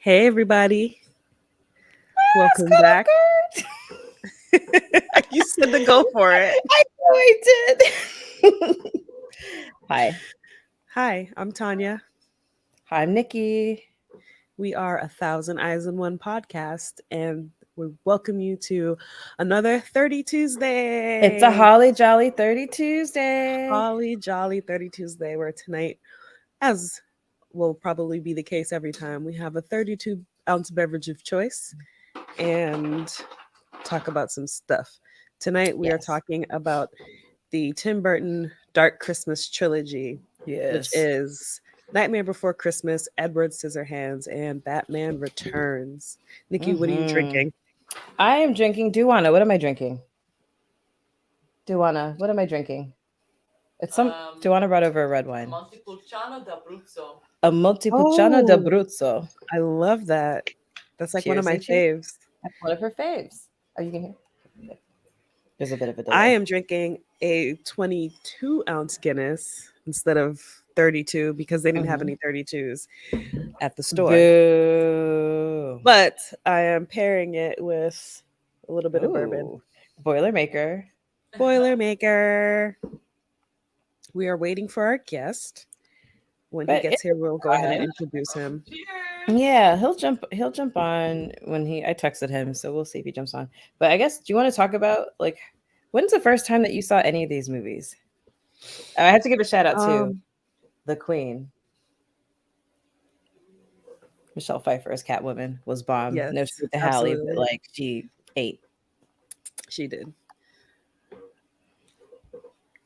Hey, everybody. It's Welcome kind back. of You said to go for it. I know I did. Hi. Hi, I'm Tanya. Hi, I'm Nikki. We are A Thousand Eyes in One podcast, and we welcome you to another 30 It's a Tuesday. holly jolly 30 Tuesday. Holly Jolly 30 Tuesday, where tonight, as will probably be the case every time, we have a 32-ounce beverage of choice and talk about some stuff. Tonight, we are Yes. talking about the Tim Burton Dark Christmas trilogy, which Yes. is Nightmare Before Christmas, Edward Scissorhands, and Batman Returns. Nikki, what are you Mm-hmm. drinking? I am drinking Duana. What am I drinking? Duana. What am I drinking? It's some Duana brought over a red wine. A Montepulciano Oh, d'Abruzzo. I love that. That's like one of Cheers my and cheers. faves. That's one of her faves. Oh, you can hear? Okay. There's a bit of a I delay. am drinking a 22-ounce Guinness instead of 32 because they didn't have Mm-hmm. any 32s at the store. Boo. But I am pairing it with a little bit of bourbon. Oh, Boilermaker. Boilermaker. We are waiting for our guest. When he But gets it's here, we'll go ahead and fine. introduce him. Yeah, he'll jump on when I texted him, so we'll see if he jumps on. But I guess do you want to talk about like when's the first time that you saw any of these movies? I have to give a shout out to Um, the Queen. Michelle Pfeiffer as Catwoman was bomb. yes, No shade to Hallie, but absolutely. like she ate. She did.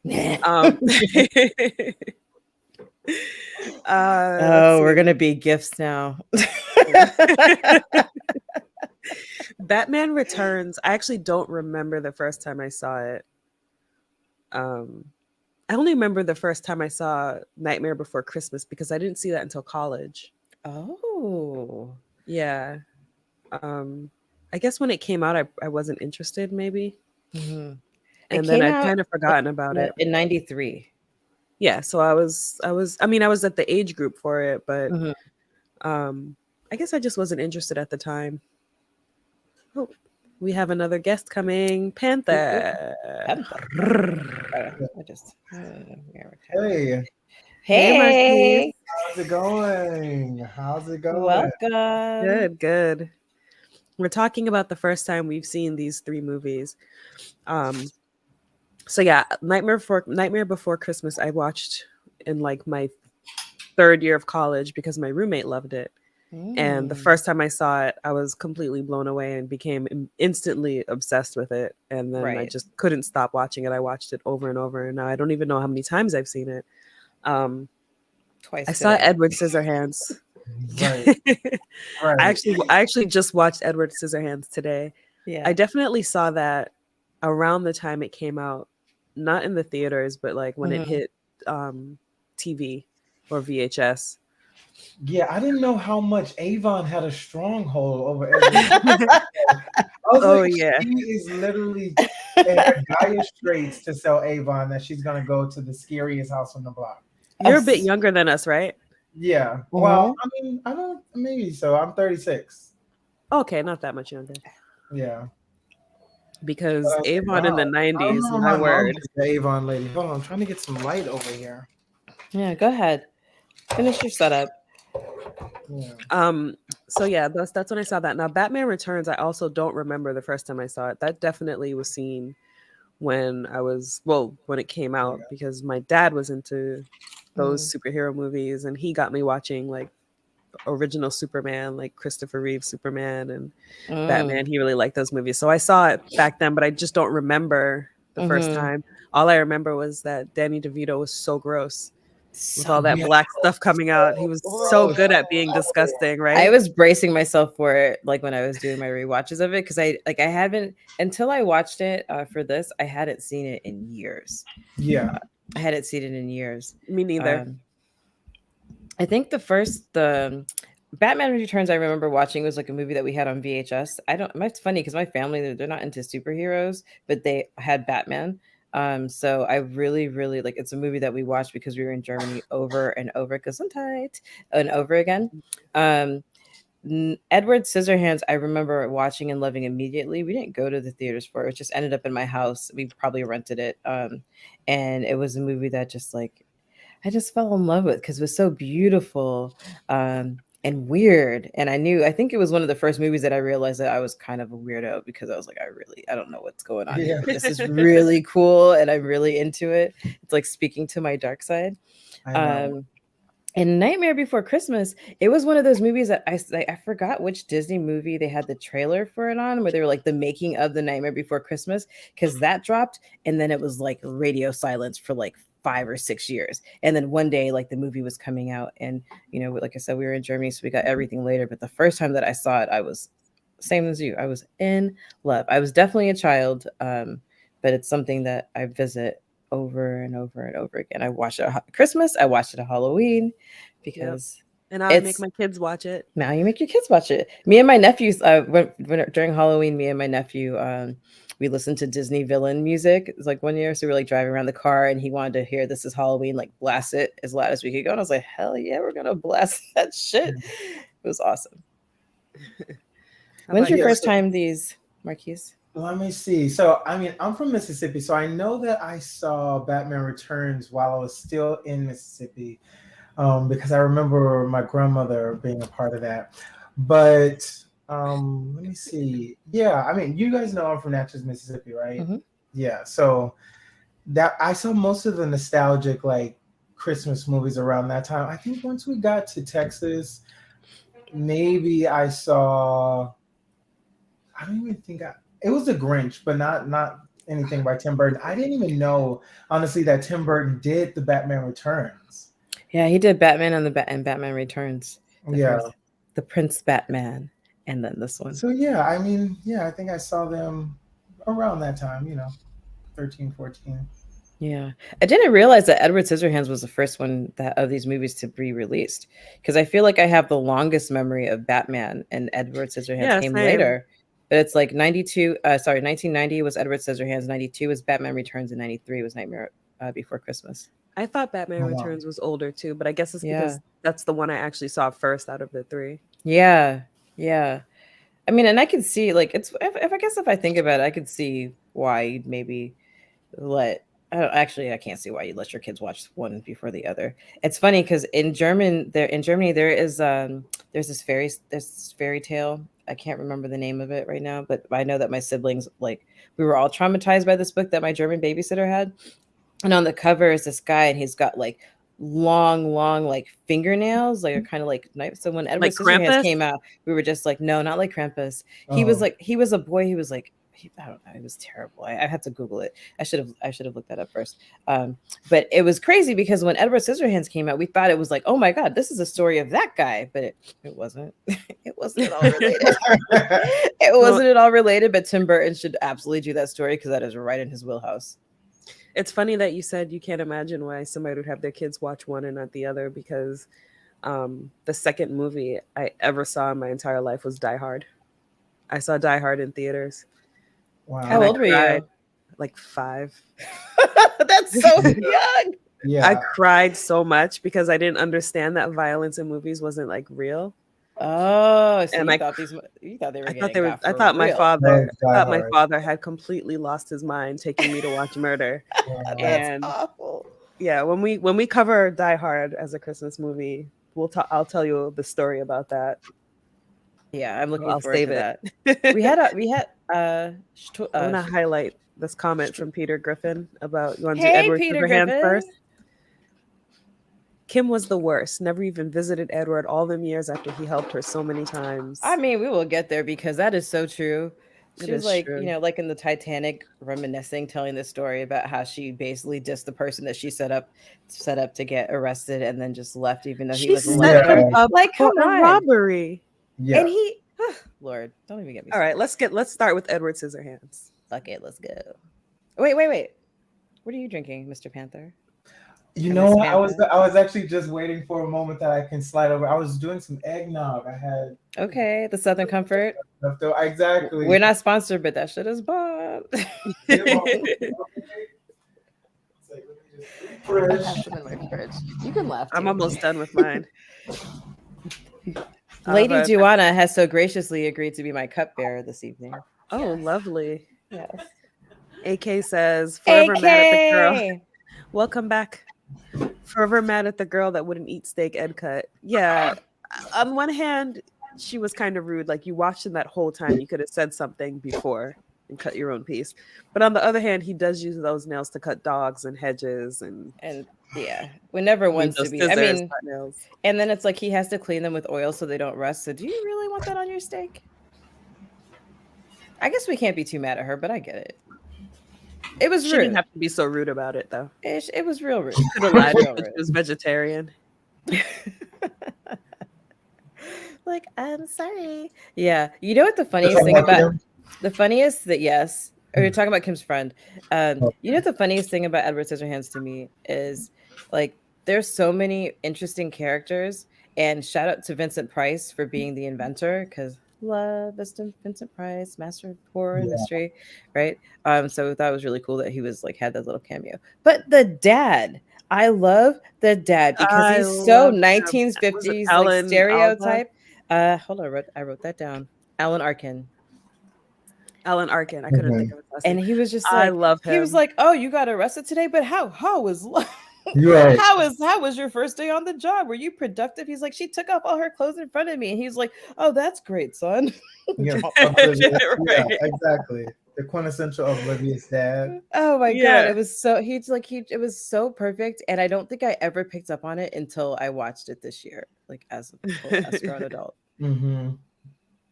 Nah. Um, let's Oh, we're see. gonna be gifts now. Batman Returns. I actually don't remember the first time I saw it. Um, I only remember the first time I saw Nightmare Before Christmas because I didn't see that until college. Oh. Yeah. Um, I guess when it came out, I wasn't interested, maybe, Hmm. It and then came I'd out kind of forgotten about it. in '93. Yeah, so I mean, I was at the age group for it, but Mhm. um I guess I just wasn't interested at the time. Oh, we have another guest coming, Ooh, ooh. Panther. Panther. I just Hey, Hey, Marquise. Hey, how's it going? How's it going? welcome. Good, good. We're talking about the first time we've seen these three movies. Um, so yeah, Nightmare Before Christmas I watched in like my third year of college because my roommate loved it. And the Mm, first time I saw it, I was completely blown away and became instantly obsessed with it. And then I right. just couldn't stop watching it. I watched it over and over, and now I don't even know how many times I've seen it. Um, I Twice saw today. Edward Scissorhands. Right, right. I actually just watched Edward Scissorhands today. I Yeah. definitely saw that around the time it came out, not in the theaters, but like when it Hmm. hit um, TV or VHS. Yeah, I didn't know how much Avon had a stronghold over Edward. I was Oh like, yeah, she is literally in her dire straits to sell Avon that she's gonna go to the scariest house on the block. you're a bit younger than us, right? Yeah. Well, Hmm. I mean, I don't maybe so. I'm 36. Okay, not that much younger. Yeah. But Because I was like, Avon in wow. the I 90s, remember my my mom word. was the Avon lady. Hold on, I'm trying to get some light over here. Yeah, go ahead. Finish your setup. Yeah. Um, so yeah, that's when I saw that. Now Batman Returns, I also don't remember the first time I saw it. That definitely was seen when I was when it came out Yeah. because my dad was into those Mm, superhero movies and he got me watching like original Superman, like Christopher Reeve Superman and mm, Batman. He really liked those movies. So I saw it back then, but I just don't remember the first hmm. time. All I remember was that Danny DeVito was so gross with all So that Yeah. black stuff coming out. He was so Gross. good at being disgusting, I right? was bracing myself for it, like when I was doing my rewatches of it, because I haven't until I watched it for this. I hadn't seen it in years. Yeah. I hadn't seen it in years. Me neither. Um, I think the Batman Returns I remember watching was like a movie that we had on VHS. I don't. It's funny because my family they're not into superheroes, but they had Batman. So I really, really like. It's a movie that we watched because we were in Germany over and over because I'm tight and over again. Um, Edward Scissorhands, I remember watching and loving immediately. We didn't go to the theaters for it. It just ended up in my house. We probably rented it. And it was a movie that just like I just fell in love with because it was so beautiful and weird. And I think it was one of the first movies that I realized that I was kind of a weirdo because I was like, I don't know what's going on here, but this is really cool and I'm really into it. It's like speaking to my dark side. I know. And Nightmare Before Christmas, it was one of those movies that I forgot which Disney movie they had the trailer for it on, where they were like the making of the Nightmare Before Christmas, because that dropped, and then it was like radio silence for like 5 or 6 years. And then one day, like the movie was coming out, and like I said, we were in Germany, so we got everything later. But the first time that I saw it, I was same as you. I was in love. I was definitely a child, but it's something that I visit over and over and over again. I watched it at Christmas. I watched it at Halloween because and I make my kids watch it. Now you make your kids watch it. Me and my nephews, during Halloween, me and my nephew, we listened to Disney villain music. It was like one year, so we were like driving around the car, and he wanted to hear "This Is Halloween," like blast it as loud as we could go. And I was like, "Hell yeah, we're gonna blast that shit!" It was awesome. When's your first time these, Marquise? Let me see. So, I mean, I'm from Mississippi, so I know that I saw Batman Returns while I was still in Mississippi, because I remember my grandmother being a part of that. But let me see. Yeah, I mean, you guys know I'm from Natchez, Mississippi, right? Mm-hmm. Yeah. So that I saw most of the nostalgic like Christmas movies around that time. I think once we got to Texas, maybe I saw. I don't even think it was The Grinch, but not anything by Tim Burton. I didn't even know, honestly, that Tim Burton did the Batman Returns. Yeah, he did Batman and Batman Returns. The Prince Batman, and then this one. So yeah, I mean, I think I saw them around that time, 13, 14. Yeah, I didn't realize that Edward Scissorhands was the first one of these movies to be released, because I feel like I have the longest memory of Batman, and Edward Scissorhands came later. But it's like 1990 was Edward Scissorhands, 92 was Batman Returns, and 93 was Nightmare Before Christmas. I thought Batman Returns was older too, but I guess it's because that's the one I actually saw first out of the three. Yeah. I mean, and I can see, like, it's if I think about it, I could see why you'd maybe I can't see why you let your kids watch one before the other. It's funny because in Germany there is there's this fairy tale. I can't remember the name of it right now, but I know that my siblings, like, we were all traumatized by this book that my German babysitter had. And on the cover is this guy, and he's got like long like fingernails, like are kind of like knives. So when Edward Scissorhands came out, we were just like, no, not like Krampus. He was a boy. He was like, I don't know. It was terrible. I had to Google it. I should have looked that up first. But it was crazy because when Edward Scissorhands came out, we thought it was like, oh my God, this is a story of that guy. But it wasn't. It wasn't at all related. It wasn't at all related. But Tim Burton should absolutely do that story because that is right in his wheelhouse. It's funny that you said you can't imagine why somebody would have their kids watch one and not the other, because the second movie I ever saw in my entire life was Die Hard. I saw Die Hard in theaters. Wow. How old were you? Like 5. That's so young. Yeah. I cried so much because I didn't understand that violence in movies wasn't like real. Oh, so and you thought they were I thought my father had completely lost his mind taking me to watch murder. That's and awful. Yeah, when we cover Die Hard as a Christmas movie, I'll tell you the story about that. Yeah, I'm looking forward to that. I want to highlight this comment from Peter Griffin about you want to do Hey, Edward Peter Scissorhands Griffin. first. Kim was the worst. Never even visited Edward all them years after he helped her so many times. I mean, we will get there because that is so true. She was like, true. Like in the Titanic, reminiscing, telling this story about how she basically dissed the person that she set up to get arrested, and then just left, even though he was set him up like, for a robbery. Yeah. And he, Lord, don't even get me. All right, let's start with Edward Scissorhands. Okay, let's go. Wait. What are you drinking, Mr. Panther? You know what? I was actually just waiting for a moment that I can slide over. I was doing some eggnog. I had the Southern Comfort. Exactly. We're not sponsored, but that shit is bomb. Fridge. I have some in my fridge. You can laugh. I'm almost done with mine. Lady But Juana has so graciously agreed to be my cupbearer this evening. oh, Yes. lovely. Yes. AK says, forever mad at the girl. AK. Welcome back. Forever mad at the girl that wouldn't eat steak Ed cut. Yeah. On one hand, she was kind of rude. Like you watched him that whole time. You could have said something before and cut your own piece. But on the other hand, he does use those nails to cut dogs and hedges and And yeah, we never wants to those be. scissors, I mean, not nails. and then it's like he has to clean them with oil so they don't rust. So do you really want that on your steak? I guess we can't be too mad at her, but I get it. It was She rude. didn't have to be so rude about it though. It was real rude. Could have lied Real if she rude. was vegetarian. Like, I'm sorry. Yeah. You know what the funniest thing about the funniest that yes. Or you're talking about Kim's friend. You know what the funniest thing about Edward Scissorhands to me is like there's so many interesting characters, and shout out to Vincent Price for being the inventor because love Vincent Price, master of horror and mystery, right? So I thought it was really cool that he was like had that little cameo. But the dad, I love the dad because he's so 1950s like stereotype. Hold on, I wrote that down. Alan Arkin. Alan Arkin. I couldn't think of his last name. And he was just I like, love him. He was like, "Oh, you got arrested today, but how was Right. how was your first day on the job? Were you productive?" He's like, "She took off all her clothes in front of me," and he's like, "Oh, that's great, son." Yeah, Right. yeah, exactly. The quintessential oblivious dad. Oh my Yeah. god, it was so it was so perfect, and I don't think I ever picked up on it until I watched it this year, like as a grown adult. Mm-hmm.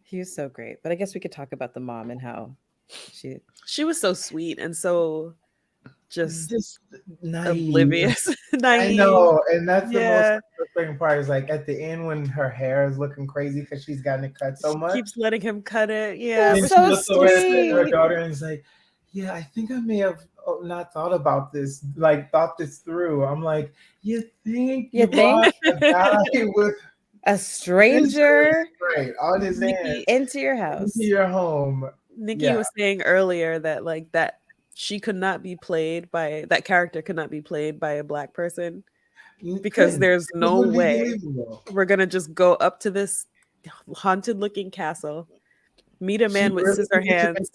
He was so great, but I guess we could talk about the mom and how she was so sweet and so just naive. oblivious. I know, and that's the Yeah. most frustrating part. Is like at the end when her hair is looking crazy because she's gotten it cut so She much. keeps letting him cut it. Yeah. That's And so she looks over at her sweet. daughter and is like, "Yeah, I think I may have not thought about this. Like thought this through." I'm like, "You think You think? brought a guy with A stranger right on his Nikki, hand into your house. into your home?" Nikki Yeah. was saying earlier that like that she could not be played by that character could not be played by a black person because there's no way we're gonna just go up to this haunted looking castle, meet a man with scissor hands,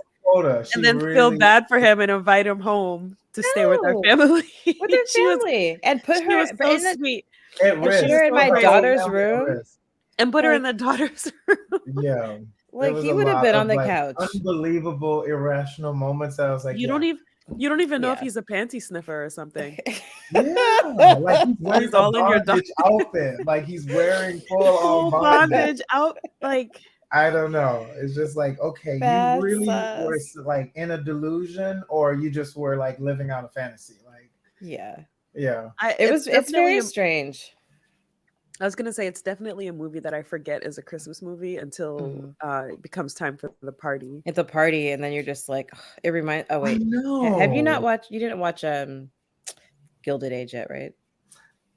and then feel bad for him and invite him home to stay with our No. family. With their She was- family and put she her was so in the, sweet. At risk. put her in my so daughter's At room. risk. And put her Like- in the daughter's room. Yeah. Like There he was a would have lot been of, on the like, couch. Unbelievable, irrational moments that I was like, You don't even know if Yeah. he's a panty sniffer or something. Yeah, like he's wearing He's all a in your bondage outfit. Like he's wearing full Full on bondage. bondage out like I don't know. It's just like, okay, That's you really sus. were like in a delusion, or you just were like living out a fantasy. Like, Yeah. yeah, It's definitely very a- strange. I was gonna say it's definitely a movie that I forget is a Christmas movie until it becomes time for the party. It's a party, and then you're just like, ugh, it reminds. Oh I wait, know. have you not watched? You didn't watch Gilded Age yet, right?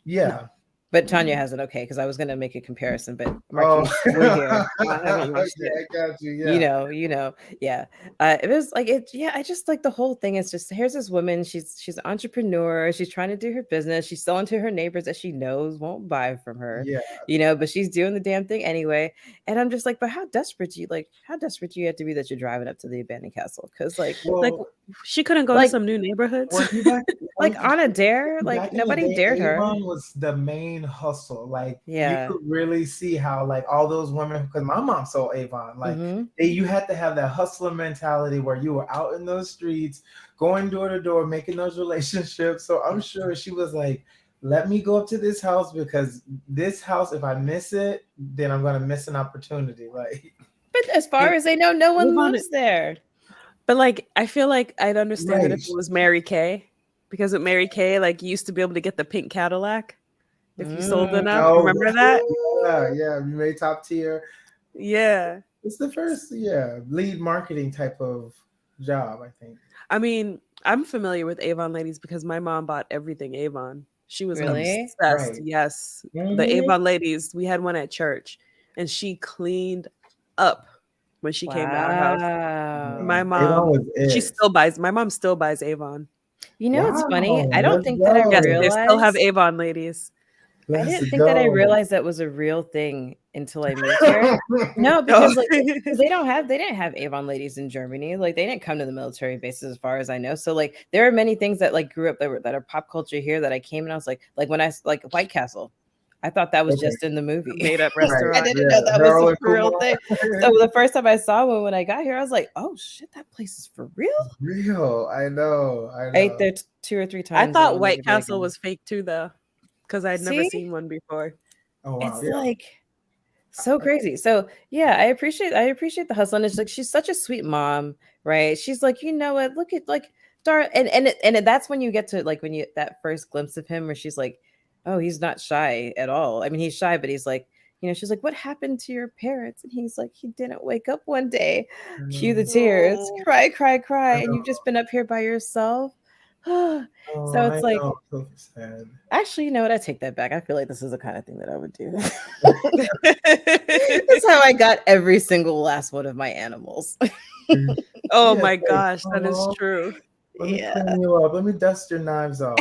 Yeah. But Tanya hasn't. Okay, because I was gonna make a comparison, but Oh, Marquise, we're here. I haven't watched okay, it. I got you. Yeah. You know, yeah. It was like it. Yeah, I just like the whole thing. Is just here's this woman. She's an entrepreneur. She's trying to do her business. She's selling to her neighbors that she knows won't buy from her. Yeah. But she's doing the damn thing anyway. And I'm just like, but how desperate do you have to be that you're driving up to the abandoned castle? Because like She couldn't go like- to some new neighborhoods. like on a dare, like back in the nobody day, dared her. Avon was the main hustle. Like, Yeah. you could really see how like all those women, because my mom sold Avon, like Mhm. you had to have that hustler mentality where you were out in those streets, going door to door, making those relationships. So I'm sure she was like, let me go up to this house, because this house, if I miss it, then I'm gonna miss an opportunity. Like, But as far as they know, no one Avon- lives there. But like I feel like I'd understand it if Right. it was Mary Kay. Because with Mary Kay, like you used to be able to get the pink Cadillac if you sold enough. oh, Remember that? Yeah, you made top tier. Yeah. It's the first, lead marketing type of job, I think. I mean, I'm familiar with Avon ladies because my mom bought everything Avon. She was Really? obsessed. Right. Yes. The Mhm. Avon ladies, we had one at church and she cleaned up when she came to our house. Wow. My Avon mom, was it. my mom still buys Avon. You know, it's funny. Wow, I don't let's think that I go. Yes, realized they still have Avon ladies. I Let's didn't think that I go. realized that was a real thing until I moved here. No, because like 'cause they didn't have Avon ladies in Germany. Like they didn't come to the military bases as far as I know. So like there are many things that like grew up that are pop culture here that I came and I was like when like White Castle. I thought that was Okay. just in the movie. Made up Right. I restaurant. didn't know that was Harold a and real Kumar. thing. So the first time I saw one when I got here, I was like, "Oh shit, that place is for real." Real. I know. I ate there 2 or 3 I times. And thought I'll never White do it Castle again. was fake too, though, because I'd never See, seen one before. Oh wow. it's Yeah. like so crazy. So yeah, I appreciate the hustle. And it's like she's such a sweet mom, right? She's like, you know what? Look at like Dar and that's when you get to like when you that first glimpse of him where she's like, oh, he's not shy at all. I mean, he's shy, but he's like, she's like, what happened to your parents? And he's like, he didn't wake up one day. I Cue the know. tears, Oh, cry, cry, cry, I and you've know. just been up here by yourself. So Oh, I it's like, know. So sad. actually, you know what? I take that back. I feel like this is the kind of thing that I would do. That's how I got every single last one of my animals. oh Yeah, my it's like, gosh, that is "Aw, true. let me Yeah. clean you up. Let me dust your knives off."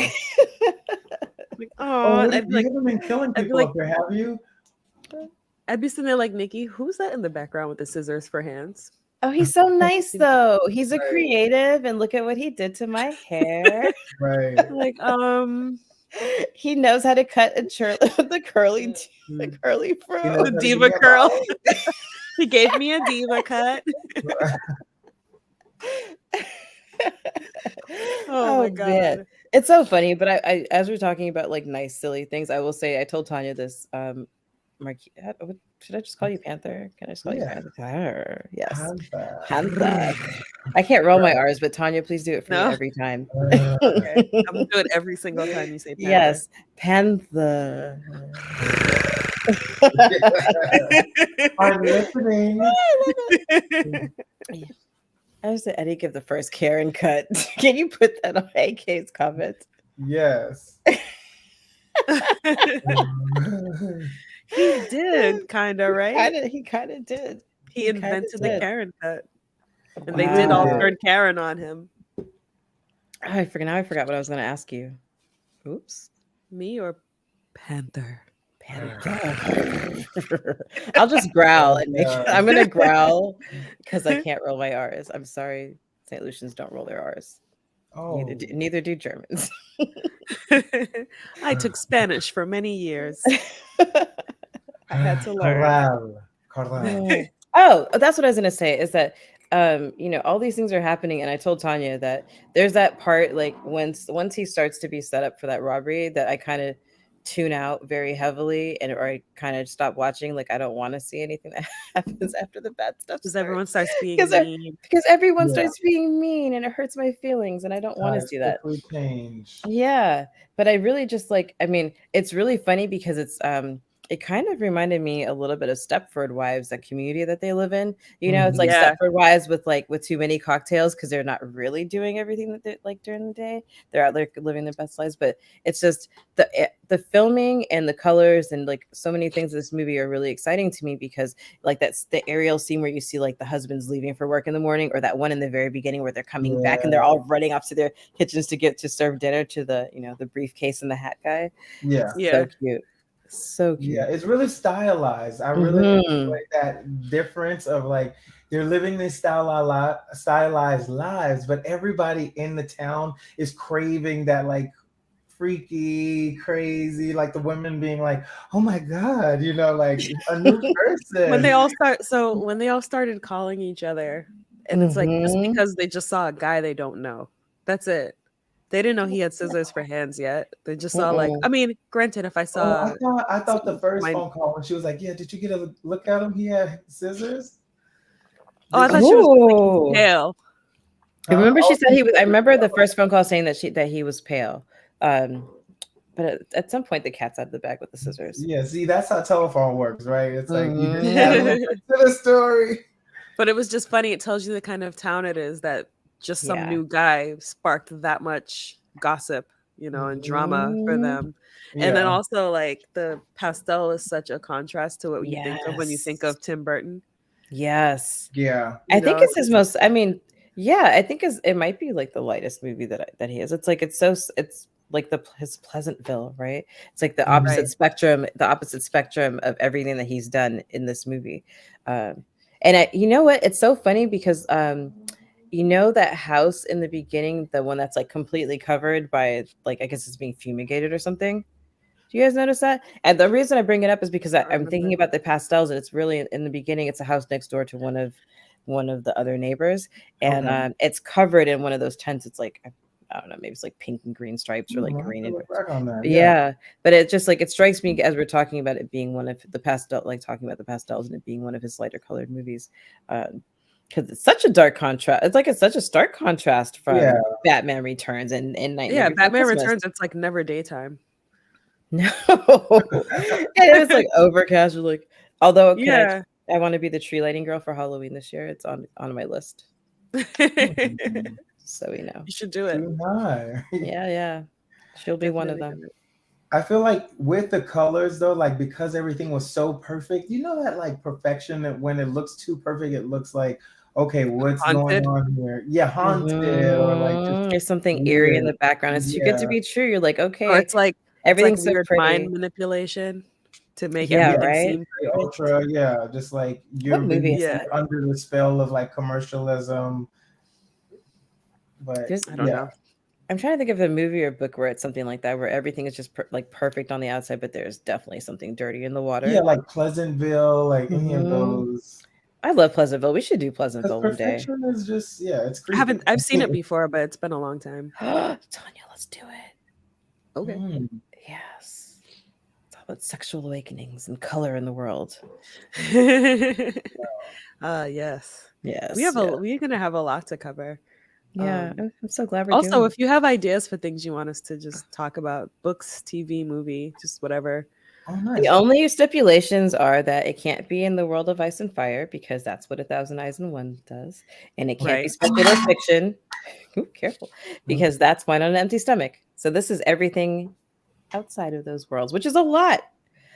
Like, Oh, oh, what if you haven't been killing I'd be people like, up there, have you? I'd be sitting there like, Nikki, who's that in the background with the scissors for hands? Oh, he's so nice though. He's a Right. creative, and look at what he did to my hair. Right. Like, He knows how to cut the curly Mm. curly You fro. know, the gotta give diva me a curl. bow. He gave me a diva cut. Oh my Man. god. It's so funny, but I as we're talking about like nice silly things, I will say I told Tanya this should I just call you Panther? Can I just call you Yeah. Panther? Yes. Panther. Panther. I can't roll my R's, but Tanya, please do it for me No. every time. Okay. I'm gonna do it every single time you say Panther. Yes, Panther. I'm listening. I just said Eddie give the first Karen cut. Can you put that on AK's comment? Yes. He did kind of, right? He kind of did. He kinda invented the did. Karen cut. And He they did all really did. turn Karen on him. Oh, I forgot what I was going to ask you. Oops. Me or Panther? Panther. I'll just growl and make sure. I'm going to growl because I can't roll my R's. I'm sorry. St. Lucians don't roll their R's. Oh, Neither do Germans. I took Spanish for many years. I had to learn. Corral. Oh, that's what I was gonna say is that all these things are happening, and I told Tanya that there's that part like once he starts to be set up for that robbery that I kind of tune out very heavily or I kind of stop watching. Like I don't want to see anything that happens after the bad stuff Because everyone starts being because mean. everyone Yeah. starts being mean and it hurts my feelings and I don't want to see that. Quickly change. Yeah, but I really just like, I mean, it's really funny because it kind of reminded me a little bit of Stepford Wives, that community that they live in. It's like Yeah. Stepford Wives with too many cocktails because they're not really doing everything that they like during the day. They're out there living their best lives, but it's just the filming and the colors and like so many things in this movie are really exciting to me because like that's the aerial scene where you see like the husbands leaving for work in the morning, or that one in the very beginning where they're coming back and they're all running off to their kitchens to get to serve dinner to the the briefcase and the hat guy. Yeah. So cute. So cute. Yeah, it's really stylized. I really enjoy that difference of like they're living these stylized lives, but everybody in the town is craving that like freaky, crazy, like the women being like, "Oh my god," like a new person. When they all started calling each other, and it's like just because they just saw a guy they don't know. That's it. They didn't know he had scissors for hands yet. They just saw like, I mean, granted, if I saw, I thought the first phone call when she was like, "Yeah, did you get a look at him? He had scissors." Oh, I thought she was like, pale. I remember she said he was. I remember the first phone call saying that he was pale. But at some point, the cat's out of the bag with the scissors. Yeah, see, that's how telephone works, right? It's like you didn't have to the story. But it was just funny. It tells you the kind of town it is that just some new guy sparked that much gossip, and drama for them. Yeah. And then also like the pastel is such a contrast to what you think of when you think of Tim Burton. Yes. Yeah. I think it's his most. I mean, yeah, I think it might be like the lightest movie that he has. It's like it's like his Pleasantville, right? It's like the Mhm. opposite Right. spectrum, of everything that he's done in this movie. And you know what? It's so funny because you know that house in the beginning, the one that's like completely covered by like I guess it's being fumigated or something. Do you guys notice that? And the reason I bring it up is because I I'm thinking remember. about the pastels, and it's really in the beginning. It's a house next door to one of the other neighbors, and Okay. it's covered in one of those tents. It's like I don't know, maybe it's like pink and green stripes or like I'll have green to and look back on that. Yeah. yeah. But it just like it strikes me as we're talking about it being one of the pastel, like talking about the pastels and it being one of his lighter colored movies. Because it's such a dark contrast. It's like it's such a stark contrast Yeah. from Batman Returns and Nightmare Yeah, Before Batman Christmas. Returns. It's like never daytime. No. And it was like overcast. Like, although Yeah. I want to be the tree lighting girl for Halloween this year. It's on my list. Hmm. So we know. You should do it. Too high. Yeah, yeah. She'll be one of Definitely them. do it. I feel like with the colors though, like because everything was so perfect, you know that like perfection that when it looks too perfect, it looks like, okay, what's going Haunted. on here? Yeah, haunted or like just There's something eerie in weird. the background. It's too good to Yeah. be true. You're like, Or okay, it's like everything's so weird mind pretty. manipulation to make Yeah, Yeah. everything right? seem The perfect. ultra, yeah, just like What you're movie being is Yeah, that? under the spell of like commercialism. But There's I don't yeah. know. I'm trying to think of a movie or book where it's something like that, where everything is just like perfect on the outside, but there's definitely something dirty in the Yeah, water. like Pleasantville, like any of Hmm. those. I love Pleasantville. We should do Because Pleasantville one day. perfection is just, yeah, it's I haven't. creepy. I've seen it before, but it's been a long time. Tanya, let's do it. Okay. Mm. Yes. It's all about sexual awakenings and color in the world. Yes. Yes. Yeah. We're gonna have a lot to cover. Yeah. I'm so glad we're Also, doing if you have ideas for things you want us to just talk about, books, TV, movie, just whatever. Oh, The nice. only stipulations are that it can't be in the world of ice and fire because that's what A Thousand Eyes and One does, and it can't be Right. speculative fiction. Ooh, careful, Mm. because that's Wine on an Empty Stomach. So this is everything outside of those worlds, which is a lot.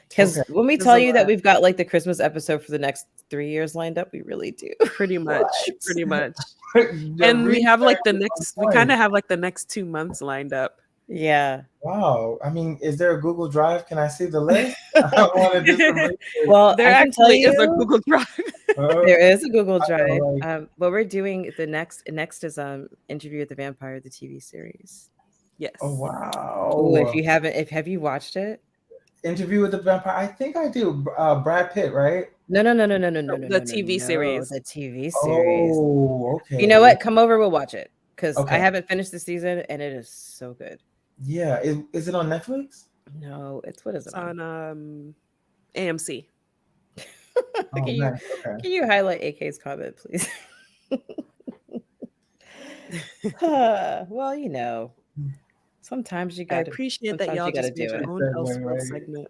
Because Okay. when we There's tell a you that lot. we've got like the Christmas episode for the next 3 years lined up, we really do. Pretty much. What? Pretty much. The And we have like research is on we kind point. of have like the next 2 months lined up. Yeah. Wow. I mean, is there a Google Drive? Can I see the list? I want to do some research. Well, There I can tell actually is a you Google Drive. there is a Google I know, Drive. like, What we're doing the next is Interview with the Vampire, the TV series. Yes. oh Oh, if wow. you haven't, if have you watched it? Interview with the Vampire. I think I do. Brad Pitt, right? No, no, no, no, no, no, The no, no, the no, no, TV no. series. The TV series. Oh, You know okay. what? Come over, we'll watch it because I Okay. haven't finished the season and it is so good. Yeah. Is it on Netflix? No, it's what is It's it on? on AMC. Oh, Can you nice. Okay. can you highlight AK's comment, please? Well, you know, sometimes you I gotta appreciate that sometimes y'all you gotta just made do your Good own segue, Elseworld right? segment.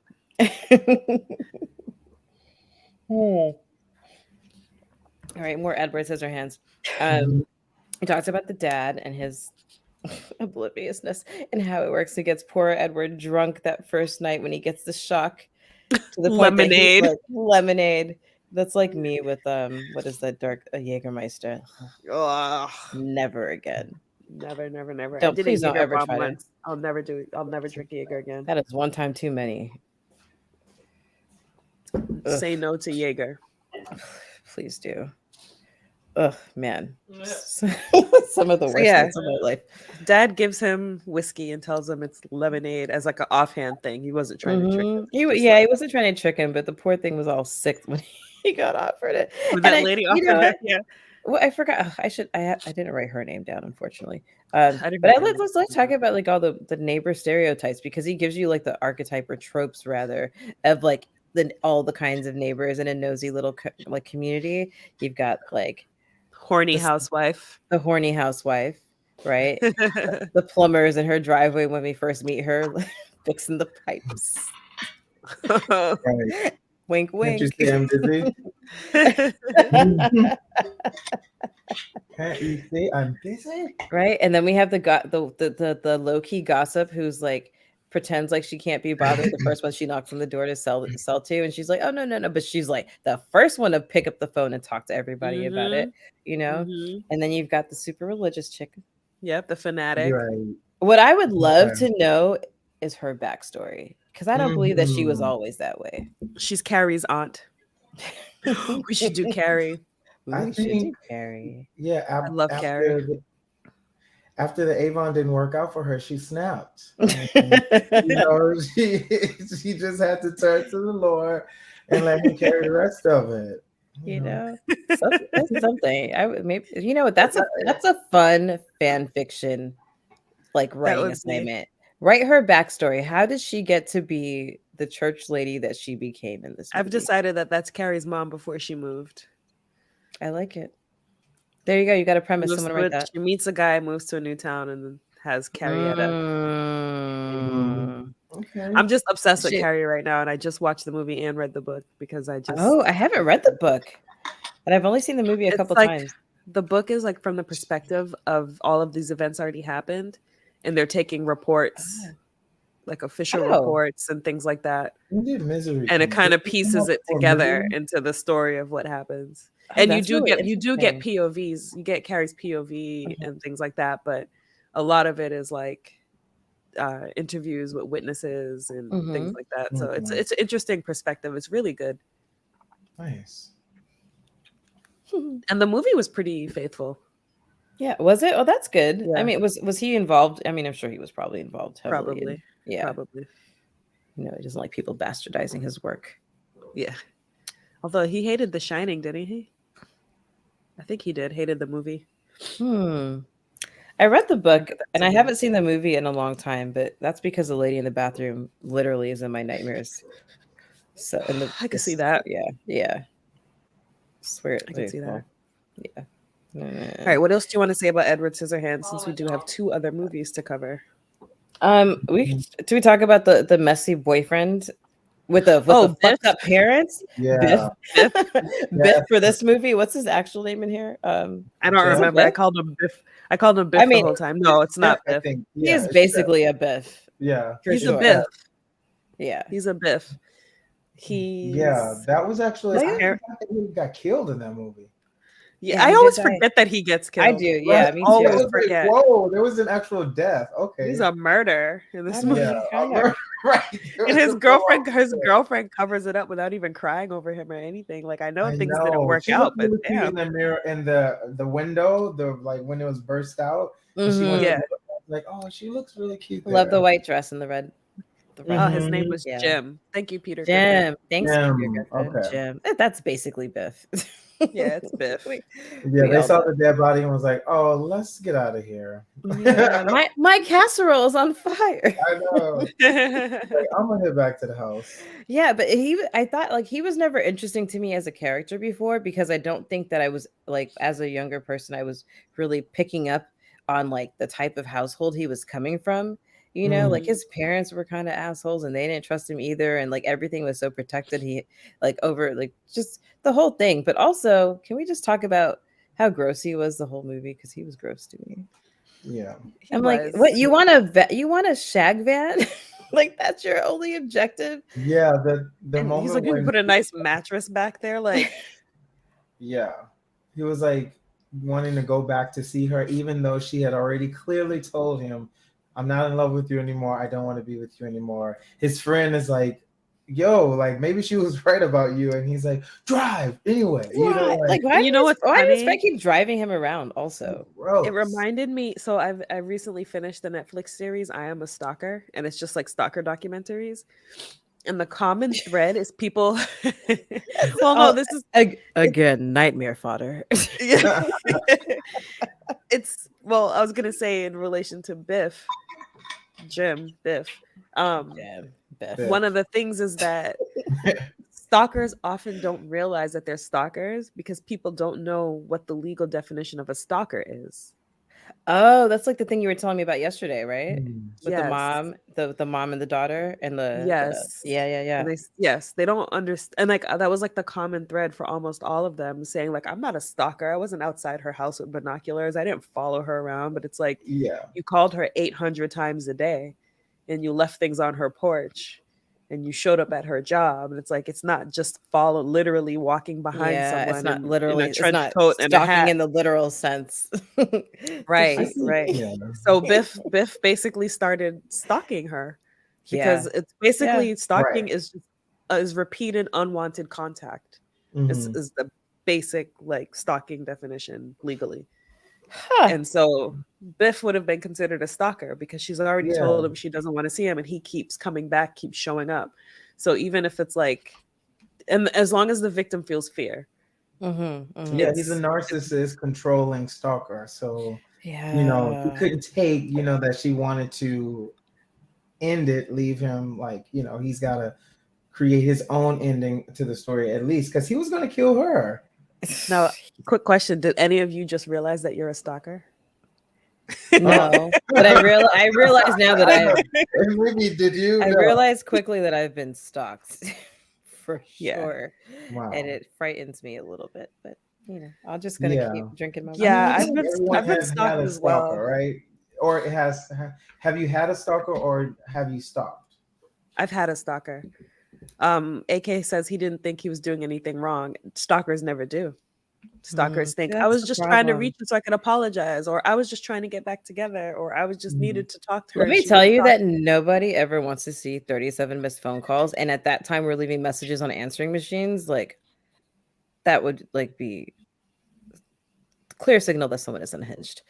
it. All right, more Edward Scissorhands. He talks about the dad and his obliviousness and how it works. He gets poor Edward drunk that first night when he gets the shock to the point that he's Lemonade. like lemonade. That's like me with what is that dark Jägermeister? Ugh. Never again. Never, never, never. I Don't did a please don't Jaeger ever bomb try to. once. I'll never drink Jaeger again. That is one time too many. Ugh. Say no to Jaeger. Please do. Ugh, man. Some of the worst yeah. nights of my life. Dad gives him whiskey and tells him it's lemonade as like an offhand thing. He wasn't trying to trick him. He Just yeah, like, he wasn't trying to trick him, but the poor thing was all sick when he got offered it. when And that I, lady you offered know it. what? Yeah. Well, I forgot. I didn't write her name down, unfortunately. I didn't But write her let's talk about like all the neighbor stereotypes because he gives you like the archetype or tropes rather of like all the kinds of neighbors in a nosy little like community. You've got like Horny the housewife. the horny housewife, right? The plumbers in her driveway when we first meet her, fixing the pipes. Right. Wink, Can't you wink. see I'm busy? Can't you see I'm busy? Right, and then we have the low key gossip who's like pretends like she can't be bothered. The first one she knocks on the door to sell to, and she's like, "Oh no, no, no!" But she's like the first one to pick up the phone and talk to everybody about it, you know. Mhm. And then you've got the super religious chick. Yep, the fanatic. Right. What I would love to know is her backstory, because I don't believe that she was Mhm. always that way. She's Carrie's aunt. We should do Carrie. I We should do think, Carrie. yeah, I love Carrie. after the Avon didn't work out for her, she snapped. And, she she just had to turn to the Lord and let him carry the rest of it. You know, that's something. I would maybe that's a fun fan fiction like That writing would be. assignment. Write her backstory. How did she get to be the church lady that she became in this I've movie? decided that that's Carrie's mom before she moved. I like it. There you go. You got a premise. Moves Someone to write a- that. she meets a guy, moves to a new town, and then has Carrietta. Mm. Okay. I'm just obsessed with Shit. Carrie right now, and I just watched the movie and read the book because I just. Oh, I haven't read the book, but I've only seen the movie a It's couple like times. the book is like from the perspective of all of these events already happened, and they're taking reports, like official Oh. reports and things like that, When did Misery and it come? kind Did of it come pieces out it before together Misery? into the story of what happens. Oh, And you that's do really get interesting. POVs, you get Carrie's POV Mhm. and things like that, but a lot of it is like interviews with witnesses and things Mhm. like that. So Okay. it's an interesting perspective. It's really good, Nice. and the movie was pretty faithful. Yeah, was it? Oh, that's good. I Yeah. mean, was he involved? I mean, I'm sure he was probably involved heavily. Probably, Yeah, probably, you know, he doesn't like people bastardizing his work. yeah. Although he hated The Shining, didn't he? I think he did. Hated the movie. I read the book Remember that and I somewhere. haven't seen the movie in a long time, but that's because the lady in the bathroom literally is in my nightmares. So, I can see that. yeah. Swear it. I can see that. Well, yeah. All right. What else do you want to say about Edward Scissorhands? Since we do have 2 other movies to cover. Do we talk about the messy boyfriend with the Oh, Biff. fucked up parents? Yeah. Biff. Biff for this movie. What's his actual name in here? I don't Jeff? remember. I Biff? called him Biff. I called him Biff I mean, the whole time. No, it's not I Biff. think. He Yeah, is it's basically a Biff. Yeah. For He's sure. a Biff. Yeah. He's a Biff. He's Yeah, that was actually. his I par- forgot that he got killed in that movie. Yeah, Yeah, I he always did die. forget that he gets killed. I do. Yeah, Right? me I always too. was like, forget. whoa, there was an actual death. Okay. He's a murder in this I movie. mean, Yeah. kinda. Right. There And was his a girlfriend, full- his girlfriend covers it up without even crying over him or anything. Like I know I things didn't know. work She out, looked but really cute in damn, the mirror in the window, when it was burst out. And she went Mhm. yeah. to look, like, oh, she looks really cute there. Love the white dress and the red. Oh, his name Mhm. was Yeah. Jim. Thank you, Peter Griffin. Jim. Thanks, Jim, Peter Griffin. okay. Jim. That's basically Biff. Yeah, it's Biff. Yeah, we they all saw know. the dead body and was like, oh, let's get out of here. Yeah, my casserole is on fire. I know. Like, I'm gonna head back to the house. Yeah, but I thought like he was never interesting to me as a character before because I don't think that I was like as a younger person I was really picking up on like the type of household he was coming from. You know, like his parents were kind of assholes and they didn't trust him either, and like everything was so protected. He like over like just the whole thing. But also, can we just talk about how gross he was the whole movie? Because he was gross to me. Yeah. He I'm was. like, what you want you want a shag van? Like that's your only objective? Yeah, the And moment he's like, you can when put a nice mattress back there. Like, yeah, he was like wanting to go back to see her, even though she had already clearly told him, I'm not in love with you anymore. I don't want to be with you anymore. His friend is like, yo, like maybe she was right about you. And he's like, drive anyway. You know, Like why you know what's why does funny? Spike keep driving him around also? gross. It reminded me. So I recently finished the Netflix series I Am a Stalker, and it's just like stalker documentaries. And the common thread is people. Well, no, this is Again, nightmare fodder. yeah. It's well, I was gonna say in relation to Biff, Jim, Biff. Yeah, Beth. Biff. One of the things is that stalkers often don't realize that they're stalkers because people don't know what the legal definition of a stalker is. Oh, that's like the thing you were telling me about yesterday, right? Mm. With the Yes. mom, the mom and the daughter, and Yes. yeah. And they don't understand. And like that was like the common thread for almost all of them saying, like, I'm not a stalker. I wasn't outside her house with binoculars. I didn't follow her around. But it's like Yeah. you called her 800 times a day and you left things on her porch and you showed up at her job, and it's like it's not just literally walking behind someone it's not in literally. a It's trench not coat and a stalking hat. in the literal sense. Right, right. Yeah. So Biff basically started stalking her because it's basically stalking Right. is repeated unwanted contact. Is Mhm. the basic like stalking definition legally. Huh. And so Biff would have been considered a stalker because she's already told Yeah. him she doesn't want to see him, and he keeps coming back, keeps showing up. So even if it's like, and as long as the victim feels fear, Yeah, he's a it's narcissist, controlling stalker. So, he Yeah. couldn't take, that she wanted to end it, leave him like, he's got to create his own ending to the story at least because he was going to kill her. Now, quick question: did any of you just realize that you're a stalker? No, but I realize now that Maybe did you? I No. realized quickly that I've been stalked for Yeah. sure, Wow. and it frightens me a little bit. But I'm just gonna keep drinking my. Yeah, I think everyone I've been has had stalked a as stalker, well. right? Or it has. Have you had a stalker, or have you stalked? I've had a stalker. AK says he didn't think he was doing anything wrong. Stalkers never do. Stalkers think I That's was the just trying to problem. reach you so I could apologize, or I was just trying to get back together, or I was just needed to talk to her. Let and me she tell wouldn't you talk. that nobody ever wants to see 37 missed phone calls, and at that time we're leaving messages on answering machines. Like that would like be clear signal that someone is unhinged.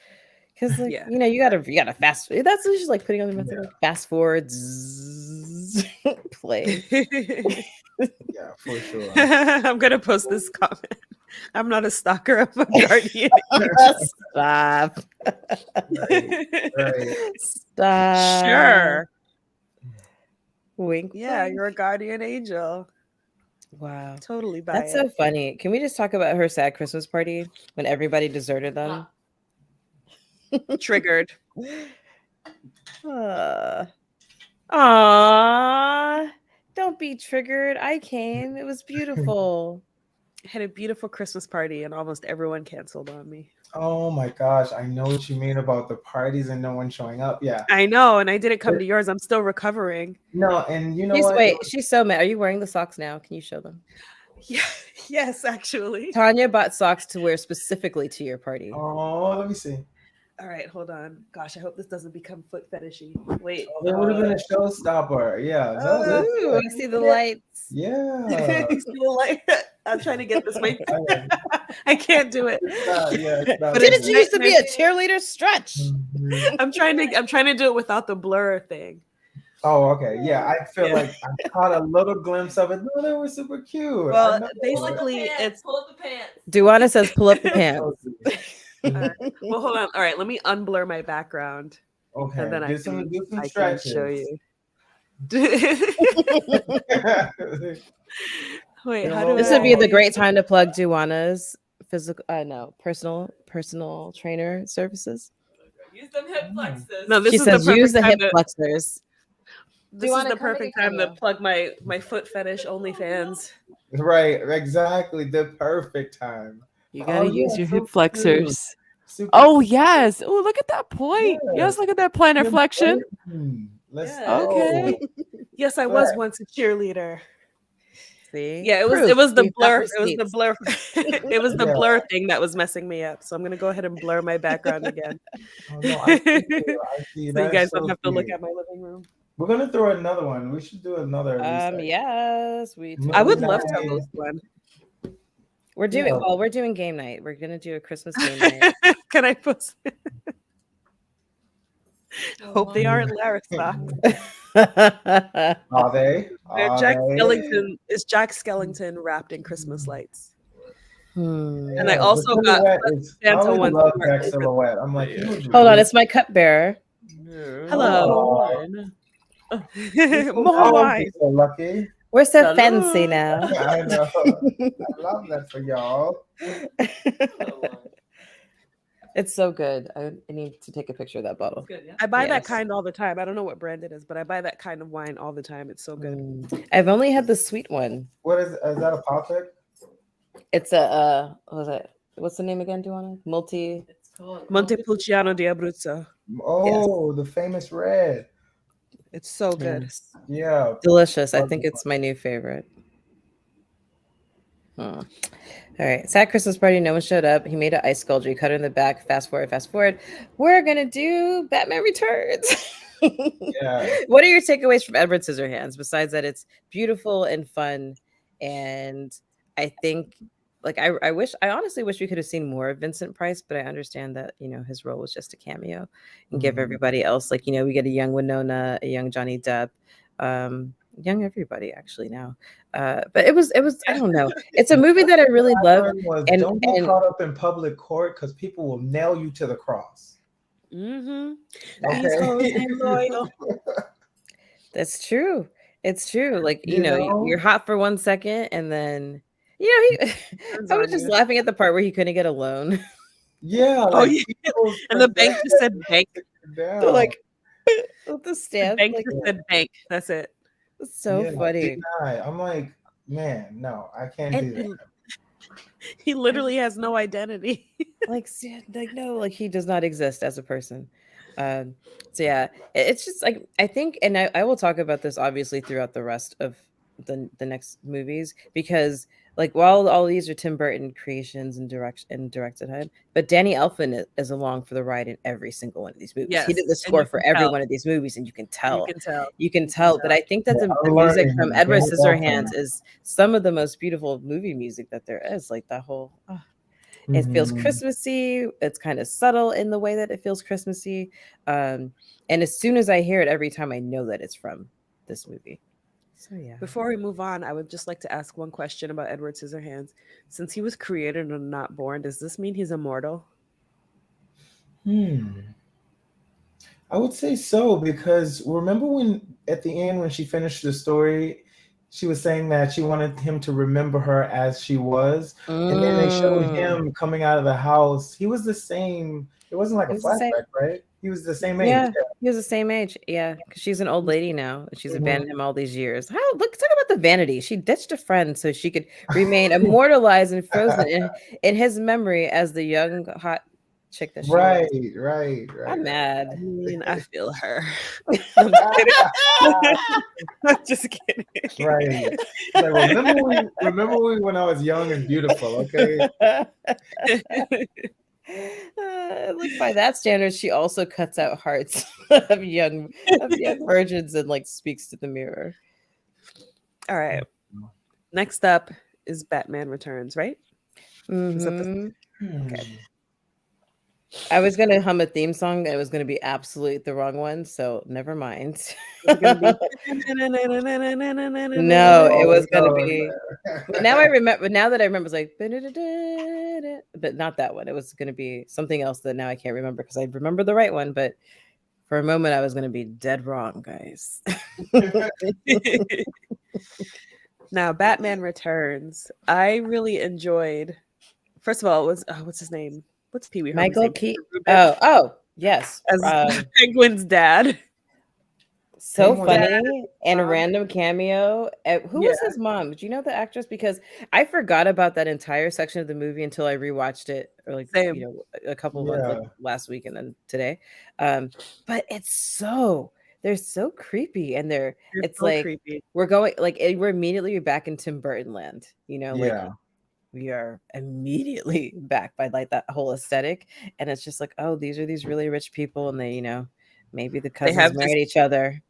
Because Yeah. you gotta fast. That's just like putting on the method, like fast forward, zzz, play. Yeah, for sure. I'm gonna post this comment. I'm not a stalker, I'm a guardian. Stop. Right. Stop. Sure. Wink. Yeah, wink. you're a guardian angel. Wow. Totally buy That's it. so funny. Can we just talk about her sad Christmas party when everybody deserted them? Triggered. Aww. Don't be triggered. I came. It was beautiful. I had a beautiful Christmas party and almost everyone canceled on me. Oh my gosh, I know what you mean about the parties and no one showing up. Yeah. I know, and I didn't come to yours. I'm still recovering. No, and you know what? Wait, she's so mad. Are you wearing the socks now? Can you show them? Yeah, yes, actually. Tanya bought socks to wear specifically to your party. Oh, let me see. All right, hold on. Gosh, I hope this doesn't become foot fetishy. Wait. Oh, there would have been a showstopper. Yeah. No, that's Ooh, I see the lights. Yeah. Still like, I'm trying to get this way. I can't do it. But Didn't you used to be a cheerleader? Stretch. I'm trying to do it without the blur thing. Oh, okay. Yeah, I feel like I caught a little glimpse of it. No, they were super cute. Well, basically, it's pull up the pants. Duana says, "Pull up the pants." Well, hold on. All right, let me unblur my background. Okay. And then do some I can stretches. show you. Wait, how do This would be the great time to plug Duana's personal trainer services. Use them hip flexes. No, this She is says, the perfect "Use the time hip to, flexors." This Duana, is the come perfect make a time to cameo. plug my foot fetish OnlyFans. Right, exactly. The perfect time. You gotta use your so hip flexors. Super Oh yes. Oh, look at that point. Yes, look at that plantar cute. flexion. Let's Okay. go. Yes, I was once a cheerleader. See? Yeah, it was Proof. the We've got blur. It was the receipts. blur. It was the Yeah. blur thing that was messing me up. So I'm gonna go ahead and blur my background again. Oh, no, I see. So you guys don't have to look at my living room. We're gonna throw another one. We should do another. reset. Yes, we. I would love to Nice. host one. We're doing Yeah. well. We're doing game night. We're gonna do a Christmas game night. Can I post it? Hope they aren't Lara socks. Are they? Are Jack they? Skellington is Jack Skellington wrapped in Christmas lights. Hmm. And I Yeah, also the got silhouette is- I Santa always one love for Jack my- silhouette. I'm like, he would be Hold on, good. it's my cupbearer. Hello. Oh, More I'm wine. so lucky. We're so Salud. fancy now. I know. I love that for y'all. It's so good. I need to take a picture of that bottle. Good, yeah. I buy that Yes. kind all the time. I don't know what brand it is, but I buy that kind of wine all the time. It's so good. I've only had the sweet one. What is that a Baltic? It's a what was it? What's the name again, Duana? Multi. It's called Montepulciano di Abruzzo. Oh, the famous red. It's so good. Yes. Yeah. Delicious. I think it's my new favorite. All right. Sad Christmas party. No one showed up. He made an ice sculpture. He cut her in the back. Fast forward. Fast forward. We're gonna do Batman Returns. Yeah. What are your takeaways from Edward Scissorhands? Besides that, it's beautiful and fun, and I think, like, I honestly wish we could have seen more of Vincent Price, but I understand that his role was just a cameo, and give everybody else, like, we get a young Winona, a young Johnny Depp, young everybody actually now. But it was I don't know. It's a movie that I really love. And don't get caught up in public court because people will nail you to the cross. Mm-hmm. Okay. That's true. It's true. Like, You know? you're hot for 1 second, and then he I was just laughing at the part where he couldn't get a loan. Yeah. Oh, yeah. And the bank just said bank. They're like, with the stamp. Bank Like, just said bank. That's it. it's so funny. I'm like, man, no, I can't do that. He literally has no identity. Like, no, like, he does not exist as a person. So yeah, it's just like, I think, and I will talk about this obviously throughout the rest of the next movies, because, like, while all these are Tim Burton creations and directed him, but Danny Elfman is along for the ride in every single one of these movies. Yes, he did the score for every one of these movies, and you can tell. But I think that the music from Edward Scissorhands is some of the most beautiful movie music that there is. Like, that whole it feels Christmassy. It's kind of subtle in the way that it feels Christmassy. And as soon as I hear it, every time, I know that it's from this movie. So yeah. Before we move on, I would just like to ask one question about Edward Scissorhands. Since he was created and not born, does this mean he's immortal? I would say so, because remember when at the end when she finished the story, she was saying that she wanted him to remember her as she was. And then they showed him coming out of the house. He was the same. It wasn't like a flashback, right? He was the same age. Yeah, he was the same age. Yeah, because she's an old lady now. She's abandoned him all these years. Look, talk about the vanity. She ditched a friend so she could remain immortalized and frozen in his memory as the young, hot chick that she was. Right. I'm mad. I mean, I feel her. I'm just kidding. Right. Like, remember when I was young and beautiful, okay? Look, by that standard, she also cuts out hearts of young virgins and, like, speaks to the mirror. All right. Next up is Batman Returns, right? Mm-hmm. Okay. I was gonna hum a theme song and it was gonna be absolutely the wrong one, so never mind. No, it was gonna be. But now I remember. Now that I remember, it's like, but not that one. It was gonna be something else that now I can't remember, because I remember the right one, but for a moment I was gonna be dead wrong, guys. Now, Batman Returns. I really enjoyed. First of all, it was what's his name? What's Pee Wee Herman's Michael name? Keaton. Oh, yes. As Penguin's dad. So funny, and a random cameo. Who was his mom? Do you know the actress? Because I forgot about that entire section of the movie until I rewatched it, or like a couple of months, like last week and then today. But they're so creepy, and it's so like creepy. We're immediately back in Tim Burton land. Like, we are immediately back by, like, that whole aesthetic, and it's just like, oh, these are these really rich people, and they, maybe the cousins married each other.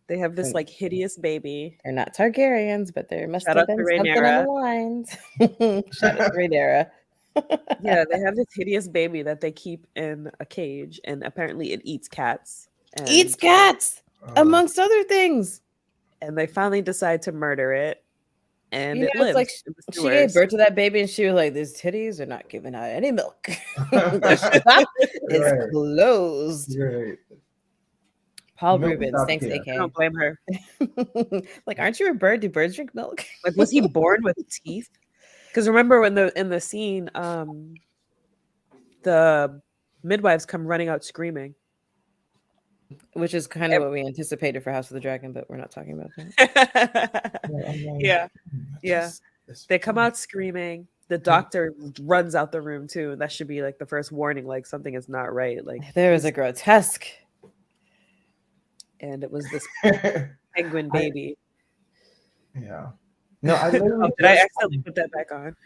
They have this, like, hideous baby. They're not Targaryens, but there must have been something on the lines. Shout out to Rhaenyra. Yeah, they have this hideous baby that they keep in a cage, and apparently it eats cats. Amongst other things. And they finally decide to murder it. And it lives. Like, she gave birth to that baby, and she was like, "These titties are not giving out any milk. It's closed." Right. Paul Rubens, thanks, AK. I don't blame her. Like, aren't you a bird? Do birds drink milk? Like, was he born with teeth? Because remember when in the scene, the midwives come running out screaming. Which is kind of what we anticipated for House of the Dragon, but we're not talking about that. Yeah. They come out screaming. The doctor runs out the room too. That should be, like, the first warning, like, something is not right. Like, there is a grotesque. and it was this penguin baby. Yeah. No, I Oh, literally did I just accidentally put that back on?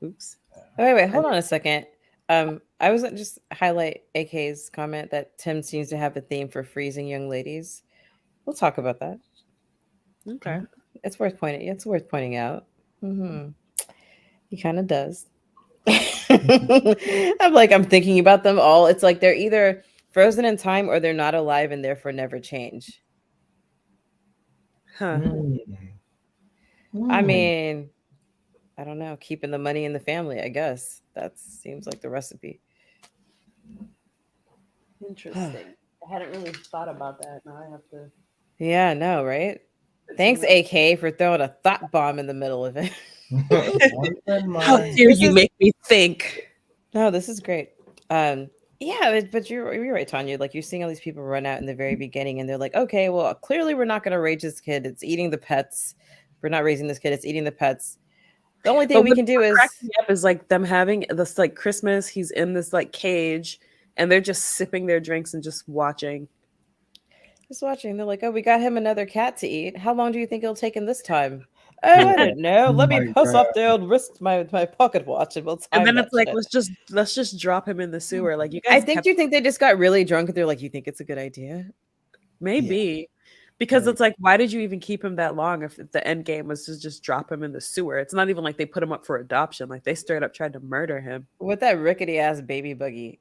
Oops. Wait, hold on a second. I was just highlight AK's comment that Tim seems to have a theme for freezing young ladies. We'll talk about that. Okay. It's worth pointing out. He kind of does. I'm thinking about them all. It's like they're either frozen in time or they're not alive and therefore never change. Huh. I mean, I don't know. Keeping the money in the family, I guess. That seems like the recipe. Interesting. I hadn't really thought about that. Now I have to. Yeah, no, right? Thanks, AK, for throwing a thought bomb in the middle of it. How dare you make me think? No, this is great. Yeah, but you're right, Tanya. Like you're seeing all these people run out in the very beginning, and they're like, okay, well, clearly we're not going to raise this kid. It's eating the pets. We're not raising this kid. It's eating the pets. The only thing we can do is like them having this like Christmas. He's in this like cage, and they're just sipping their drinks and just watching. Just watching. They're like, oh, we got him another cat to eat. How long do you think it'll take him this time? Oh, I don't know. Let me pass off the old wrist my pocket watch, and we'll time. And then it's like, shit. let's just drop him in the sewer. Like you guys. Do you think they just got really drunk and they're like, you think it's a good idea? Maybe. Because it's like, why did you even keep him that long if the end game was to just drop him in the sewer? It's not even like they put him up for adoption. Like they straight up tried to murder him. With that rickety ass baby buggy.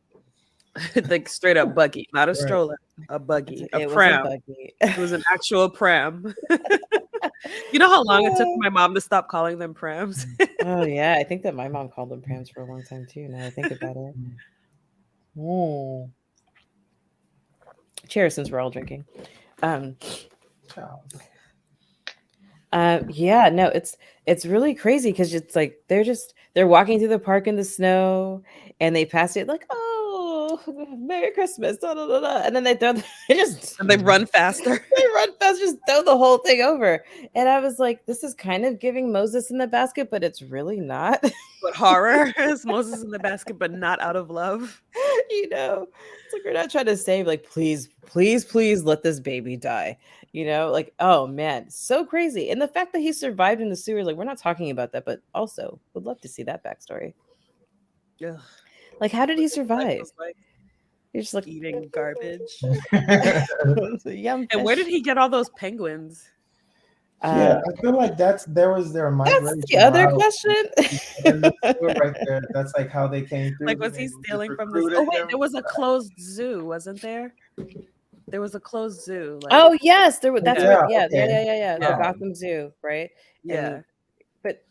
Like straight up buggy, not a stroller, a buggy, a pram. It was an actual pram. You know how long it took my mom to stop calling them prams? Oh yeah, I think that my mom called them prams for a long time too. Now I think about it. Cheers, since we're all drinking. Yeah, no, it's really crazy because it's like they're walking through the park in the snow and they pass it like, oh, Merry Christmas, da, da, da, da. And then they run faster. They run fast, just throw the whole thing over. And I was like, this is kind of giving Moses in the basket, but it's really not. But horror is Moses in the basket, but not out of love. You know, it's like we're not trying to say, like, please, please, please let this baby die. You know, like, oh man, so crazy. And the fact that he survived in the sewers, like, we're not talking about that, but also would love to see that backstory. Ugh. Like, how did he survive? He's just like eating garbage. Yum. And where did he get all those penguins? Yeah, I feel like there was their migration. That's the other question. Right there. That's like how they came through. Like, was he stealing from this? Oh wait, there was a closed zoo, wasn't there? There was a closed zoo. Like, oh yes, there was. That's right. Yeah, okay. yeah. The Gotham Zoo, right? Yeah, but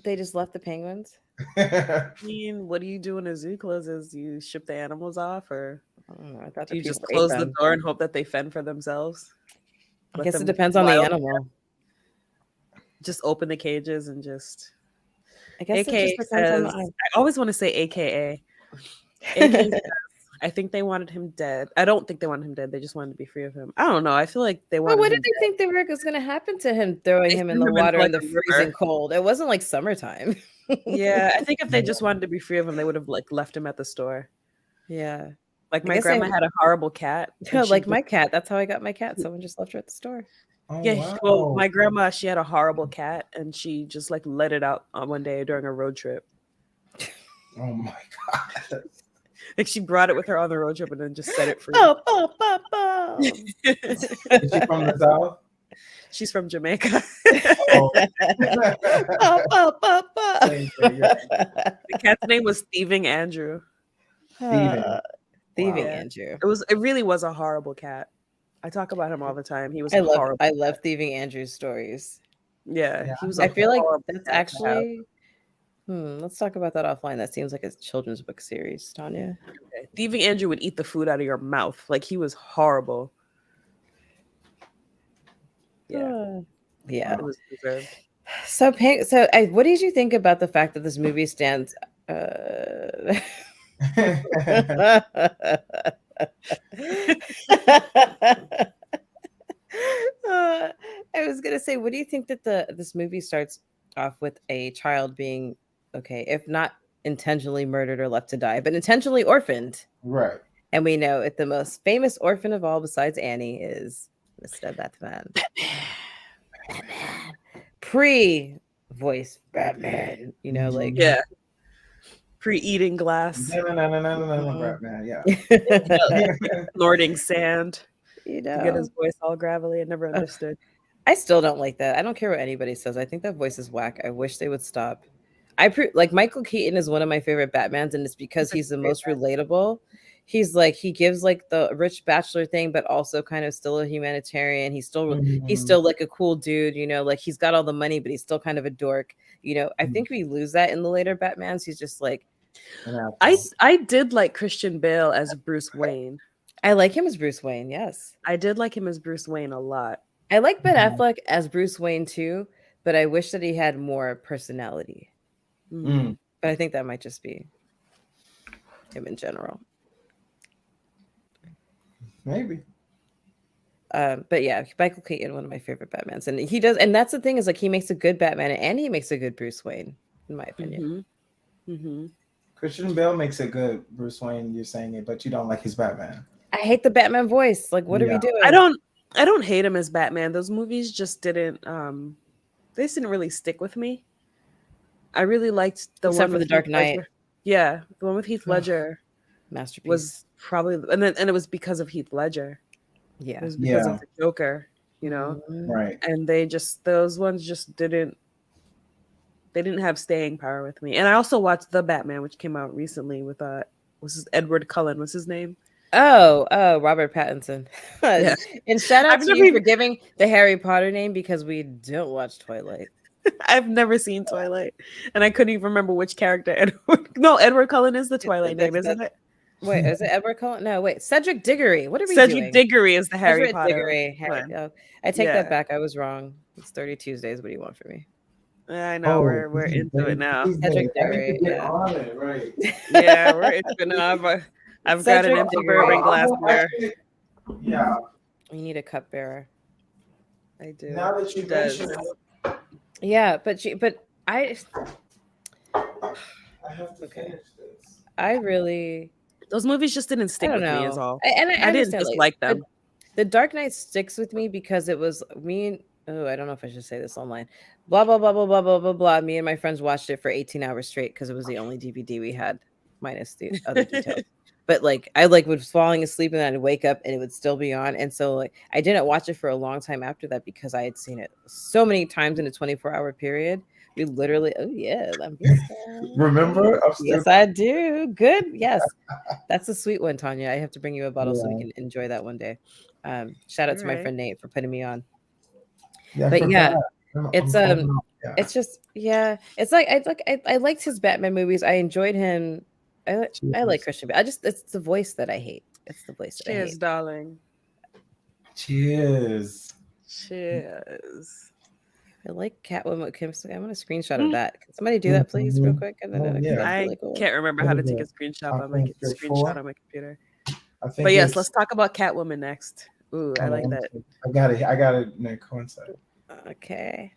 they just left the penguins. I mean, what do you do when a zoo closes? You ship the animals off, or I don't know. I thought you just close the door and hope that they fend for themselves? I guess it depends on the animal. Just open the cages and just. I guess AKA it just depends on I always want to say AKA. AKA says, I think they wanted him dead. I don't think they wanted him dead. They just wanted to be free of him. I don't know. I feel like they wanted. Well, what did they think was going to happen to him? Throwing him in the water in the freezing cold. It wasn't like summertime. Yeah, I think if they just wanted to be free of him, they would have like left him at the store. Yeah, like my grandma had a horrible cat. Like my cat. That's how I got my cat. Someone just left her at the store. Oh, yeah, wow. well, my grandma, she had a horrible cat, and she just like let it out on one day during a road trip. Oh my god! Like she brought it with her on the road trip and then just set it free. Is she from the South? She's from Jamaica. Oh. The cat's name was Thieving Andrew. Thieving Andrew. It really was a horrible cat. I talk about him all the time. He was horrible. I love Thieving Andrew's stories. Yeah, he was. I feel like that's actually. Let's talk about that offline. That seems like a children's book series, Tanya. Okay. Thieving Andrew would eat the food out of your mouth. Like he was horrible. Yeah. Yeah. It was deserved. So, what did you think about the fact that this movie stands? I was gonna say, what do you think that this movie starts off with a child being okay, if not intentionally murdered or left to die, but intentionally orphaned? Right. And we know it the most famous orphan of all besides Annie is Mr. Batman. Batman. Pre-voice Batman. You know, like Yeah. Pre-eating glass, No, Batman. Yeah. snorting sand you to get his know. voice all gravelly. I never understood. I still don't like that. I don't care what anybody says. I think that voice is whack. I wish they would stop. Like Michael Keaton is one of my favorite Batmans, and it's because he's the most relatable. He's like he gives like the rich bachelor thing, but also kind of still a humanitarian. He's still like a cool dude, you know, like he's got all the money, but he's still kind of a dork. You know, I think we lose that in the later Batmans. He's just like I did like Christian Bale as Bruce Wayne. I like him as Bruce Wayne, yes. I did like him as Bruce Wayne a lot. I like Ben Affleck as Bruce Wayne too, but I wish that he had more personality. Mm. But I think that might just be him in general. Maybe. But yeah, Michael Keaton, one of my favorite Batmans, and he does, and that's the thing is like he makes a good Batman, and he makes a good Bruce Wayne, in my opinion. Christian Bale makes a good Bruce Wayne. You're saying it, but you don't like his Batman. I hate the Batman voice. Like, what are we doing? I don't hate him as Batman. Those movies just didn't. They just didn't really stick with me. I really liked the Except one for with the Dark Heath Knight. Ledger. Yeah, the one with Heath Ledger Masterpiece was probably, and it was because of Heath Ledger. Yeah, It was because of the Joker, you know. Right. And those ones just didn't. They didn't have staying power with me. And I also watched The Batman, which came out recently with Edward Cullen was his name. Oh, Robert Pattinson. Yeah. And shout out to you for giving the Harry Potter name because we don't watch Twilight. I've never seen Twilight, and I couldn't even remember which character. Edward Cullen is the Twilight name, isn't it? Wait, is it Edward Cullen? No, wait, Cedric Diggory. What are we Cedric doing? Diggory is the Harry Cedric Potter. Diggory. I take that back. I was wrong. It's 32sdays. What do you want from me? I know we're into it now. Cedric Diggory. Yeah. On it, right. Yeah, we're into it now. I've got an empty bourbon glass there. Yeah. We need a cupbearer. I do. Now that you mention it, yeah, but I have to finish this. I really those movies just didn't stick with me is all. I didn't just like them. The Dark Knight sticks with me because it was me. Oh, I don't know if I should say this online. Blah blah blah blah blah blah blah blah. Me and my friends watched it for 18 hours straight because it was the only DVD we had, minus the other details. But like I was falling asleep and then I'd wake up and it would still be on. And so like I didn't watch it for a long time after that because I had seen it so many times in a 24-hour period. We literally, remember? Yes, I do. Good. Yes. That's a sweet one, Tanya. I have to bring you a bottle so we can enjoy that one day. Shout out to my friend Nate for putting me on. Yeah, but yeah, it's it's just it's like I liked his Batman movies. I enjoyed him. I like Christian Bale. It's the voice that I hate. It's the voice that I hate. Cheers, darling. Cheers. I like Catwoman. I want a screenshot of that. Can somebody do that, please, real quick? And then I can't remember how to take a screenshot on my computer. But yes, let's talk about Catwoman next. Ooh, I like that. I got it. Nick, one second. Okay.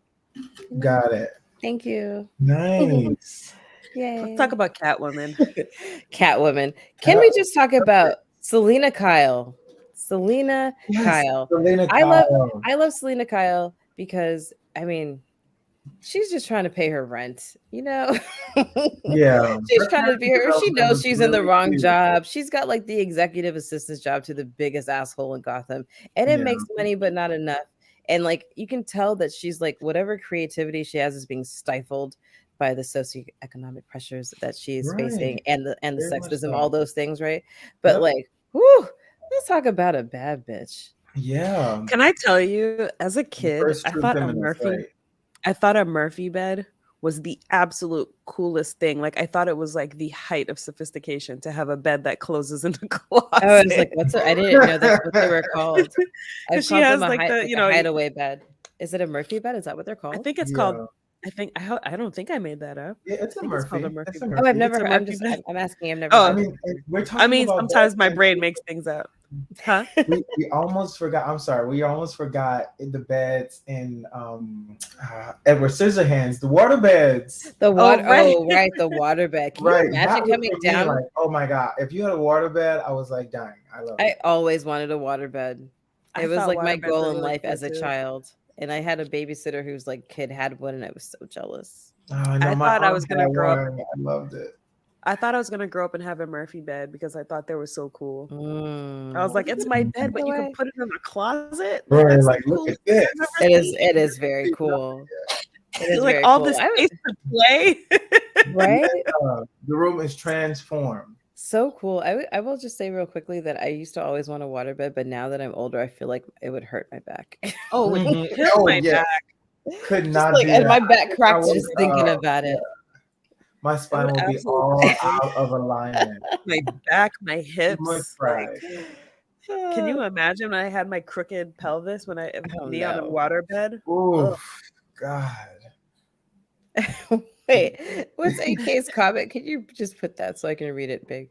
Got it. Thank you. Nice. Yay. Let's talk about Catwoman. Catwoman. Can we just talk about Selena Kyle? Kyle. I love Selena Kyle because I mean, she's just trying to pay her rent, you know? Yeah. She's trying to be her. She knows she's in the wrong job. She's got like the executive assistant's job to the biggest asshole in Gotham. And it makes money, but not enough. And like you can tell that she's like whatever creativity she has is being stifled by the socioeconomic pressures that she's facing and the sexism, all those things, right? But like, whoo, let's talk about a bad bitch. Yeah. Can I tell you, as a kid, I thought a Murphy bed was the absolute coolest thing. Like I thought it was like the height of sophistication to have a bed that closes in the closet. I was like, I didn't know that's what they were called. She has like a hideaway bed. Is it a Murphy bed? Is that what they're called? I think it's called. I don't think I made that up. Yeah, it's a Murphy. Oh, I've never heard. I'm asking. I've never. Oh, we're talking. Sometimes my brain makes things up. Huh? We almost forgot. I'm sorry. We almost forgot the beds in Edward Scissorhands, the water beds. The water. right. Oh, right. The water bed. Can Right. you imagine That was coming for me, down? like, oh my God. If you had a water bed, I was like dying. I love I it. always wanted a water bed. I It was thought like my waterbeds were goal in really life cool as a too. child. And I had a babysitter whose like kid had one, and I was so jealous. Oh, I know I my thought I aunt was had gonna grow up. one. I loved it. I thought I was gonna grow up and have a Murphy bed because I thought they were so cool. I was Mm. like, it's my bed, but you can Anyway, put it in a closet. Like Right. that's the Like, look coolest at thing this. I've ever seen. it is very cool. It is Like very all cool. this space to play. Right? The room is transformed. So cool. I will just say real quickly that I used to always want a waterbed, but now that I'm older, I feel like it would hurt my back. Oh, it Mhm. would kill Oh, my yeah. back. Could Just not like, do and that. my back I cracked was, just thinking about yeah. it. My It spine would will be absolutely all kill me. out of alignment. My back, my Too much hips. Like, pride. can you imagine when I had my crooked pelvis when I Oh, knee on a no. waterbed? Oof, God. Wait, what's AK's comment? Can you just put that so I can read it big?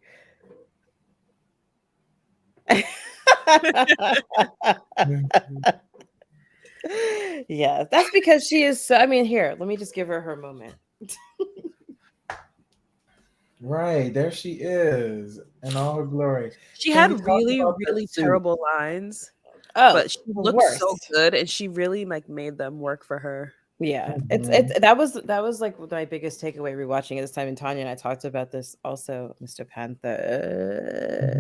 Yeah, that's because she is so, I mean, here, let me just give her moment. Right, there she is in all her glory. She Can we had talk really, about the really suit? terrible lines, Oh, but she the looked so worst. good, and she really like made them work for her. Yeah, Mhm. it's that was like my biggest takeaway rewatching it this time. And Tanya and I talked about this also, Mr. Panther.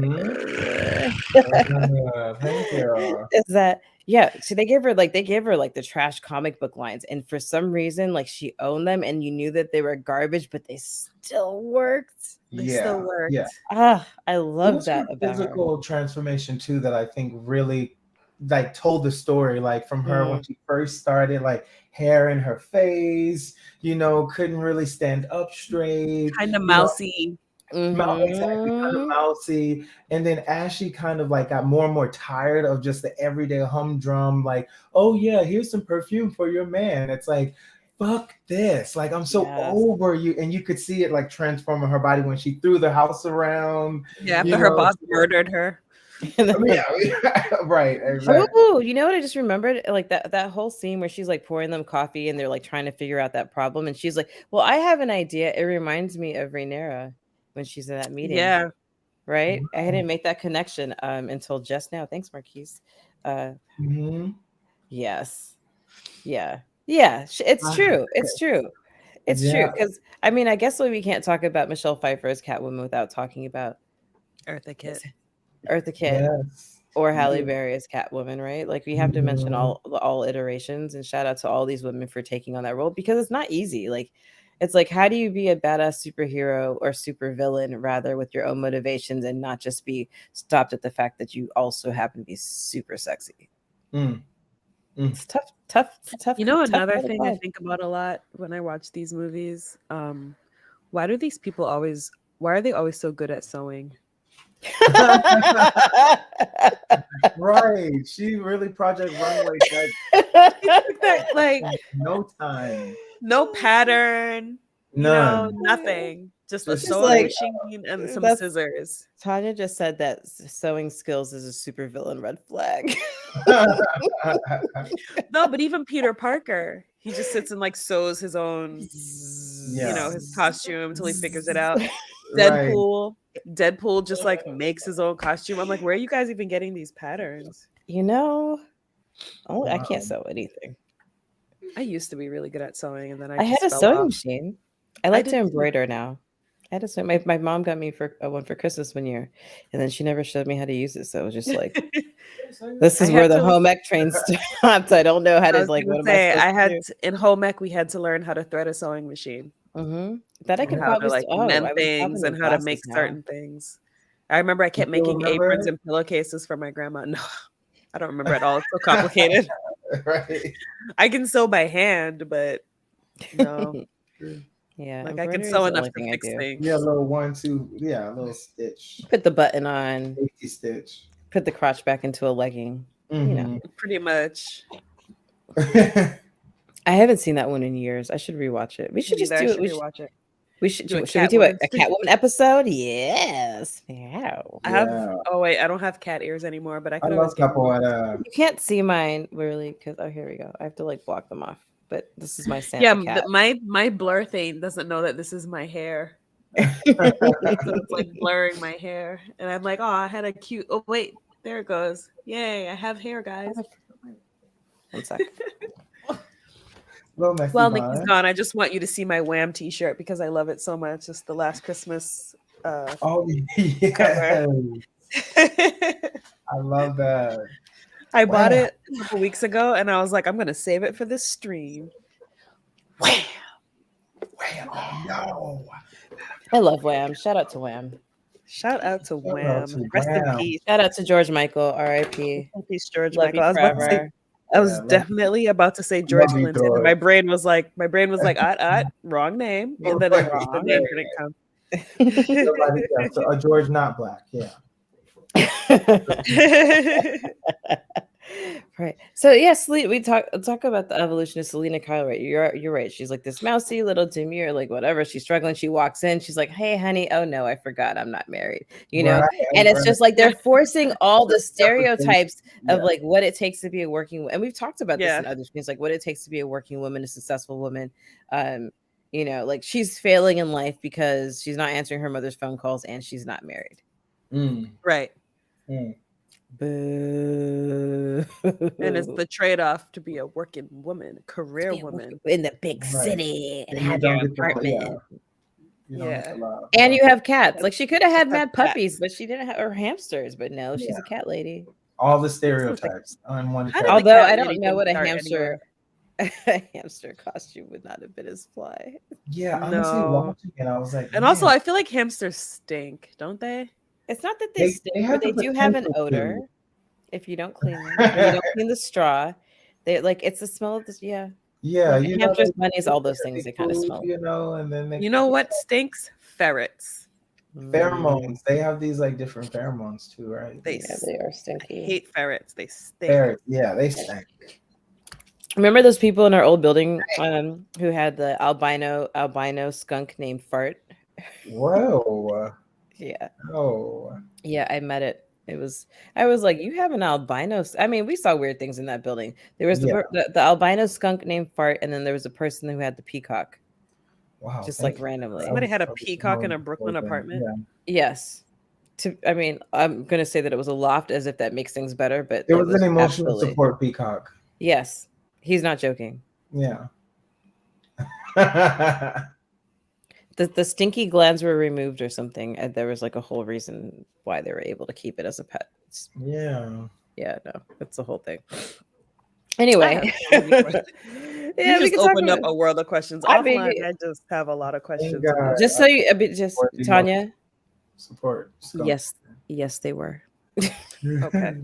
Thank you. Is that yeah? So they gave her like the trash comic book lines, and for some reason, like she owned them, and you knew that they were garbage, but they still worked. They still Yeah, worked. yeah. Ah, I It love was that her about her. physical transformation too that I think really like told the story, like from her when she first started, like hair in her face, couldn't really stand up straight, Kind of mousy. exactly, kind of Mhm. mousy. And then as she kind of like got more and more tired of just the everyday humdrum, like, oh yeah, here's some perfume for your man. It's like, fuck this. Like, I'm so Yes. over you. And you could see it like transforming her body when she threw the house around. Yeah, after her boss murdered her. Yeah, right, exactly. Oh, you know what I just remembered? Like that whole scene where she's like pouring them coffee and they're like trying to figure out that problem, and she's like, "Well, I have an idea." It reminds me of Rhaenyra when she's in that meeting. Yeah. Right? I didn't make that connection until just now. Thanks, Marquise. Mhm. Yes. Yeah. Yeah. It's true. It's true. It's true. Yeah. Because I mean, I guess we can't talk about Michelle Pfeiffer as Catwoman without talking about Eartha Kitt. Eartha Kitt Yes. or Halle Yeah. Berry as Catwoman, right? Like we have to mention Mhm. all iterations, and shout out to all these women for taking on that role because it's not easy. Like it's like, how do you be a badass superhero or supervillain rather with your own motivations and not just be stopped at the fact that you also happen to be super sexy? Mm. It's tough. You know, tough another nut to thing I crack. think about a lot when I watch these movies, why do these people always why are they always so good at sewing? Right. She really Project Runway That, like no time. no pattern, None. nothing. Just a Just sewing like, machine and some that's- scissors. Tanya just said that sewing skills is a supervillain red flag. No, but even Peter Parker, he just sits and like sews his own, his costume until he figures it out. Right. Deadpool just like makes his own costume. I'm like, where are you guys even getting these patterns? I can't sew anything. I used to be really good at sewing, and then I had just a fell sewing off. machine. I like to did too. embroider now. I had a sewing. My mom got me for one for Christmas one year, and then she never showed me how to use it. So it was just like, this is I where had the to- home ec train stopped. I don't know how I to was like. gonna What say, am I supposed to do? in home ec we had to learn how to thread a sewing machine, That I and could how to probably like I mend would probably things and need how to glasses make now. certain things. I remember I kept You still making aprons remember? and pillowcases for my grandma. No, I don't remember at all. It's so complicated. Right. I can sew by hand, but no, Yeah, like I can embroidery is sew the enough only to thing I fix do. things. Yeah, a little 1-2. Yeah, a little stitch. Put the button on, Safety stitch. put the crotch back into a legging. Pretty much. I haven't seen that one in years. I should rewatch it. We should just I do should it. rewatch it. We should Do a we do a Catwoman. Catwoman episode? Yes. Wow. I have. Yeah. Oh wait, I don't have cat ears anymore, but I I could love always get one. capoeira. You can't see mine really because here we go. I have to like block them off. But this is my Santa Yeah, cat. my blur thing doesn't know that this is my hair, so it's like blurring my hair, and I'm like, oh, I had a cute. Oh wait, there it goes. Yay, I have hair, guys. 1 second. Little messy Well, Nikki's bun. gone. I just want you to see my Wham T-shirt because I love it so much. It's the last Christmas. Oh yes, I love that. I bought Wow. it a couple weeks ago, and I was like, I'm gonna save it for this stream. Wham! Wham! Oh, no. I love Wham. Shout out to Wham. Shout out to out Wham. to Rest in Wham. peace. Shout out to George Michael. R.I.P. Peace, George Love Michael. you I was about to say, forever. I was Yeah, love- definitely about to say George you, Clinton. And George. my brain was like, wrong name, and then the name didn't come. Somebody, yeah, so a George not black. Yeah. Right. So yes, we talk about the evolution of Selena Kyle. Right. You're right. She's like this mousy little demure, like whatever. She's struggling. She walks in. She's like, "Hey, honey. Oh no, I forgot. I'm not married." You know. Right, And it's right. just like they're forcing all the stereotypes of Yeah. like what it takes to be a working. And we've talked about this Yeah. in other things, like what it takes to be a working woman, a successful woman. You know, like she's failing in life because she's not answering her mother's phone calls and she's not married. Right. Mm. Boo. And it's the trade-off to be a working woman, career Be a woman. in the big Right. city and And you have don't your get the- apartment. yeah. You don't get the love. And you have cats. Like she could have had Have mad cats. puppies, but she didn't have or hamsters. But no, she's a cat lady. All the stereotypes on one. How did cat. the Although cat I don't lady know what a start hamster a hamster costume would not have been as fly. Yeah, honestly, No. watching it, I was like, And also, man, I feel like hamsters stink, don't they? It's not that they They stink, have but they the do have an potential odor to. if you don't clean them. Or you don't clean the straw. They like it's the smell of this. Yeah, yeah, like you know, hamsters, they- bunnies, all those things. They kind of food, smell. you know, and then they You know what stinks? Ferrets. pheromones. They have these like different pheromones too, right? They Yeah, they are I stinky. hate ferrets. They stink. Ferrets, yeah, they stink. Remember those people in our old building who had the albino skunk named Fart? Whoa, Yeah. oh, Yeah, I met it. I was like, you have an albino. I mean, we saw weird things in that building. There was Yeah. the albino skunk named Fart, and then there was a person who had the peacock, wow. just thank like you. randomly. Somebody had a I was peacock in a more Brooklyn open. apartment? Yeah. Yes. I mean, I'm gonna say that it was a loft, as if that makes things better, but It was an emotional absolutely- support peacock. Yes, he's not joking. Yeah. The stinky glands were removed or something, and there was like a whole reason why they were able to keep it as a pet. Yeah. Yeah, no, it's the whole thing. Anyway, I have so many questions. yeah, You we just can talk opened up about a world of questions. I mean, Offline, I just have a lot of questions. God. just so you, just Support the Tanya. Support. skunk. Yes, they were. Okay.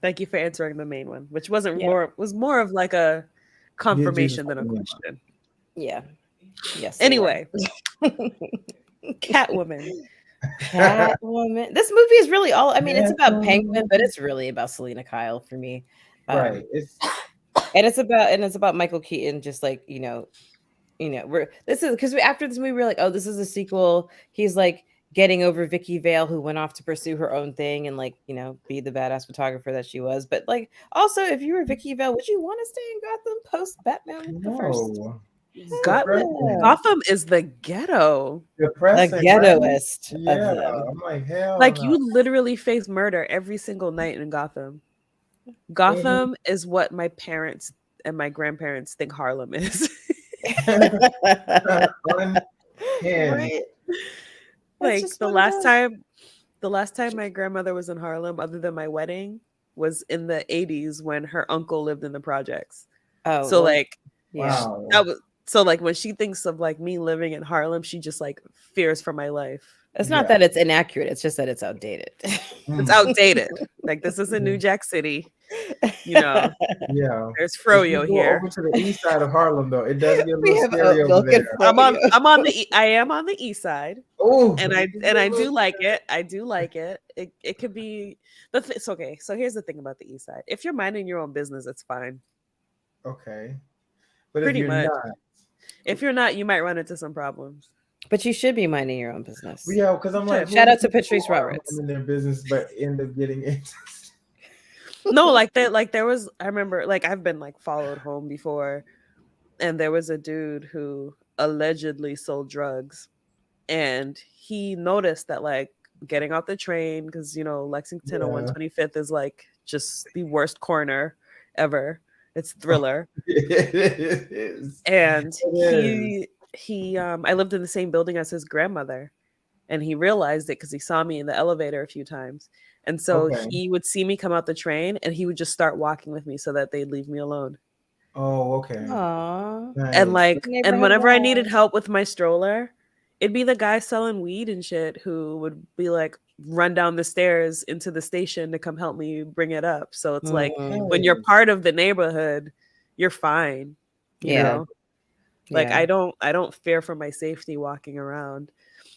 Thank you for answering the main one, which wasn't Yeah. was more of like a confirmation than a yeah. question. Yeah. Yes. they were. Anyway, Catwoman. Catwoman. This movie is really all. I mean, it's about Catwoman. Penguin, but it's really about Selena Kyle for me. Right. It's And it's about Michael Keaton, just like this is because after this movie we're like, oh, this is a sequel. He's like getting over Vicky Vale, who went off to pursue her own thing and like be the badass photographer that she was. But like also, if you were Vicky Vale, would you want to stay in Gotham post Batman the first? no. Gotham is the ghetto. Depressing. The right? ghettoest Yeah. of them. I'm like, hell. Like no. you literally face murder every single night in Gotham. Gotham is what my parents and my grandparents think Harlem is. Unhinged. Right? Like just the one of last time my grandmother was in Harlem, other than my wedding, was in the 80s when her uncle lived in the projects. Oh, So well, like yeah. Wow. that was so like when she thinks of like me living in Harlem, she just like fears for my life. It's not Yeah. that it's inaccurate, it's just that it's outdated. It's outdated. Like this isn't New Jack City. You know, Yeah. there's If you Froyo go here. over to the east side of Harlem, though, it does get a We little have scary Oak over Milk and there. I am on the east side. Oh, And I do like it. I do like it. It could be it's okay. So here's the thing about the east side. If you're minding your own business, it's fine. Okay. But Pretty if you're much. not, If you're not, you might run into some problems. But you should be minding your own business. Yeah, because I'm like, Shout out to Patrice Roberts. In their business, but end up getting into. No, like that, like there was. I remember, like I've been like followed home before, and there was a dude who allegedly sold drugs, and he noticed that like getting off the train, because you know Lexington on 125th is like just the worst corner ever. It's Thriller. It is. And It he I lived in the same building as his grandmother, and he realized it because he saw me in the elevator a few times. And so he would see me come out the train and he would just start walking with me so that they'd leave me alone. Oh, okay. Aww. Nice. And like, and whenever I needed help with my stroller, it'd be the guy selling weed and shit who would be like, run down the stairs into the station to come help me bring it up. So it's like, when you're part of the neighborhood, you're fine. You know? Like, I don't fear for my safety walking around.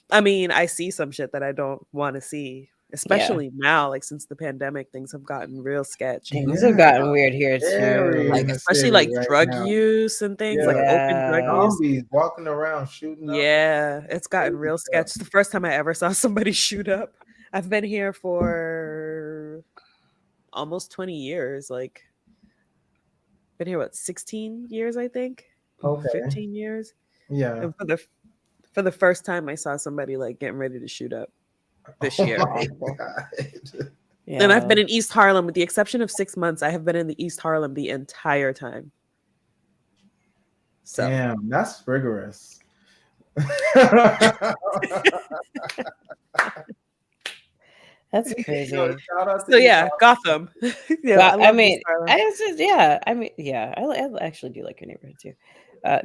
I mean, I see some shit that I don't want to see. Especially now, like since the pandemic, things have gotten real sketchy. Things have gotten weird here too. Like especially like drug use and things, like open drug use. Zombies walking around shooting up. Yeah, it's gotten real sketchy. The first time I ever saw somebody shoot up. I've been here for almost 20 years. Like been here what, 16 years, I think. Okay. 15 years. Yeah. And for the first time I saw somebody like getting ready to shoot up this year. And I've been in East Harlem, with the exception of 6 months. I have been in the East Harlem the entire time. So damn, that's rigorous. That's crazy. So yeah, Gotham. Yeah, I actually do like your neighborhood too.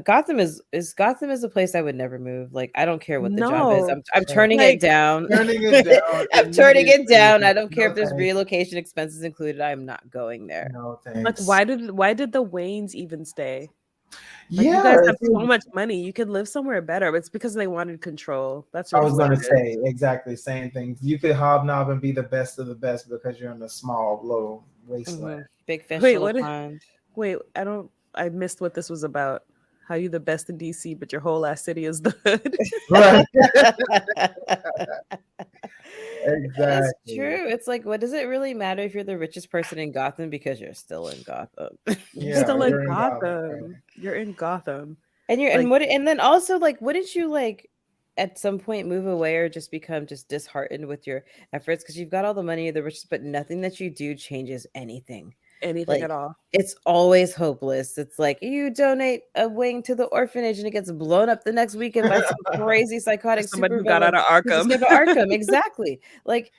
Gotham is a place I would never move. Like I don't care what the job is. I'm turning it down. I'm turning it down. I don't care if there's relocation expenses included. I'm not going there. No thanks. Like why did the Waynes even stay? Like, Yeah, you guys have so much money. You could live somewhere better. It's because they wanted control. That's what I was going to say. Exactly, same thing. You could hobnob and be the best of the best because you're in a small little wasteland. Big fish. Wait, I missed what this was about. How you the best in DC, but your whole ass city is the hood. Right. Exactly. That's true. It's like, what does it really matter if you're the richest person in Gotham because you're still in Gotham? You're still in Gotham. You're in Gotham. And you're like, and then also like, wouldn't you like at some point move away or just become just disheartened with your efforts because you've got all the money of the richest, but nothing that you do changes anything. Anything at all. It's always hopeless. It's like you donate a wing to the orphanage and it gets blown up the next weekend by some crazy psychotic somebody who got out of Arkham. Exactly. Like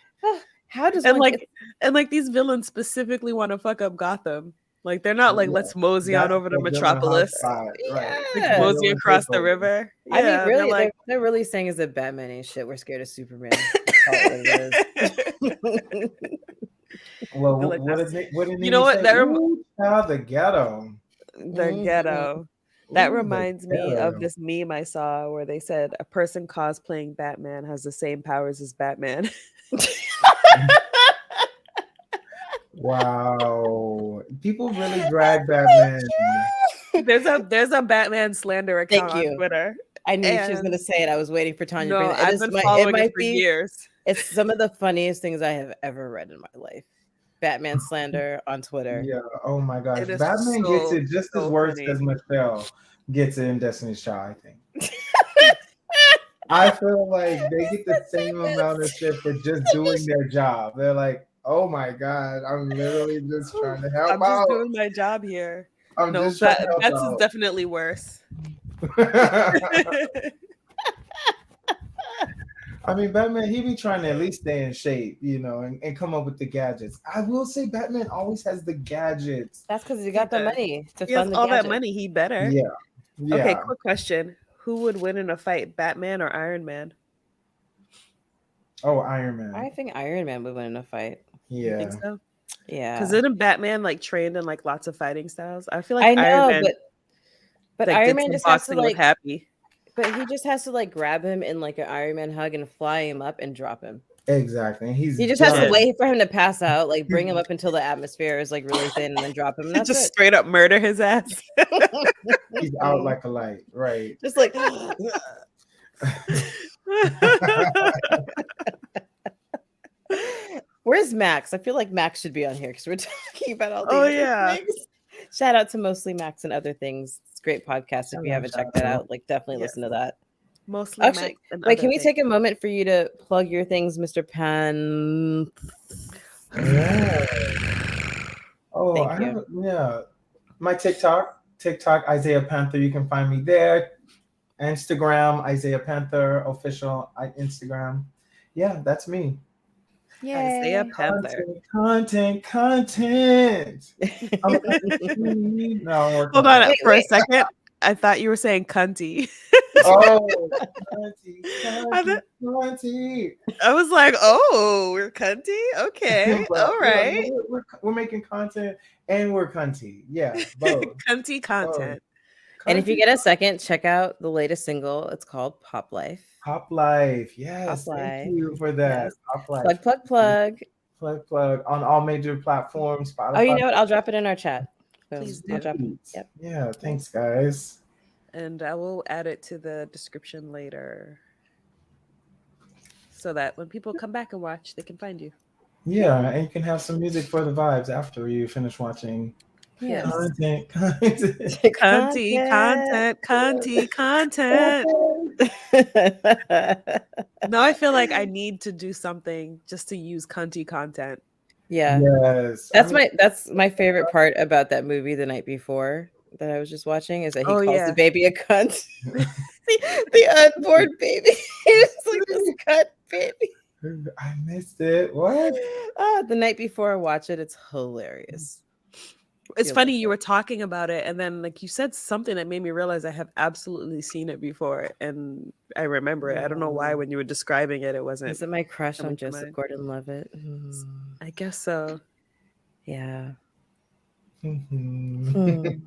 how does and these villains specifically want to fuck up Gotham? Like they're not like let's mosey on over to Metropolis, like mosey across the river. Yeah, I mean, really, they're really saying is that Batman ain't shit. We're scared of Superman. Well, what did you know what? The ghetto. The ghetto. That reminds me of this meme I saw where they said a person cosplaying Batman has the same powers as Batman. Wow, people really drag Batman. There's a Batman slander account on Twitter. I knew she was going to say it. I was waiting for Tanya. No, I've been following it for years. It's some of the funniest things I have ever read in my life. Batman slander on Twitter. Yeah. Oh my gosh. Batman gets it just as worse as Michelle gets it in Destiny's Child, I think. I feel like they get the same amount of shit for just doing their job. They're like, oh my God, I'm literally just trying to help out. I'm just doing my job here. That's definitely worse. I mean, Batman, he be trying to at least stay in shape, you know, and come up with the gadgets. I will say Batman always has the gadgets. That's because he got the money to fund all that money. He better. Yeah. Okay, quick question. Who would win in a fight, Batman or Iron Man? Oh, Iron Man. I think Iron Man would win in a fight. Yeah. You think so? Yeah. Because isn't Batman like trained in like lots of fighting styles? I feel like Iron Man, but Iron Man just has to like Happy. But he just has to like grab him in like an Iron Man hug and fly him up and drop him. Exactly. He just has to wait for him to pass out, like bring him up until the atmosphere is like really thin and then drop him. And that's just straight up murder his ass. He's out like a light, right? Just like Where's Max? I feel like Max should be on here because we're talking about all these Oh, yeah. things. Shout out to Mostly Max and Other Things. It's a great podcast. If you haven't checked that out, like definitely Yes. listen to that. Mostly Actually, Max and wait, other can we things. take a moment for you to plug your things, Mr. Pan? Yeah. Oh, Thank I you. have my TikTok Isaiah Panther. You can find me there. Instagram Isaiah Panther official Instagram. Yeah, that's me. Isaiah Yay. Panther. Content. No, Hold on Wait, for a wait. second. I thought you were saying cunty. Oh, I cunty. I was like, oh, we're cunty? Okay. But, All right. we're making content and we're cunty. Yeah, both. Cunty content. And if you get a second, check out the latest single. It's called Pop Life. Pop Life, yes, Pop Life. thank you for that. Yes. Pop Life. Plug. On all major platforms. Spotify. Oh, you know what? I'll drop it in our chat. Boom. Please I'll do. drop it. Yep. Yeah, thanks, guys. And I will add it to the description later so that when people come back and watch, they can find you. Yeah, and you can have some music for the vibes after you finish watching. Yes. Content. Cunty content. Now I feel like I need to do something just to use cunty content. Yeah. Yes. That's my favorite part about that movie The Night Before that I was just watching is that he calls the baby a cunt. the unborn baby. He's like this cunt baby. I missed it. What? The Night Before, watch it. It's hilarious. It's funny you were talking about it, and then like you said something that made me realize I have absolutely seen it before, and I remember it. I don't know why when you were describing it, it wasn't. Is it my crush on coming to Joseph mind. Gordon-Levitt? I guess so. Yeah. Mhm.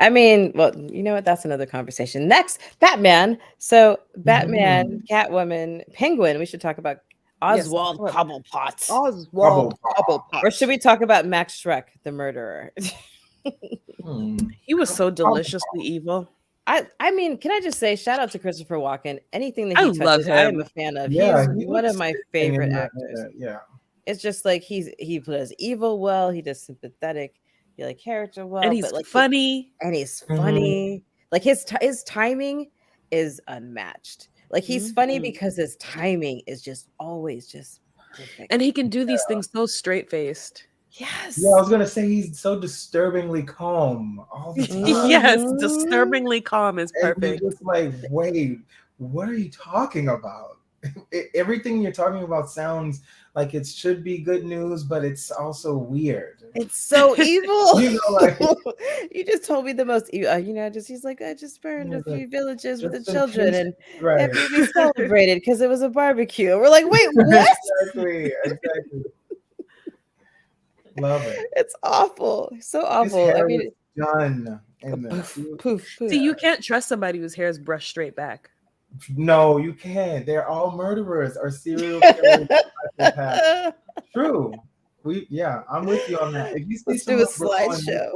I mean, well, you know what? That's another conversation. Next, Batman. So Batman, Catwoman, Penguin. We should talk about Oswald Cobblepot. Oswald Cobblepot. Or should we talk about Max Schreck, the murderer? He was so deliciously evil. I mean, can I just say, shout out to Christopher Walken. Anything that I he love touches, I am him. a fan of. Yeah, He's one of my favorite actors. Yeah. It's just like he plays evil well. He does sympathetic, character well, And he's but funny. He's funny. Like his timing is unmatched. Like he's funny because his timing is just always just perfect. And he can do these things so straight faced. Yes. Yeah, I was gonna say he's so disturbingly calm all the time. Yes, disturbingly calm is perfect. And you're just like, wait, what are you talking about? Everything you're talking about sounds like it should be good news, but it's also weird. It's so evil. Like, you just told me the most evil. He's like, I just burned a few villages with the children, and everybody celebrated because it was a barbecue. We're like, wait, what? Exactly. Love it. It's awful. So awful. I mean, done in this. Poof. See, you can't trust somebody whose hair is brushed straight back. No, you can't. They're all murderers or serial killers. True. I'm with you on that. If you see Let's do a slideshow.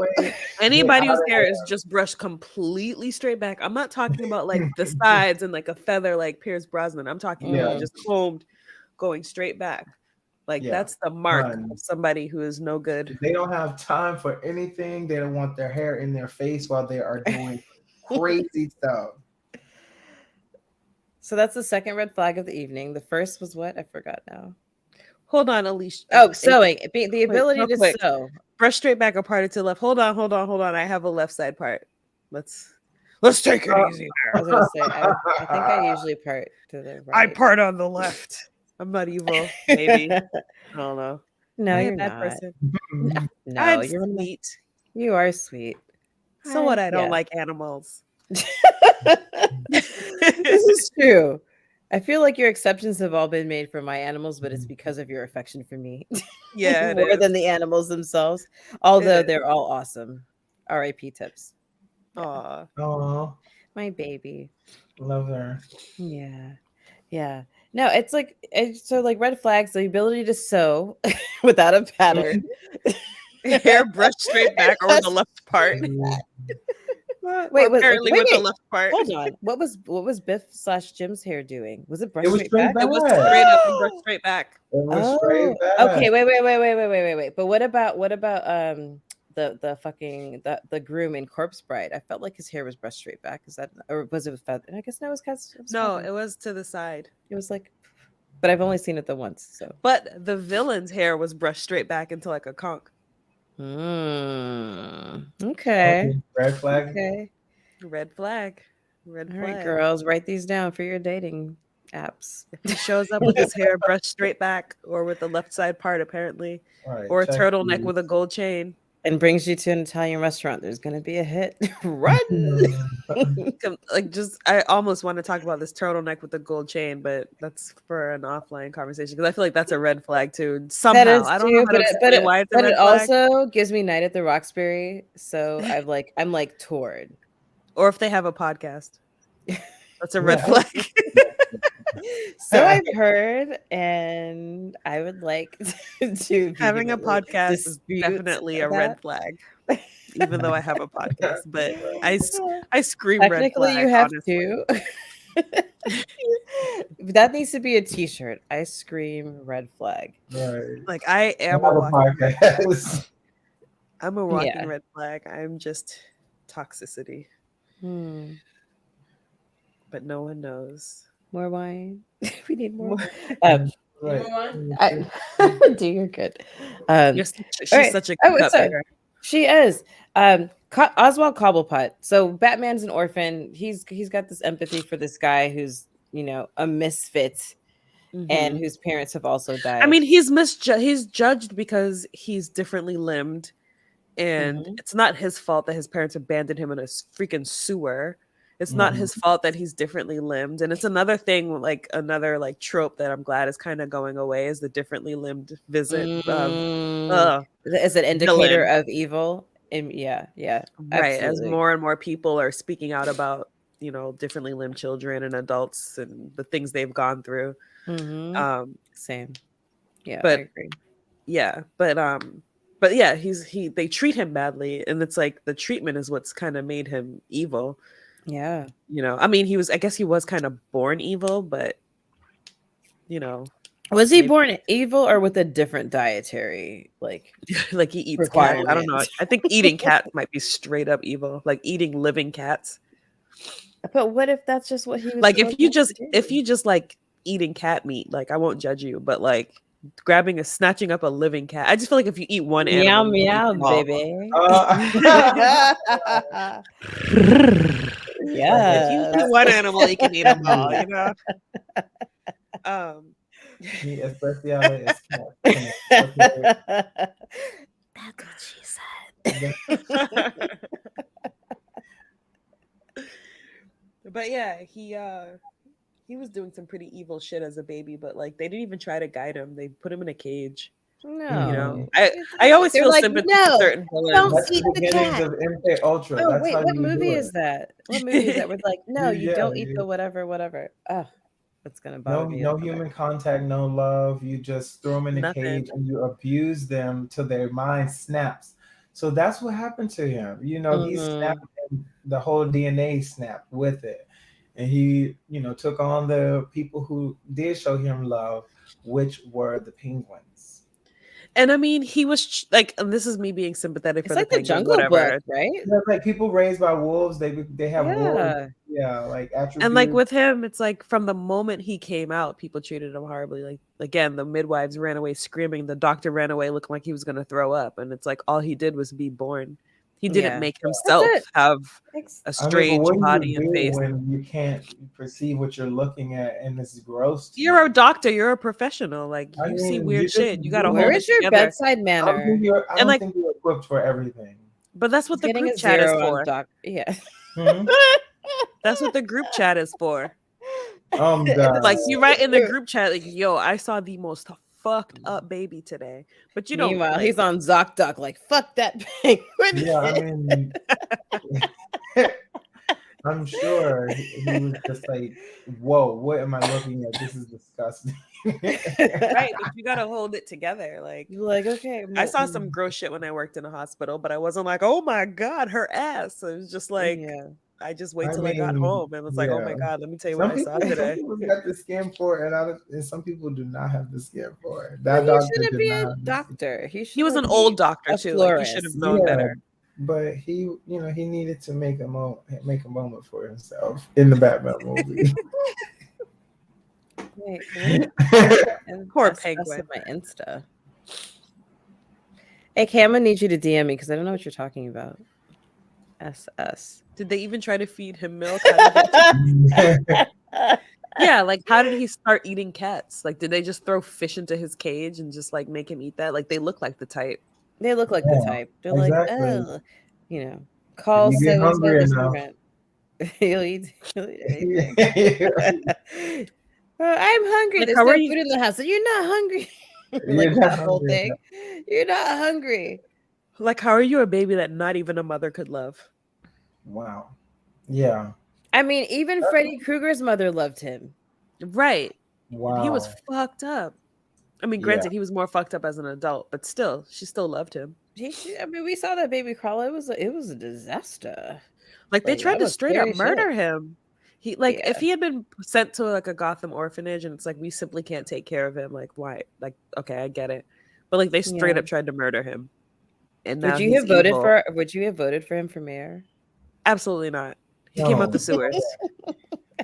Anybody whose hair is just brushed completely straight back. I'm not talking about like the sides and like a feather like Pierce Brosnan. I'm talking about just combed, going straight back. Like that's the mark of somebody who is no good. They don't have time for anything. They don't want their hair in their face while they are doing crazy stuff. So that's the second red flag of the evening. The first was what? I forgot now. Hold on, Alicia. Oh, sewing. The ability to sew. Brush straight back or parted to the left. Hold on. I have a left side part. Let's take it easy there. I was gonna say, I think I usually part to the right. I part on the left. I'm not evil. Maybe. I don't know. No, you're that not. person. No, I'm you're sweet. You are sweet. So what? I don't like animals. This is true. I feel like your exceptions have all been made for my animals, but it's because of your affection for me. Yeah, more than the animals themselves. Although they're all awesome. R.I.P. Tips. Aw. My baby. Love her. Yeah. No, it's like red flags, the ability to sew without a pattern. Hair brushed straight back or the left part. Wait, apparently wait, with the wait. left part. Hold on. What was Biff/Jim's hair doing? Was it It brushed was straight straight back? back. It was straight up and brushed straight back. It was Oh, straight back. okay. Wait. But what about the fucking the groom in Corpse Bride? I felt like his hair was brushed straight back. Is that, or was it feather? I guess no, it was No, feather. it was to the side. It was like, but I've only seen it the once. So. But the villain's hair was brushed straight back into like a conch. Okay. Red flag. Okay. Red flag. Red All flag. right, girls, write these down for your dating apps. If he shows up with his hair brushed straight back or with the left side part, apparently, Right, or a check turtleneck these. with a gold chain, And brings you to an Italian restaurant, there's gonna be a hit. Run! I almost want to talk about this turtleneck with the gold chain, but that's for an offline conversation because I feel like that's a red flag too. Somehow, That is I don't true, know how to explain why it's a but red it flag. also gives me Night at the Roxbury, so I'm like torn. Or if they have a podcast, that's a red Yeah. flag. So I've heard, and I would like to Having a vehemently podcast is dispute definitely a that. red flag. Even though I have a podcast, but I scream red Technically, flag. you have honestly. to. That needs to be a T-shirt. I scream red flag. Right. Like I am Have a a walking, podcast. I'm a walking Yeah. red flag. I'm just toxicity, but no one knows. More wine. We need more. Right. Do you're good. She's all right. such a Oh, cupbearer. she is. Oswald Cobblepot. So Batman's an orphan. He's got this empathy for this guy who's a misfit, and whose parents have also died. I mean, he's judged because he's differently limbed, and it's not his fault that his parents abandoned him in a freaking sewer. It's not his fault that he's differently limbed, and it's another thing, like another like trope that I'm glad is kind of going away is the differently limbed visit is an indicator of evil. Yeah, right. As absolutely. more and more people are speaking out about differently limbed children and adults and the things they've gone through. Same. Yeah, but I agree. Yeah, but yeah, they treat him badly, and it's like the treatment is what's kind of made him evil. Yeah. I mean, I guess he was kind of born evil, but was he born evil or with a different dietary like he eats cats? I don't know. I think eating cats might be straight up evil, like eating living cats. But what if that's just what he was like? If you just like eating cat meat, like I won't judge you, but like snatching up a living cat, I just feel like if you eat one animal, meow, baby. Yeah, if you eat one animal, you can eat them all. Mi especial es That's what she said. But yeah, he was doing some pretty evil shit as a baby, but like they didn't even try to guide him. They put him in a cage. No, I always feel like, sympathy no, for certain villains. That's the beginnings of MK Ultra. Oh, That's wait, how what you movie do it. is that? What movie is that? We're like, no, you don't eat dude. the whatever. Oh, that's gonna bother me. No human contact, no love. You just throw them in a cage and you abuse them till their mind snaps. So that's what happened to him. He snapped, and the whole DNA snapped with it. And he, took on the people who did show him love, which were the penguins. And I mean, he was like, and this is me being sympathetic for like the the Jungle Book, right? Like people raised by wolves, they have wolves, like attributes. And like with him, it's like from the moment he came out, people treated him horribly. Like again, the midwives ran away screaming. The doctor ran away looking like he was going to throw up. And it's like all he did was be born. He didn't make himself have a strange body and face. When you can't perceive what you're looking at and it's gross. You're a doctor. You're a professional. Like you see weird shit. You got to hold it together. Where is your bedside manner? I don't think you're equipped for everything. But that's what the group chat is for. That's what the group chat is for. Like you write in the group chat, like, yo, I saw the most fucked up baby today. But you know, meanwhile, he's on ZocDoc, like, fuck that penguin. Yeah, I mean, I'm sure he was just like, "Whoa, what am I looking at? This is disgusting." Right, but you gotta hold it together. Like You're like, okay, I saw some gross shit when I worked in a hospital, but I wasn't like, oh my god, her ass. It was just like yeah. I just wait I till I got mean, home and was like, oh my yeah. god, let me tell you what I saw Some today. people got the skin for it, and some people do not have the skin for it. But That he doctor shouldn't did be not a have the skin. doctor. He should He was like an be old doctor a too. Like he should have florist. known Yeah, better. but he needed to make a moment for himself in the Batman movie. Wait, what? And Poor that's Penguin. on my Insta. Hey, Cam, I'm gonna need you to DM me because I don't know what you're talking about. SS. Did they even try to feed him milk? How did they- yeah, like how did he start eating cats? Like did they just throw fish into his cage and just like make him eat that? Like they look like the type. They look like the type. They're exactly. like, oh, you know, call You get so and so hungry this enough. event. He'll eat anything. I'm hungry. Like, There's how no are food you- in the house. You're not hungry. You're Like not that whole hungry thing. You're not hungry. Like how are you a baby that not even a mother could love? Wow. Yeah. I mean, even Freddy Krueger's mother loved him. Right. Wow. He was fucked up. I mean, granted, he was more fucked up as an adult, but still, she still loved him. I mean, we saw that baby crawl. It was a disaster. Like they Like, tried that to was straight up scary murder shit. him. He like if Yeah. he had been sent to like a Gotham orphanage and it's like we simply can't take care of him. Like why? Like okay, I get it, but like they straight Yeah. up tried to murder him. And now Would you he's have voted evil. for? Would you have voted for him for mayor? Absolutely not. He came out No. the sewers.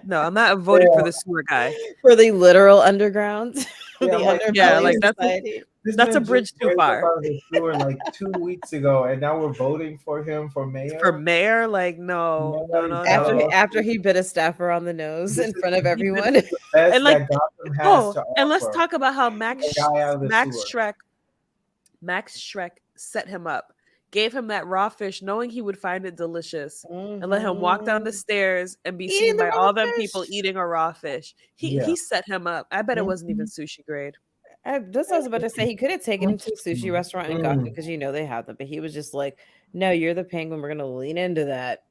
No, I'm not voting for the sewer guy. For the literal underground, Yeah, the I'm like, underbelly yeah, of like that's society. This That's a man bridge just too raised up far. out of the sewer like 2 weeks ago, and now we're voting for him for mayor. for mayor. Like no, no, no, no. After he bit a staffer on the nose This in is- front of he everyone. This is the best And, like, that Gotham has Oh, to and let's offer. talk about how Max A guy out of the sewer. Shrek set him up, gave him that raw fish, knowing he would find it delicious, and let him walk down the stairs and be Eating seen the by raw all them fish. people eating a raw fish. He Yeah. set him up. I bet it wasn't even sushi grade. That's what I was about to say. He could have taken him to a sushi restaurant in Gotham because they have them, but he was just like, "No, you're the penguin. We're gonna lean into that."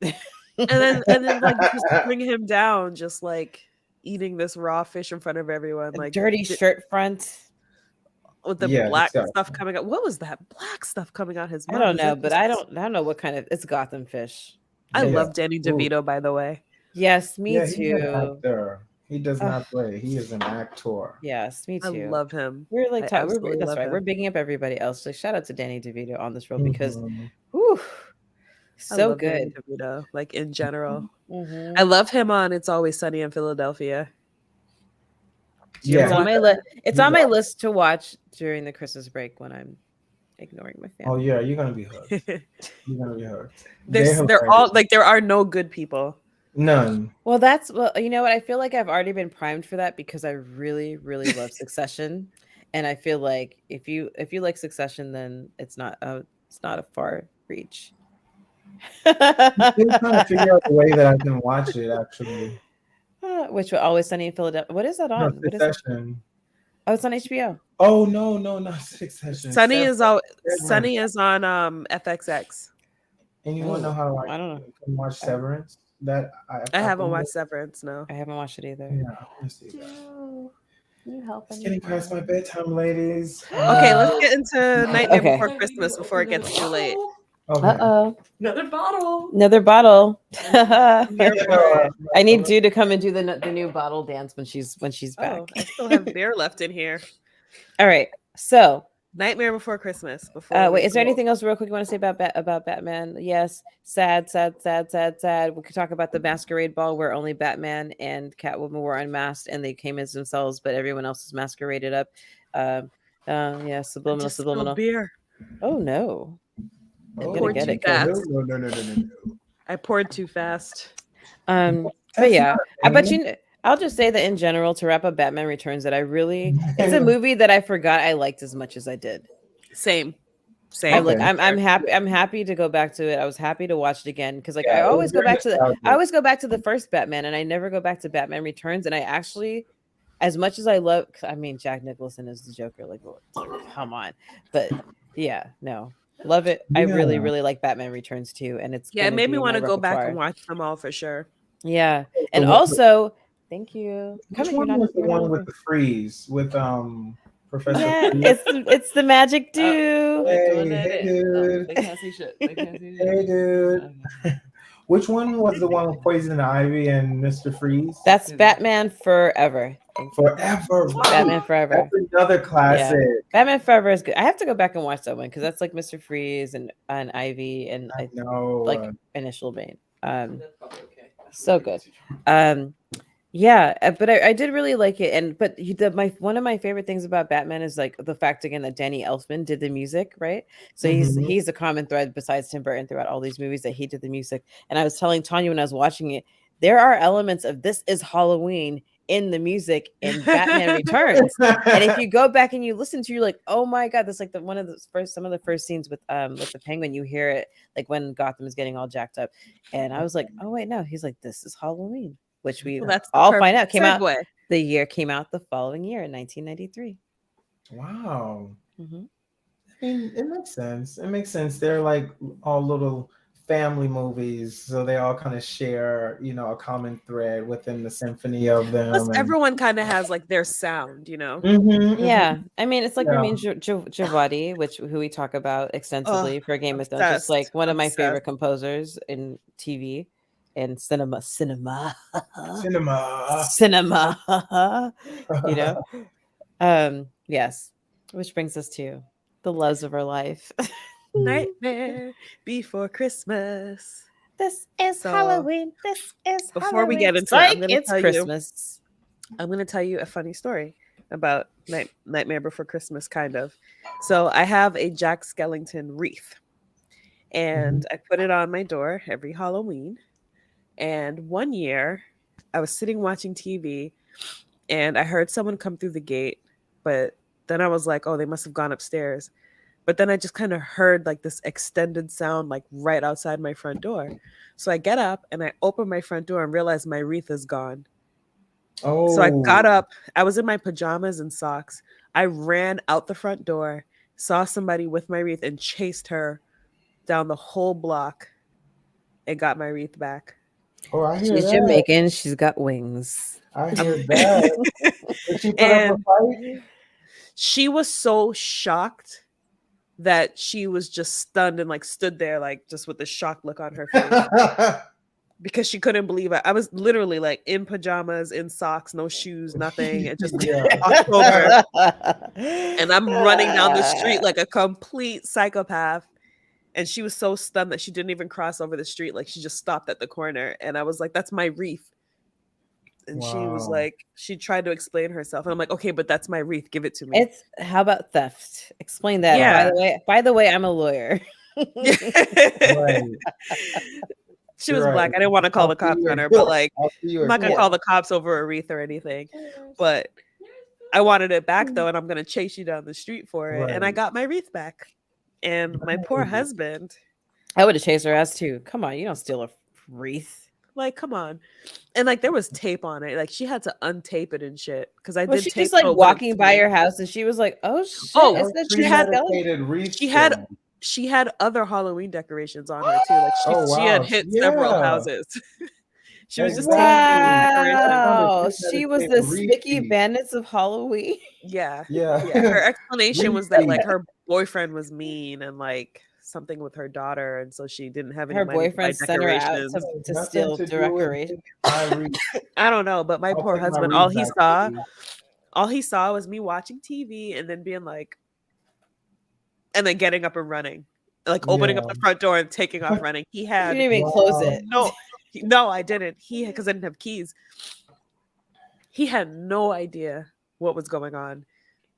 And then like just bring him down, just like eating this raw fish in front of everyone, like dirty shirt front. with the Yeah, black disgusting. stuff coming out. What was that black stuff coming out his I mouth? don't Is know, that but just- I don't know what kind of it's Gotham fish. I Yeah. love Danny DeVito, by the way. Yes, me Yeah, he's an too. actor. He does not play. He is an actor. Yes, me I too. love him. We're like, I absolutely that's love right. him. We're bigging up everybody else. So shout out to Danny DeVito on this role because, Mhm. whew, I so love Danny good. DeVito, like in general. Mhm. I love him on It's Always Sunny in Philadelphia. Yeah, It's on he- my list. It's he's on my awesome. list to watch during the Christmas break when I'm ignoring my Oh family. yeah, you're gonna be hooked. You're gonna be hooked. They're hilarious. all like there are no good people. None. Well, you know what? I feel like I've already been primed for that because I really, really love Succession, and I feel like if you like Succession, then it's not a far reach. I'm still trying to figure out the way that I can watch it. Actually, Which were Always Sunny in Philadelphia. What is that no, on? What is it? Succession. Oh, it's on HBO. Oh no, not Succession. Sunny is all Severance. Sunny is on FXX. And you want to know how I don't know. can watch Severance? That I haven't watched Severance, no. I haven't watched it either. Yeah, let's see that. Can you help? It's getting past my bedtime, ladies. Okay, let's get into Nightmare Okay. Before Christmas before it gets too late. Okay. Uh-oh. Another bottle. Another bottle. I I need you to come and do the new bottle dance when she's back. Oh, I still have beer left in here. All right. So, Nightmare Before Christmas. Before wait, is there anything else real quick you want to say about Batman? Yes. Sad. We could talk about the masquerade ball where only Batman and Catwoman were unmasked and they came as themselves, but everyone else is masqueraded up. Yeah, subliminal. Just spilled beer. Oh no. Oh, Gonna get it, fast. No. I poured too fast. But yeah, I'll just say that in general, to wrap up Batman Returns, that it's a movie that I forgot I liked as much as I did. Same. I'm happy to go back to it. I was happy to watch it again because Yeah, I always go back to nostalgic. the first Batman, and I never go back to Batman Returns. And I actually, as much as I love, I mean, Jack Nicholson is the Joker. Like, come on, but yeah, no, love it. I really like Batman Returns too, and it's Yeah, it made me want to go back and watch them all for sure. Yeah, The and one- also, thank you. Which Come on, one was the you're not one with looking. the freeze with Professor Yeah, Freeze? it's the magic do. Like doing Hey, that. hey, No, dude. they can't see shit. They can't see shit. Hey, dude. Okay. Which one was the one with Poison Ivy and Mr. Freeze? That's Batman Forever. Thank you. Forever, right? Batman Forever. That's another classic. Batman Forever is good. I have to go back and watch that one because that's like Mr. Freeze and Ivy and I know. like Initial Bane. That's probably okay. So good. Yeah, but I did really like it, and but one of my favorite things about Batman is like the fact again that Danny Elfman did the music, right? So Mhm. he's a common thread besides Tim Burton throughout all these movies that he did the music. And I was telling Tanya when I was watching it, there are elements of This Is Halloween in the music in Batman Returns. And if you go back and you listen to, you're like, oh my god, that's like some of the first scenes with the Penguin. You hear it like when Gotham is getting all jacked up, and I was like, oh wait, no, he's like, This Is Halloween, which we That's the all find perfect out came out segue. came out the following year in 1993. Wow. Mhm. I mean, it makes sense. It makes sense. They're like all little family movies, so they all kind of share, a common thread within the symphony of them. Plus, everyone kind of has like their sound, you know. Yeah, I mean, it's like Yeah. Ramin Djawadi, who we talk about extensively for Game of Thrones. It's like one of my favorite obsessed. composers in TV and cinema. Cinema. You know, yes. Which brings us to the loves of our life. Nightmare Before Christmas. This is So, Halloween. This is before we Halloween. get into it, I'm gonna it's tell you- Christmas. I'm going to tell you a funny story about Nightmare Before Christmas, kind of. So I have a Jack Skellington wreath, and I put it on my door every Halloween. And one year, I was sitting watching TV, and I heard someone come through the gate, but then I was like, oh, they must have gone upstairs. But then I just kind of heard like this extended sound like right outside my front door. So I get up and I open my front door and realize my wreath is gone. Oh. So I got up. I was in my pajamas and socks. I ran out the front door, saw somebody with my wreath, and chased her down the whole block and got my wreath back. Oh, I hear She's that. Jamaican. She's got wings. I hear that. Did she put up a fight? She was so shocked that she was just stunned and like stood there like just with the shocked look on her face because she couldn't believe it. I was literally like in pajamas, in socks, no shoes, nothing, and just October. And I'm running down the street like a complete psychopath. And she was so stunned that she didn't even cross over the street. Like she just stopped at the corner. And I was like, that's my wreath. And she was Wow. like, she tried to explain herself. And I'm like, okay, but that's my wreath. Give it to me. It's how about theft? Explain that. Yeah. By the way, I'm a lawyer. Right. She was Right. black. I didn't want to call the cops on her, but like, I'm not gonna court. call the cops over a wreath or anything. But I wanted it back though, and I'm gonna chase you down the street for it. And I Right. got my wreath back. And my poor husband, I would have chased her ass too. Come on, you don't steal a wreath. like, come on. And like there was tape on it. Like she had to untape it and shit. Because I Was did she tape just like it over walking by to- your house and she was like, "Oh shit!" Oh, it's the she had- Premeditated wreath she had- film. She had other Halloween decorations on her too. Like Oh, she had wow. hit several Yeah. houses. She was just Exactly. taking decorations. Wow, Wow. she was the Premeditated sticky wreath. bandits of Halloween. Yeah. Yeah. Yeah. Her explanation was that Really? like her boyfriend was mean and like something with her daughter, and so she didn't have any Her money to buy boyfriend sent her out decorations. to Nothing steal to do with decorations. my wreath. I don't know, but my I'll poor take my husband, wreath back, please. all he saw was me watching TV and then being like, and then getting up and running, like opening up Yeah. the front door and taking off running. He You had didn't even close it. no, I didn't. Because I didn't have keys. He had no idea what was going on.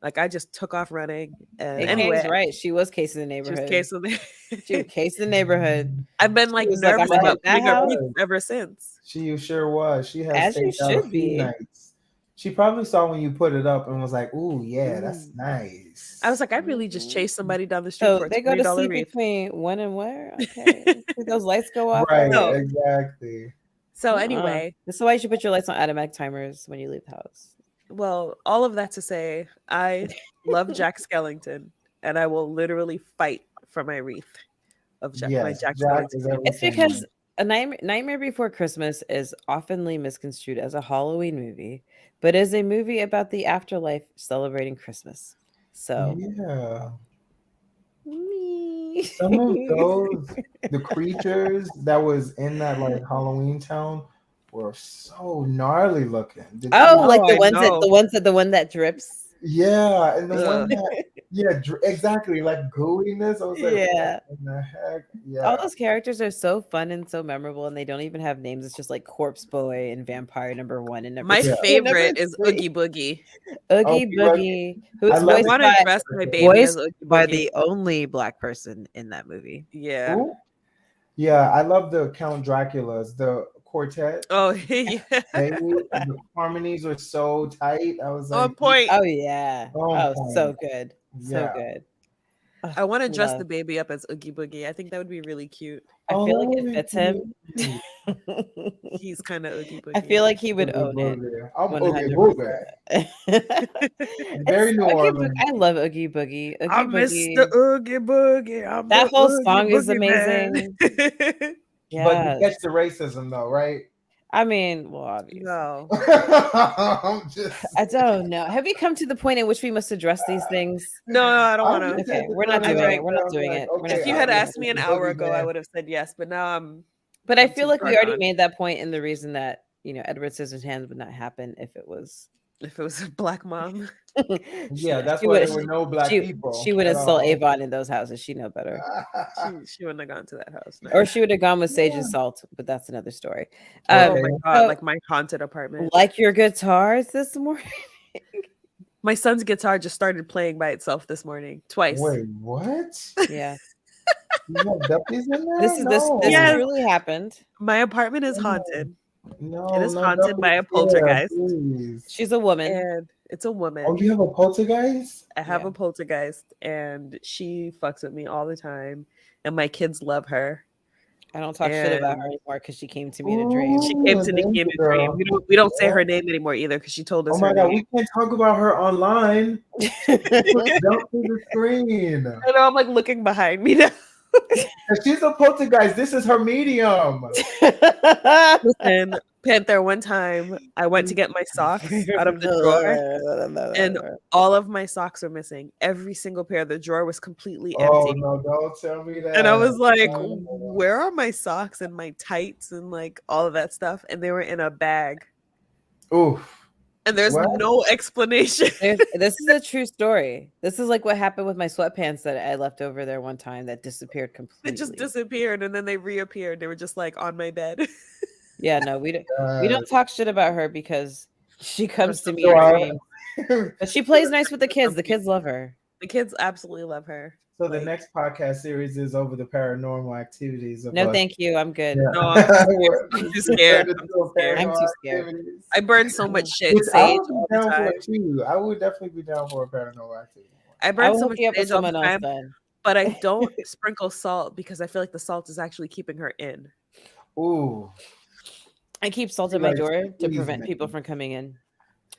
Like I just took off running. And And anyway, Kay's right. She was casing the she was neighborhood. casing She was casing the neighborhood. I've been like was like, nervous I'm gonna about hit that putting up house. wreaths ever since. She sure was. She has As you stayed out a should few be. nights. She probably saw when you put it up and was like, "Ooh, yeah, that's nice." I was like, I really just chased somebody down the street So for a they go to $20 sleep wreath. between when and where? Okay. Did those lights go off? right, No. exactly. So Uh-uh. anyway, This is why you should put your lights on automatic timers when you leave the house. well, all of that to say, I love Jack Skellington, and I will literally fight for my wreath of my Yes, Jack Jack Skellington. is It's everything. because Nightmare Before Christmas is oftenly misconstrued as a Halloween movie, but is a movie about the afterlife celebrating Christmas. So, Yeah. me. Some of those, the creatures that was in that like Halloween town were so gnarly looking. Did Oh, you? like Oh, I know. the one that drips. Yeah, and the one Ugh. that, yeah, exactly, like gooiness. I was like, what Yeah. in the heck? All Yeah. those characters are so fun and so memorable, and they don't even have names. It's just like Corpse Boy and Vampire number 1 and number My 2 Yeah. and number favorite is 3. Oogie Boogie. Oogie Okay, like, Boogie, who I is love I voiced want by to dress my baby as Voiced Oogie by Boogie. the only black person in that movie. Yeah. Ooh. Yeah, I love the Count Draculas, the quartet. Oh, yeah. The harmonies were so tight. I was On like, point. Oh yeah. on Oh, so point. good. So Yeah. good. Ugh, I want to dress the love. baby up as Oogie Boogie. I think that would be really cute. I feel like Oh, it fits him. He's kind of Oogie I Boogie. feel like he would Oogie own it. Boogie. I'm Oogie 100%. Boogie. Very New Orleans. I love Oogie Boogie. Oogie I'm Mr. Boogie. Oogie Boogie. I'm That the whole Oogie song is Boogie amazing. man. But you Yes. catch the racism though, right? I mean, well, obviously. No. I'm just I don't know. Have we come to the point in which we must address these things? No, I don't I'm want just to. Okay, at the we're not turning doing I'm it. We're not I'm doing like, it. We're not okay, If you doing had it. asked me an Oogie hour Boogie ago, I man. would have said yes. But now But I I'm feel too like we far already gone. made that point in the reason that, Edward Scissorhands would not happen if it was. If it was a black mom. Yeah, that's she why would there were no black she people would at have sold all. Avon in those houses. She know better. She wouldn't have gone to that house. No. Or she would have gone with Sage Yeah. and Salt, but that's another story. Oh Okay. my god, so, like my haunted apartment. like your guitars this morning. My son's guitar just started playing by itself this morning, twice. Wait, what? Yeah. You have duppies in there? This No. Yes. truly happened. My apartment is haunted. No, It is no haunted by duppies a poltergeist. here, please. She's a woman. And it's a woman. Oh, you have a poltergeist? I have Yeah. a poltergeist, and she fucks with me all the time. And my kids love her. I don't talk shit about her And anymore because she came to me in a dream. she came to me thank in you, a dream. girl. We don't say her name anymore either because she told us Oh her my god, name. we can't talk about her online. Jump through the screen. I know I'm like looking behind me now. She's a poltergeist. This is her medium. Listen, Panther, one time I went to get my socks out of the drawer, and all of my socks were missing. Every single pair. The drawer was completely Oh empty. no, don't tell me that. And I was like, No. where are my socks and my tights and like all of that stuff? And they were in a bag. Oof. And there's What? no explanation. This is a true story. This is like what happened with my sweatpants that I left over there one time that disappeared completely. They just disappeared and then they reappeared. They were just like on my bed. Yeah, no, we don't talk shit about her because she comes to me in So, dreams. But she plays nice with the kids. The kids love her. The kids absolutely love her. So the Like, next podcast series is over the paranormal activities of No, us. thank you. I'm good. Yeah. No, I'm too scared. I'm too scared. I'm too scared. Activities. I burned so much shit Which I sage would all be the down time. for it too. I would definitely be down for a paranormal activity. I I burn will so hook much you up with sage all the someone else time, then. but I don't sprinkle salt because I feel like the salt is actually keeping her in. Ooh. I keep salt She at my likes door to squeezing prevent it. people from coming in.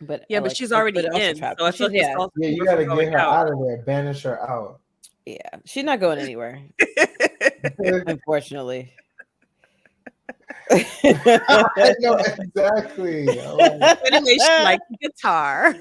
But Yeah, I but like- she's already but also in, trapped. so I feel like the yeah, salt Yeah, keeps you her gotta from get going her out. out of there, banish her out. yeah, she's not going anywhere. Unfortunately. I know exactly. Anyway, she likes guitar.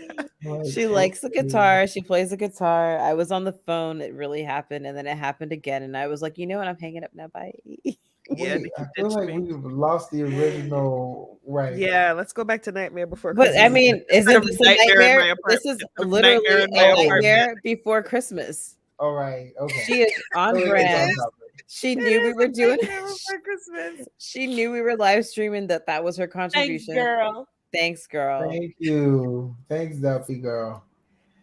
She likes the guitar. She plays the guitar. I was on the phone. It really happened. And then it happened again. And I was like, you know what? I'm hanging up now. Bye. Yeah, Wait, I Nikki feel ditched like me. we've lost the original right. Yeah, let's go back to Nightmare Before But Christmas. I mean, Instead isn't of this a Nightmare in my nightmare? apartment, This is instead of literally Nightmare a in my apartment. nightmare before Christmas. All right. Okay. She is on So it is brand. on topic. She It knew we is were a doing Nightmare Before Christmas. She knew we were live streaming that was her Thanks, contribution. girl. Thanks, girl. Thank you. Thanks, Duffy girl.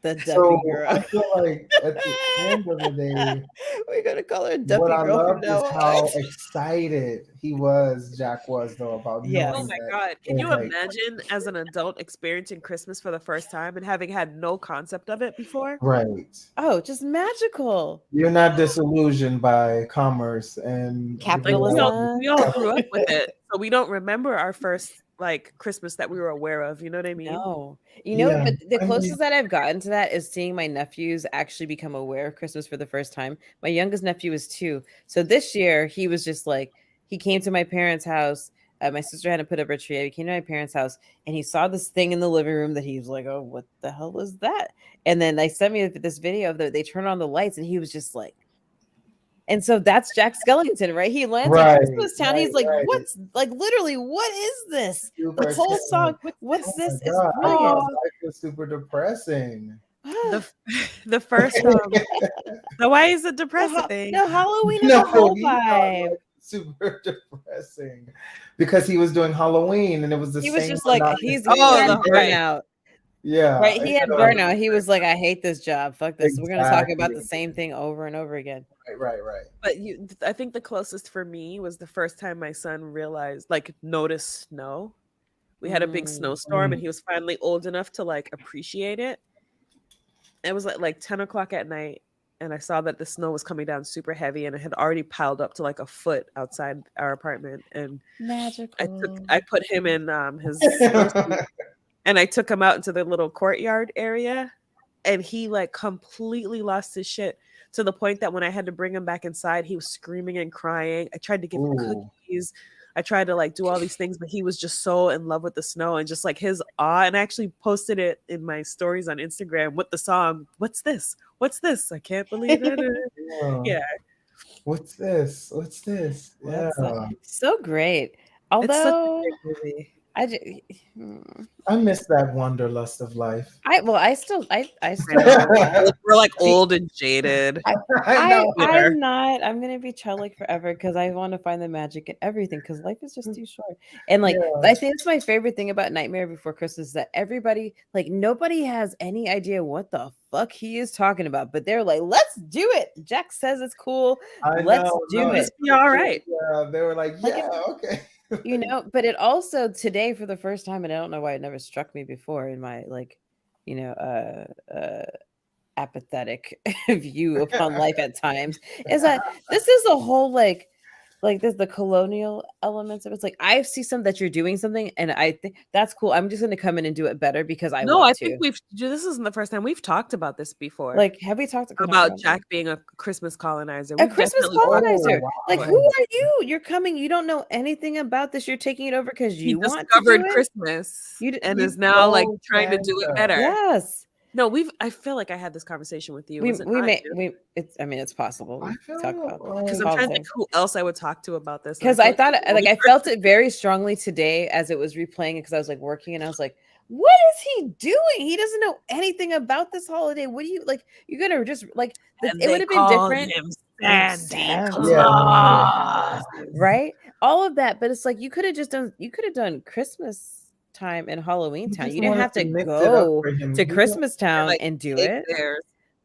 The Duffy So girl. I feel like at the end of the day, We're gonna call her Duffy what I girl from loved now is how on. excited Jack was though, about Yes. Oh knowing my that god. Can it you was like, imagine as an adult experiencing Christmas for the first time and having had no concept of it before? right. Oh, just magical. You're not disillusioned by commerce and Like Capitalism. we all grew up with it. So we don't remember our first like Christmas that we were aware of. You know what I mean? No. Yeah, But the I closest mean- that I've gotten to that is seeing my nephews actually become aware of Christmas for the first time. My youngest nephew is 2. So this year he was just like, he came to my parents' house. My sister had to put up a tree. He came to my parents' house and he saw this thing in the living room that he was like, "Oh, what the hell is that?" And then they sent me this video of they turn on the lights and he was just like, and so that's Jack Skellington, right? He lands in Christmas Town. He's like, "What's like literally? What is this?" Super The whole song. What's Oh this? my It's God, brilliant. life was super depressing. The first so why is it depressing? No, Halloween is a whole vibe. Super depressing because he was doing Halloween and it was the He same. was just like he had right. burnout. Yeah, Right. He had burnout. He was like, I hate this job. Fuck this. We're gonna talk about the Exactly. same thing over and over again. Right. But I think the closest for me was the first time my son realized, like, noticed snow. We had a big snowstorm, and he was finally old enough to like appreciate it. It was like 10 o'clock at night, and I saw that the snow was coming down super heavy, and it had already piled up to like a foot outside our apartment. And Magical. I put him in his snowsuit, and I took him out into the little courtyard area, and he like completely lost his shit to the point that when I had to bring him back inside, he was screaming and crying. I tried to give him cookies. I tried to like do all these things, but he was just so in love with the snow and just like his awe. And I actually posted it in my stories on Instagram with the song, "What's this? What's this? I can't believe it." Yeah. What's this? What's this? Yeah. So great. It's such a Although great movie. I miss that wanderlust of life. I still We're like old and jaded. I'm not. I'm gonna be childlike forever because I want to find the magic in everything because life is just too short. And like I think it's my favorite thing about Nightmare Before Christmas is that everybody, like nobody has any idea what the fuck he is talking about, but they're like, let's do it. Jack says it's cool. Let's do it. Yeah, all right. Yeah, they were like, yeah, okay. You know, but it also today for the first time, and I don't know why it never struck me before in my like, you know, apathetic view upon life at times, is that this is a whole like there's the colonial elements of it. It's like I see some that you're doing something, and I think that's cool. I'm just going to come in and do it better because I want to. think this isn't the first time we've talked about this before. Like, have we talked about Jack being a Christmas colonizer? A Christmas colonizer. wow. Like, who are you? You're coming. You don't know anything about this. You're taking it over because you want to do it. Christmas and is now like trying to do it better. Yes. No, I feel like I had this conversation with you. It's possible. Talk about because I'm trying to think who else I would talk to about this. Because I thought I felt it very strongly today as it was replaying it because I was like working and I was like, what is he doing? He doesn't know anything about this holiday. What do you like? You're gonna just like it would have been different. Santa Claus. Right? All of that, but it's like you could have done Christmas time in Halloween Town. You didn't have to go to Christmas Town and do it.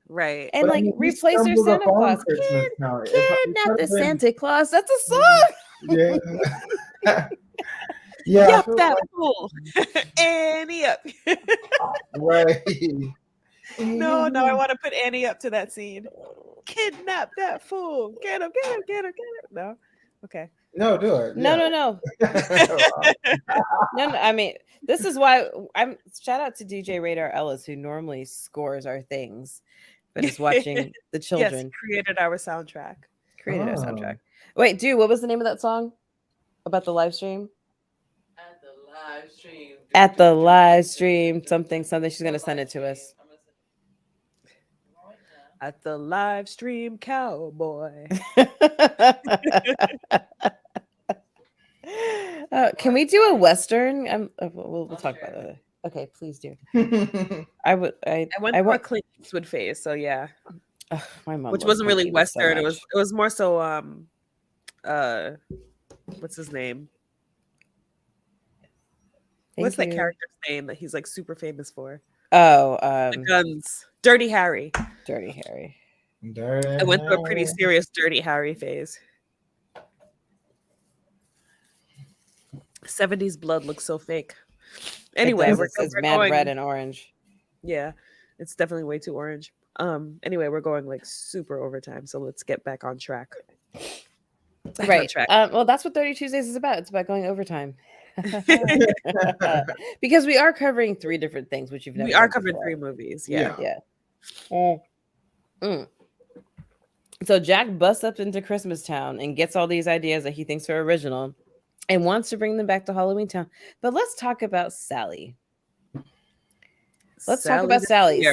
Right. And like replace their Santa Claus. Kidnap the Santa Claus. That's a song. Yeah. Yup, that fool. Annie up. Right. No, I want to put Annie up to that scene. Kidnap that fool. Get him. No. Okay. No, do it. No. No. I mean, this is why I'm shout out to DJ Radar Ellis, who normally scores our things, but is watching the children. Yes, created our soundtrack. Our soundtrack. Wait, dude, what was the name of that song about the live stream? At the live stream. Something. She's gonna send it to us. At the live stream, cowboy. Can we do a Western? We'll talk about that. Okay, please do. I went through a Clint Eastwood phase, so yeah. My mom, which wasn't really Western. So it was more so what's his name? What's that character's name that he's like super famous for? The Guns. Dirty Harry. I went through a pretty serious Dirty Harry phase. 70s blood looks so fake. Anyway, it's mad going, red and orange. Yeah, it's definitely way too orange. Anyway, we're going like super overtime, so let's get back on track. Right. Well, that's what 32 Days is about. It's about going overtime. Because we are covering 3 different things, which you've never. We are covering 3 movies. Yeah. Mm. So Jack busts up into Christmas Town and gets all these ideas that he thinks are original and wants to bring them back to Halloween Town. But let's talk about Sally. Let's talk about Sally.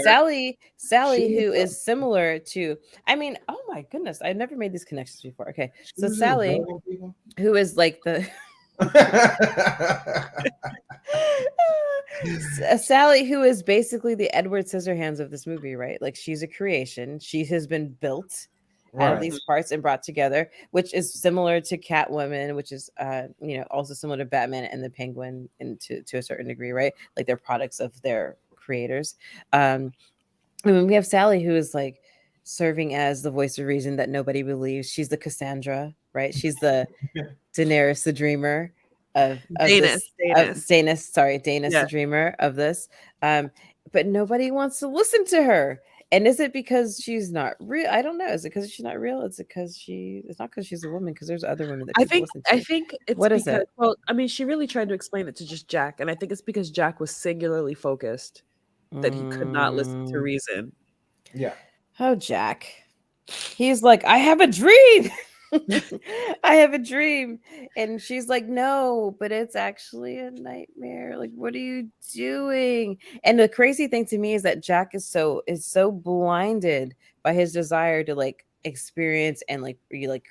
Sally, who is similar to, I mean, oh my goodness, I never made these connections before. Okay. So Sally, who is like the Sally, who is basically the Edward Scissorhands of this movie, right? Like she's a creation. She has been built out of these parts and brought together, which is similar to Catwoman, which is also similar to Batman and the Penguin to a certain degree, right? Like they're products of their creators. I mean, we have Sally, who is like serving as the voice of reason that nobody believes. She's the Cassandra, right? She's the Daenerys, the dreamer of Daenerys, the dreamer of this. But nobody wants to listen to her. And is it because she's not real? I don't know. Is it because she's not real? It's because it's not because she's a woman, because there's other women that people listen to. I think it's because, well, I mean, she really tried to explain it to just Jack, and I think it's because Jack was singularly focused that he could not listen to reason. Yeah. Oh, Jack. He's like, I have a dream. I have a dream. And she's like, no, but it's actually a nightmare. Like, what are you doing? And the crazy thing to me is that Jack is so blinded by his desire to like experience and like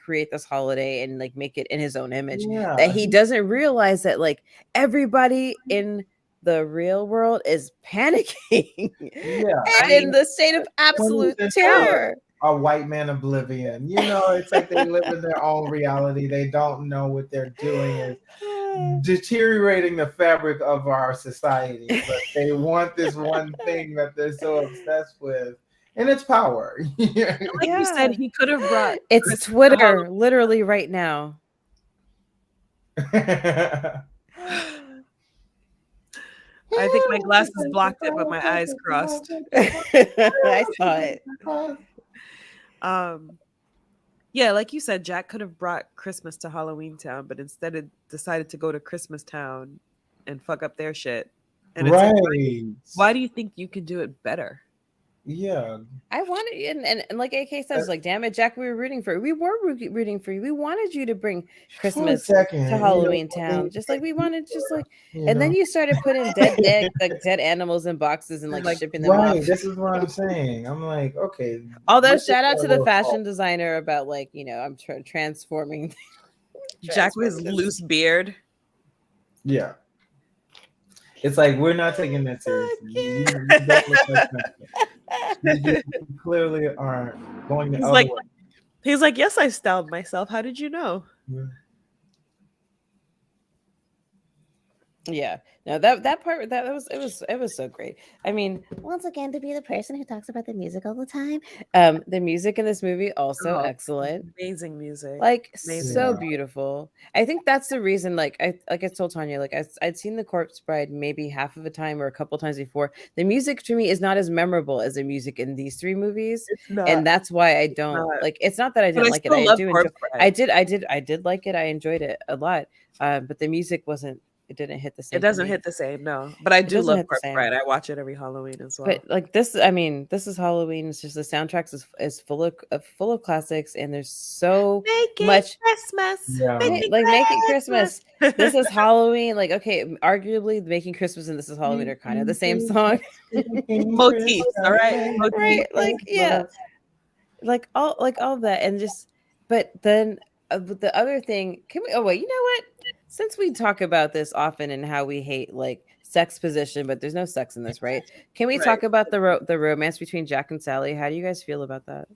create this holiday and like make it in his own image that he doesn't realize that like everybody in the real world is panicking and in the state of absolute terror. A white man oblivion. It's like they live in their own reality. They don't know what they're doing is deteriorating the fabric of our society. But they want this one thing that they're so obsessed with, and it's power. Like you said, he could have brought it's Twitter literally right now. I think my glasses blocked it, but my eyes crossed. I saw it. Yeah, like you said, Jack could have brought Christmas to Halloween Town, but instead it decided to go to Christmas Town and fuck up their shit. And it's like, why do you think you could do it better? Yeah, I wanted, and like AK says, like, damn it, Jack, we were rooting for you. We were rooting for you. We wanted you to bring Christmas to Halloween Town, just like we wanted, just like. And then you started putting dead animals in boxes and like shipping them off. This is what I'm saying. I'm like, okay. Although shout out to the fashion designer about like I'm transforming Jack with his loose beard. Yeah. It's like, we're not taking that seriously. You clearly aren't going to. He's like, yes, I styled myself. How did you know? Yeah. No, that part it was so great. I mean, once again, to be the person who talks about the music all the time, the music in this movie also excellent, amazing music, like so beautiful. I think that's the reason. Like I told Tanya, like I'd seen The Corpse Bride maybe half of a time or a couple times before. The music to me is not as memorable as the music in these three movies, and that's why I don't like. It's not that I didn't like it. I do enjoy. I did like it. I enjoyed it a lot, but the music wasn't. It didn't hit the same. It doesn't hit the same, no. But I do love Corpse Bride. I watch it every Halloween as well. But like this, I mean, this is Halloween. It's just the soundtracks is full of classics, and there's so much Christmas. Yeah. Making Christmas. This is Halloween. Like, okay, arguably Making Christmas and This Is Halloween are kind of the same song. Motifs, all right. Right, like yeah, like all that, and just. But then the other thing, can we? Oh wait, you know what? Since we talk about this often and how we hate like sex position, but there's no sex in this, right? Can we talk about the romance between Jack and Sally? How do you guys feel about that?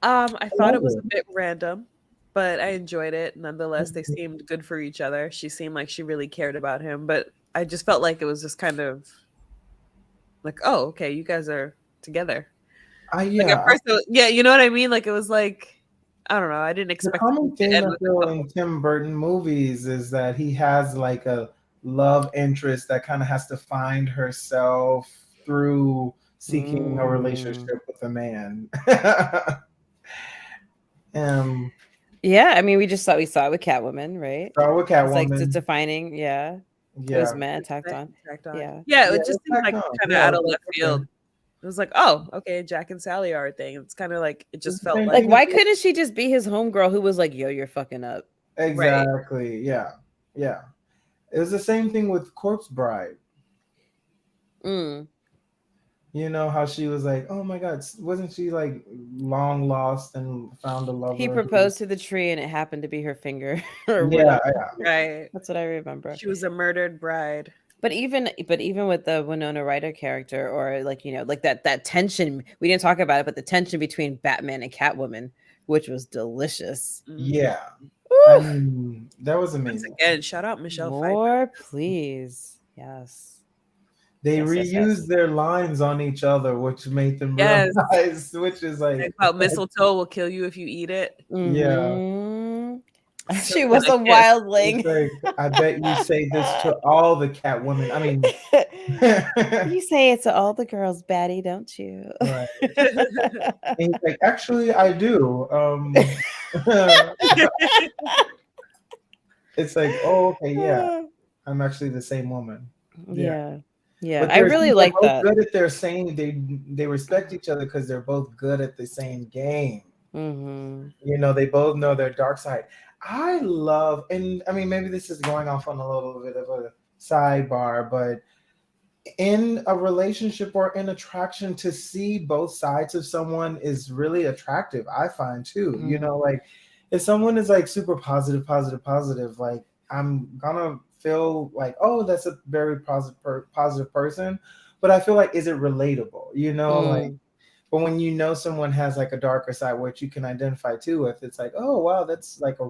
I thought it was a bit random, but I enjoyed it nonetheless. They seemed good for each other. She seemed like she really cared about him, but I just felt like it was just kind of like, oh, okay, you guys are together. Yeah, like at first you know what I mean? Like it was like, I don't know. I didn't expect. The common thing I feel in Tim Burton movies is that he has like a love interest that kind of has to find herself through seeking a relationship with a man. Yeah, I mean, we saw it with Catwoman, right? Saw it with Catwoman. It's like defining, it was men tacked on. Yeah, it just seemed like kind of out of left field. It was like, oh, okay, Jack and Sally are a thing. It's kind of like it just felt Same Like, like why couldn't she just be his homegirl who was like, yo, you're fucking up? Exactly. Yeah. Yeah. It was the same thing with Corpse Bride. Mm. You know how she was like, oh my God, wasn't she like long lost and found a lover? He proposed to the tree and it happened to be her finger or Yeah, whatever. yeah. right. That's what I remember. She was a murdered bride. But even with the Winona Ryder character, or like, you know, like that tension, we didn't talk about it, but the tension between Batman and Catwoman, which was delicious. Yeah. Woo! I mean, that was Once amazing. again, shout out Michelle Pfeiffer. More, please. Yes. They Yes, yes, reused yes. their lines on each other, which made them Yes. realize, which is like, Like how mistletoe will kill you if you eat it. Mhm. So She was a good. Yes. wildling. it's like, I bet you say this to all the Catwomen. I mean, You say it to all the girls, Batty, don't you? right. And he's like, actually, I do. It's like, oh, okay, yeah, I'm actually the same woman. Yeah. But I really they're like both that. good at their same. They respect each other because they're both good at the same game. Mm-hmm. You know, they both know their dark side. I love, and I mean, maybe this is going off on a little bit of a sidebar, but in a relationship or in attraction, to see both sides of someone is really attractive, I find too. You know, like if someone is like super positive, like I'm gonna feel like, oh, that's a very positive person, but I feel like, is it relatable? You know, like, but when you know someone has like a darker side which you can identify too with, it's like, oh wow, that's like a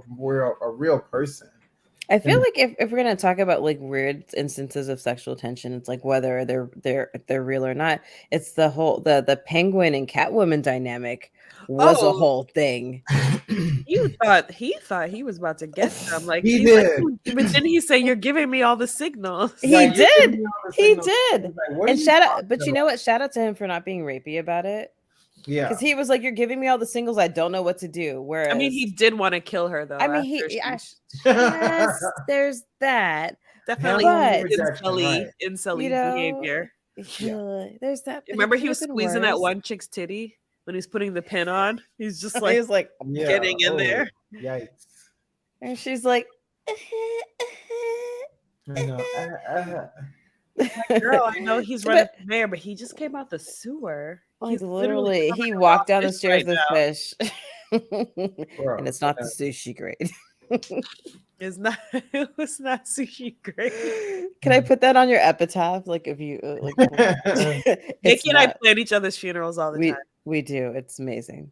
real person. I feel like if we're gonna talk about like weird instances of sexual tension, it's like whether they're real or not. It's the whole the Penguin and Catwoman dynamic was a whole thing. He thought he was about to get some. Like He he's did. Like, but then he said, "You're giving me all the signals." He Right, you're did. giving me all the He signals. did. He's like, what are And you shout out, talking but you about? know what? Shout out to him for not being rapey about it. Yeah, Because he was like, "You're giving me all the singles. I don't know what to do." Whereas, I mean, he did want to kill her though. I mean, after she- yes, there's that. definitely But- incelly You know, behavior. there's that. but Remember, it he was could've been squeezing that worse. one chick's titty when he was putting the pin on. He's just He like was like, Yeah. getting in there. Yikes. and she's like, I know. Girl, I know he's running from there, but he just came out the sewer. like He's literally, he covering walked raw down the fish stairs right with now. fish, Bro, and it's not the sushi grade. It's not. It was not sushi great. Can I put that on your epitaph? Like, if you like, it's Nikki and I not- plan each other's funerals all the time. we do. It's amazing.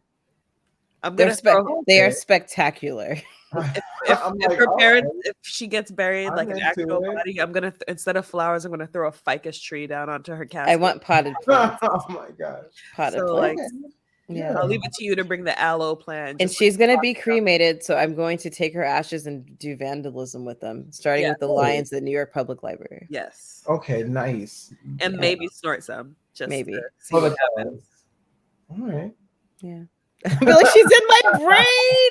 I'm They're gonna throw, they are Okay. spectacular. if her parents, if she gets buried I'm like an into actual it. body, I'm gonna instead of flowers, I'm gonna throw a ficus tree down onto her casket. I want potted plants. Oh my gosh. Potted So, like, plants. Yeah. I'll leave it to you to bring the aloe plant. And just, she's like, gonna be pop it up. cremated, so I'm going to take her ashes and do vandalism with them, starting Yeah. with the lions at the New York Public Library. Yes, Okay, nice. and maybe snort some. Just Maybe. to see For the what happens. cause. All right. Yeah. I'll be like, she's in my brain.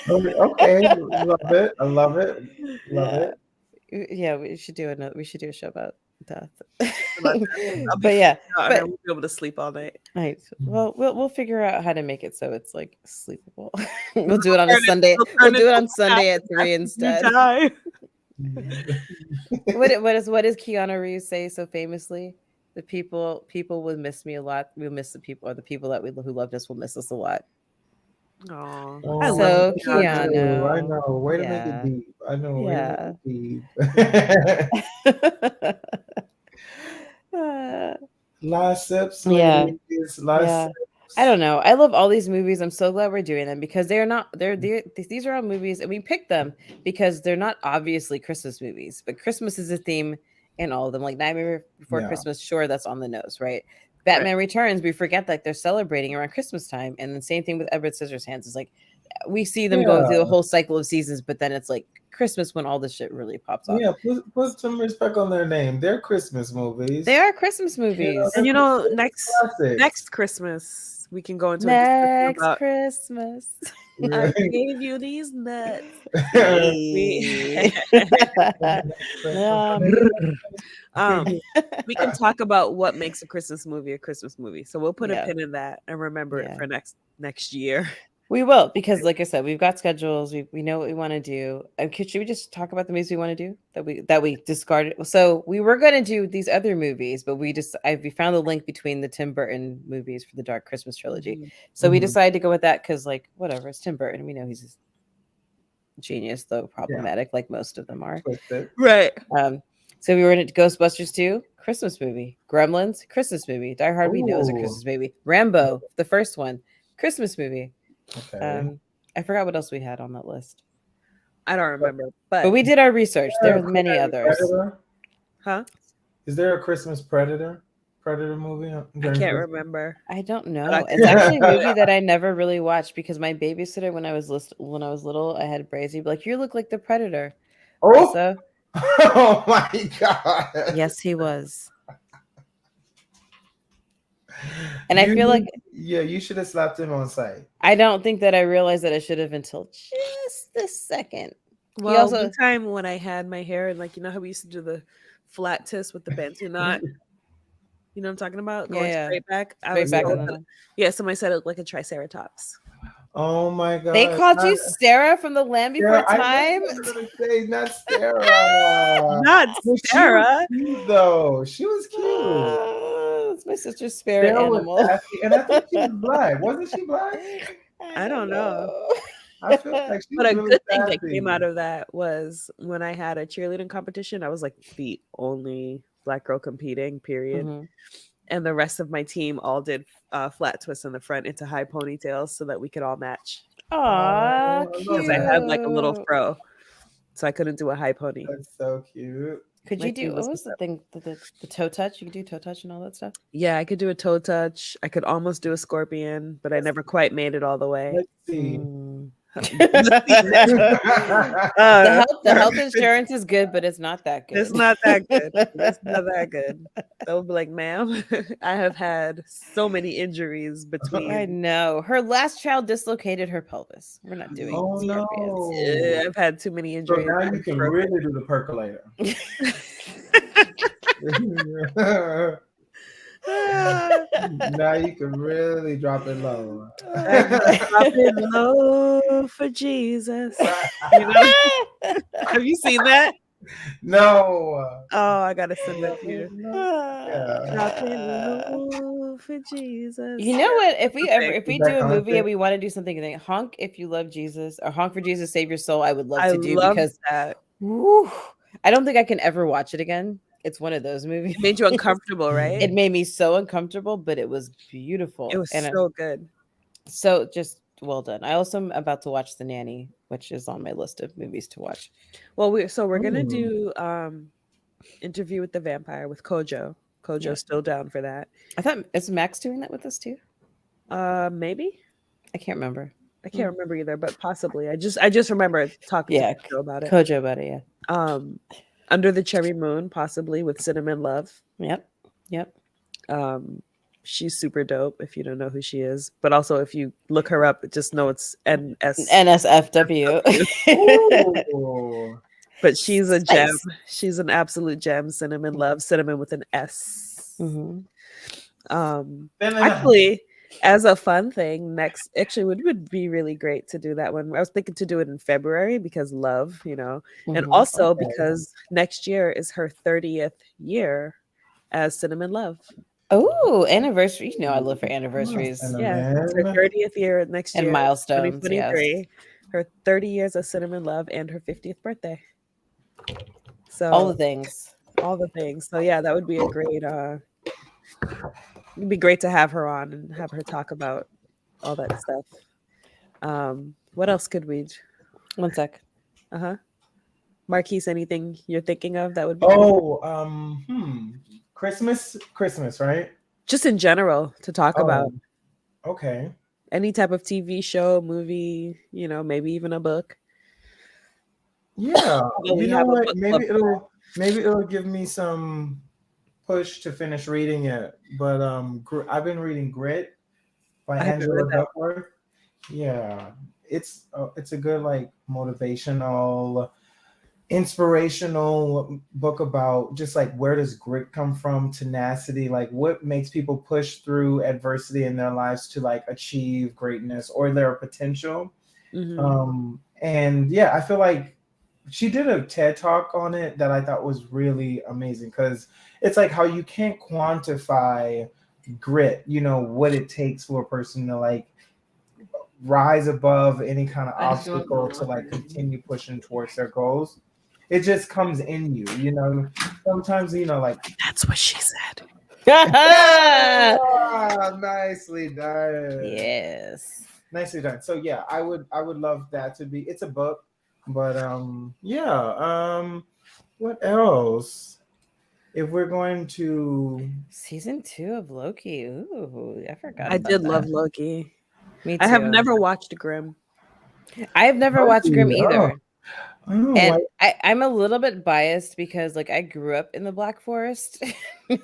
Okay, love it. I love it. Love Yeah. it. Yeah, we should do a show about death. I'll But be yeah, and I but won't be able to sleep all night. right. Well, we'll figure out how to make it so it's like sleepable. We'll do it on a turn it- Sunday. we'll We'll turn do it it on to Sunday at 3 You instead. die. What does Keanu Reeves say so famously? The people will miss me a lot. We'll miss the people, or the people that who loved us will miss us a lot. Aw. Oh, I So, love Keanu. I know. Way to make Yeah. it deep. I know. Yeah. Way to make it deep. Last sips. Yeah. Ladies. Last Yeah. sips. I don't know. I love all these movies. I'm so glad we're doing them because these are all movies, and we picked them because they're not obviously Christmas movies, but Christmas is a theme in all of them. Like Nightmare Before Yeah. Christmas, sure, that's on the nose, right? Batman Returns, we forget that they're celebrating around Christmas time, and the same thing with Edward Scissorhands. Is like we see them going through the whole cycle of seasons, but then it's like Christmas when all this shit really pops off. Yeah, put some respect on their name. They're Christmas movies. They are Christmas movies. And Classics. next Christmas we can go into a Next discussion about Christmas. I gave you these nuts. Hey. Um, we can talk about what makes a Christmas movie a Christmas movie. So we'll put a Yeah. pin in that and remember it Yeah. for next year. We will, because like I said, we've got schedules. We know what we want to do. Should we just talk about the movies we want to do that we discarded? So we were going to do these other movies, but we found the link between the Tim Burton movies for the Dark Christmas trilogy. Mhm. So we decided to go with that because, like, whatever, it's Tim Burton. We know he's a genius, though problematic, like most of them are. Right. So we were in Ghostbusters 2, Christmas movie. Gremlins, Christmas movie. Die Hard, we know is a Christmas movie. Rambo, the first one, Christmas movie. Okay. I forgot what else we had on that list. I don't remember, But we did our research. There are many others. Predator? Huh? Is there a Christmas Predator movie? I can't remember. I don't know. But It's actually a movie that I never really watched because my babysitter, when I was little, I had Brazy be like, "You look like the Predator." Oh, So, oh my God. yes, he was. And I feel like you should have slapped him on sight. I don't think that I realized that I should have until just this second. Well, also- one time when I had my hair and, like, you know how we used to do the flat twist with the Bantu knot? You know what I'm talking about? Going Yeah. straight back. Straight back told on that- yeah, somebody said it looked like a triceratops. Oh my God. They called you Sarah from the Land Before Time? I was gonna say, not Sarah. Not But she Sarah. was cute, though. She was cute. It's my sister's spirit Sarah was animal. sassy, and I think she was black. Wasn't she black? I don't know. I feel like she But was a really good thing that sassy. came out of that was when I had a cheerleading competition, I was like the only black girl competing, period. Mhm. And the rest of my team all did flat twists in the front into high ponytails so that we could all match. Aw, Oh, I love Because I had like a cute. little fro, so I couldn't do a high pony. That's so cute. Could My you do team what was was the thing? The toe touch? You could do toe touch and all that stuff. Yeah, I could do a toe touch. I could almost do a scorpion, but I never quite made it all the way. Let's see. Mm. Uh, The health insurance is good, but it's not that good. It's not that good. It's not that good. They'll be like, ma'am, I have had so many injuries I between. know. Her last child dislocated her pelvis. We're not doing Oh no. scorpions. I've had too many So injuries. now you can really do the percolator. Now you can really drop it low. Drop it low for Jesus. You know? Have you seen that? No. Oh, I gotta send that to you. Yeah. Drop it low for Jesus. You know what? If we Is do that a movie content? and we want to do something, like honk if you love Jesus or honk for Jesus, save your soul. I would love I to do love because that. whew, I don't think I can ever watch it again. It's one of those movies. It made you uncomfortable, right? It made me so uncomfortable, but it was beautiful. It was and so good. so just well done. I also am about to watch The Nanny, which is on my list of movies to watch. Well, we're gonna Ooh. do Interview with the Vampire with Kojo. Kojo's Yeah. still down for that. I thought is Max doing that with us too? Maybe. I can't remember. I can't remember either, but possibly. I just remember talking Yeah, to Kojo about it. Kojo about it, yeah. Under the Cherry Moon, possibly with Cinnamon Love. Yep. She's super dope if you don't know who she is. But also if you look her up, just know it's NS. NSFW. Ooh. But she's a gem. Spice. She's an absolute gem. Cinnamon Love. Cinnamon with an S. Mhm. Actually, as a fun thing, it would be really great to do that one. I was thinking to do it in February because love, and Mhm. also Okay. because next year is her 30th year as Cinnamon Love. Oh, anniversary. You know I love for anniversaries Cinnamon. Yeah, it's her 30th year next and year, milestones. 2023. Her 30 years of Cinnamon Love and her 50th birthday. So All the things. all the things. So yeah, that would be a great it'd be great to have her on and have her talk about all that stuff. What else could we One sec. Marquise, anything you're thinking of that would be cool? Christmas, right? Just in general to talk about Okay. any type of TV show, movie, maybe even a book. Yeah. Well, we You know have a what? book Maybe it'll give me some push to finish reading it. But I've been reading Grit by I haven't Angela read that. Duckworth. Yeah. it's a good like motivational, inspirational book about just like where does grit come from, tenacity, like what makes people push through adversity in their lives to like achieve greatness or their potential. And yeah, I feel like she did a TED talk on it that I thought was really amazing because it's like how you can't quantify grit, you know, what it takes for a person to like rise above any kind of obstacle to like continue pushing towards their goals. It just comes in you, you know. Sometimes, you know, like That's what she said. nicely done. Yes. Nicely done. So yeah, I would love that to be. It's a book, but what else? If we're going to Season 2 of Loki. Ooh, I forgot. I about did that. love Loki. Me too. I have never watched Grimm. I have never watched Grimm either. Oh, And I'm a little bit biased because like I grew up in the Black Forest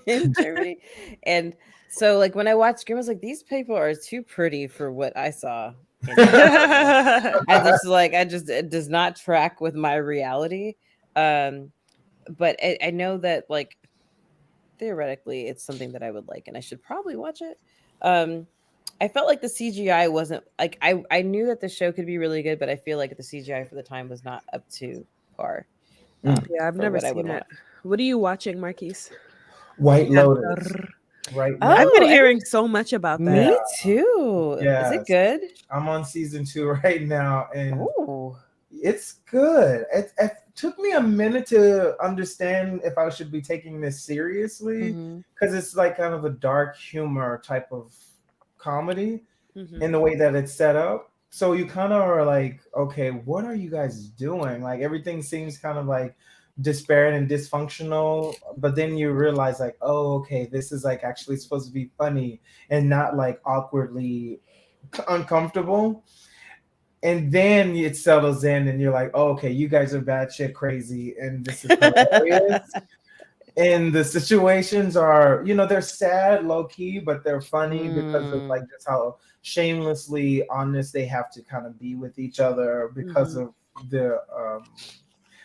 in Germany. And so like when I watched Grimm, I was like, these people are too pretty for what I saw. It does not track with my reality. But I know that like theoretically it's something that I would like and I should probably watch it. I felt like the CGI wasn't like I knew that the show could be really good, but I feel like the CGI for the time was not up to par. Yeah, I've for never what I would seen it. want. What are you watching, Marquise? White Lotus. Right now. I've been Oh, hearing so much about that. Me too. Is Yes. it good? I'm on season 2 right now, and Oh, it's good. It took me a minute to understand if I should be taking this seriously because it's like kind of a dark humor type of comedy in the way that it's set up. So you kind of are like, okay, what are you guys doing? Like everything seems kind of like disparate and dysfunctional, but then you realize like, oh, okay, this is like actually supposed to be funny and not like awkwardly uncomfortable. And then it settles in and you're like, oh, okay, you guys are batshit crazy and this is hilarious. And the situations are, you know, they're sad, low key, but they're funny because of like just how shamelessly honest they have to kind of be with each other because of the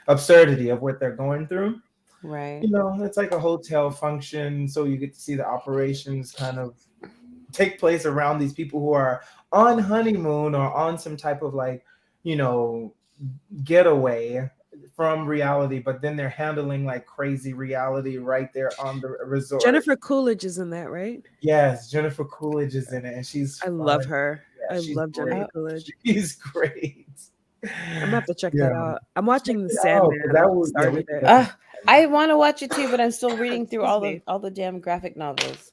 absurdity of what they're going through. right. You know, it's like a hotel function, so you get to see the operations kind of take place around these people who are on honeymoon or on some type of like, you know, getaway from reality, but then they're handling like crazy reality right there on the resort. Jennifer Coolidge is in that, right? Yes, Jennifer Coolidge is in it, and she's I love her. Yeah, I she's love great. Jennifer Coolidge. She's great. I'm gonna have to check that out. I'm watching The Check it out, Sandman. that I was- yeah, started we- it. I want to watch it too, but I'm still reading through Excuse all the damn graphic novels.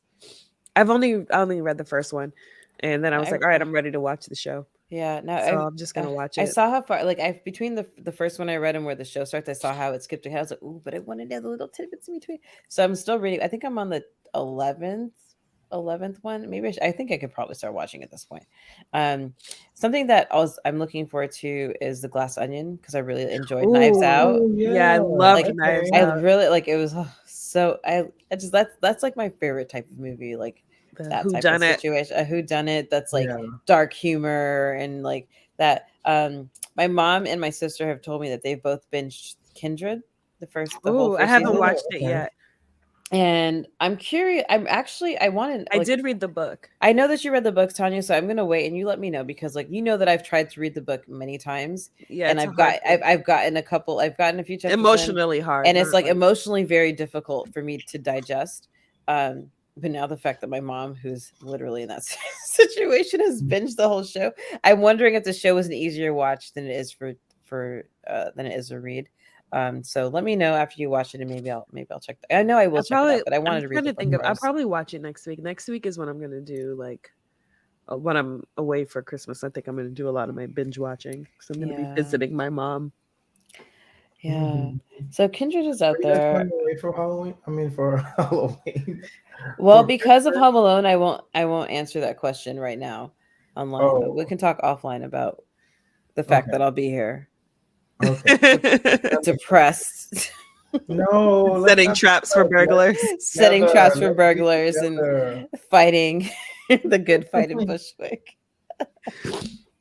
I've only read the first one, and then I was like, all right, I'm ready to watch the show. Yeah, no, So I'm just gonna watch it. I saw how far, like, I between the first one I read and where the show starts, I saw how it skipped ahead. I was like, ooh, but I wanted to have the little tidbits in between. So I'm still reading. I think I'm on the 11th one. Maybe I think I could probably start watching at this point. Something that I'm looking forward to is The Glass Onion because I really enjoyed Knives Out. Yeah, I love Like, Knives I Out. really like it was so I just that's like my favorite type of movie, like that type of whodunit. situation, a whodunit that's like Yeah. dark humor and like that. My mom and my sister have told me that they've both binged Kindred, the whole Ooh, first I haven't season. watched it Okay. yet. And I'm curious. I wanted. I did read the book. I know that you read the books, Tanya. So I'm gonna wait, and you let me know because, like, you know that I've tried to read the book many times, Yeah, and it's a I've hard book. I've gotten a few chapters in, Emotionally hard, and it's not like emotionally very difficult for me to digest. But now the fact that my mom, who's literally in that situation, has binged the whole show, I'm wondering if the show is an easier watch than it is than it is to read. So let me know after you watch it, and maybe I'll check. I know I will check it out, but I wanted to read the book I'll first. probably watch it next week. Next week is when I'm gonna do like when I'm away for Christmas. I think I'm gonna do a lot of my binge watching because I'm gonna be visiting my mom. Yeah. So Kindred is out Are you guys there. going away for Halloween? I mean, for Halloween. Well, For because of Christmas? Home Alone, I won't answer that question right now online, but we can talk offline about the fact that I'll be here. Okay. Depressed. No, Setting traps for burglars. Setting traps for Let's be burglars and together. fighting the good fight in Bushwick.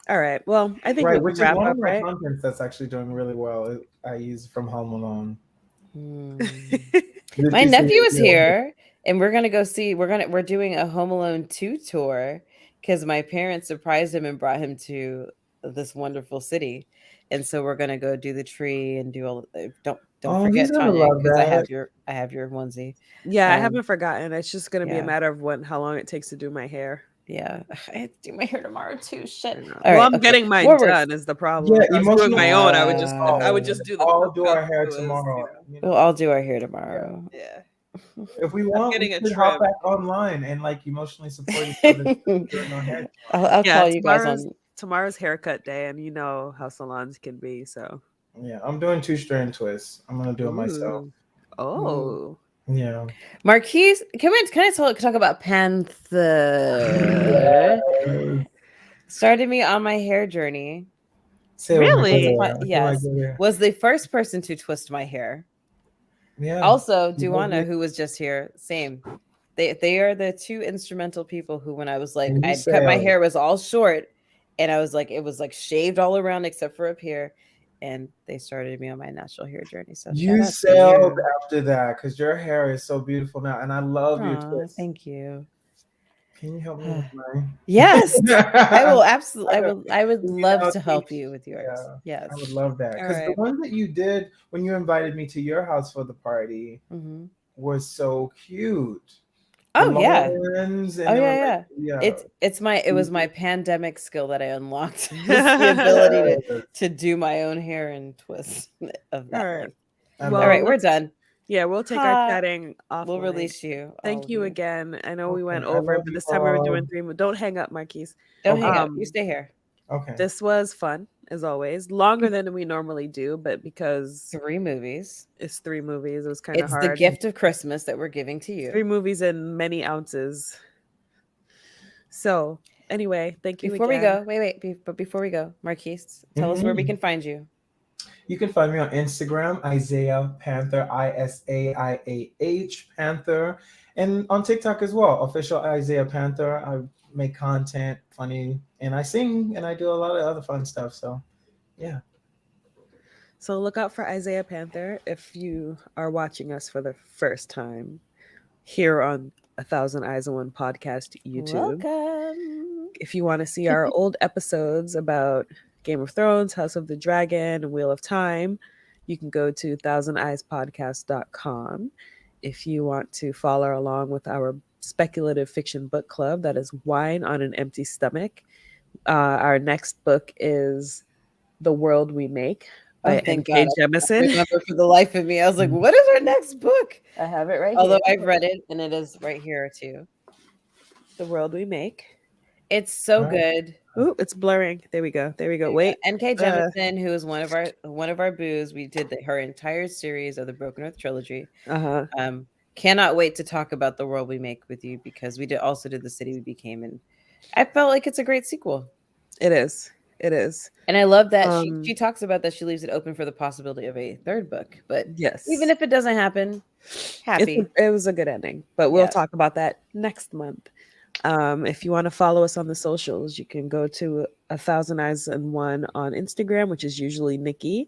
All right. Well, I think we Right, can which is wrap one up, of my right? contents that's actually doing really well. I use from Home Alone. Hmm. Did My you see nephew it? is here, and we're gonna go see. We're doing a Home Alone 2 tour because my parents surprised him and brought him to this wonderful city, and so we're gonna go do the tree and do all. Don't Oh, he's forget gonna Tanya love because that. I have your onesie. Yeah, I Um, haven't forgotten. It's just gonna be a yeah, matter of how long it takes to do my hair. yeah. I have to do my hair tomorrow too. Shit. I know. All Well, right. I'm Okay. getting mine More words. done is the problem. Yeah, If I was doing emotional my own, I would support. just do the I'll do puff our hair twist, tomorrow. We'll all do our hair Yeah. tomorrow. Yeah. If we I'm want, we getting a could hop trim. back online and like emotionally support each other during our hair tomorrow. I'll Yeah, call you guys on. tomorrow's haircut day, and you know how salons can be. So, Yeah, I'm doing 2-strand twists. I'm gonna do it myself. ooh, oh, Yeah. Marquise, can I talk about Panther? Started me on my hair journey. Say it with my good really? hair. I feel like Yes, good hair. was the first person to twist my hair. Yeah. Also, You look Duana, like- who was just here, same. They are the two instrumental people who, when I was like, And you I'd cut my said- hair was all short, and I was like, it was like shaved all around except for up here, and they started me on my natural hair journey. So shout You out to sailed you. after that because your hair is so beautiful now, and I love your Aw, twist. thank you. Can you help me with mine? Yes, I will absolutely. I would You love know, to help you with yours. Yeah, Yes. I would love that All because the right. one that you did when you invited me to your house for the party Mm-hmm. was so cute. Oh The yeah. lawns and Oh they were yeah, like, yeah. yeah. It was my pandemic skill that I unlocked. Just the ability Yes. to do my own hair and twist of that All right. length. I Well, All right, love we're let's- done. Yeah, we'll take Ha. our chatting offline. We'll release you. all Thank of you again. I know we Okay, went I over, love but you this time we were doing all. 3. Don't hang up, Marquise. Don't hang up. Um, You stay here. Okay. This was fun as always. Longer than we normally do, but because 3 movies. it's 3 movies, it was kind of It's hard. the gift of Christmas that we're giving to you. 3 movies in many ounces. So anyway, thank you Before we again. go, but before we go, Marquise, tell us where we Mhm. can find you. You can find me on Instagram, Isaiah Panther, ISAIAH Panther, and on TikTok as well, official Isaiah Panther. I make content funny, and I sing, and I do a lot of other fun stuff. So, yeah. So look out for Isaiah Panther if you are watching us for the first time here on A Thousand Eyes on One podcast YouTube. Welcome. If you want to see our old episodes about Game of Thrones, House of the Dragon, and Wheel of Time, you can go to thousandeyespodcast.com. If you want to follow along with our speculative fiction book club, that is Wine on an Empty Stomach. Our next book is The World We Make by thank N.K. God. I Jemisin. remember for the life of me. I was like, what is our next book? I have it right Although here. I've read it and it is right here too. The World We Make. It's so Right. good. Ooh, it's blurring. There we go. There we go. Wait. NK Jemisin, who is one of our boos, we did her entire series of the Broken Earth trilogy. Uh-huh. Cannot wait to talk about The World We Make with you because we also did The City We Became, and I felt like it's a great sequel. It is. It is. And I love that Um, she talks about that she leaves it open for the possibility of a third book. But Yes. even if it doesn't happen, happy. It was a good ending, but we'll Yeah. talk about that next month. If you want to follow us on the socials, you can go to A Thousand Eyes and One on Instagram, which is usually Nikki,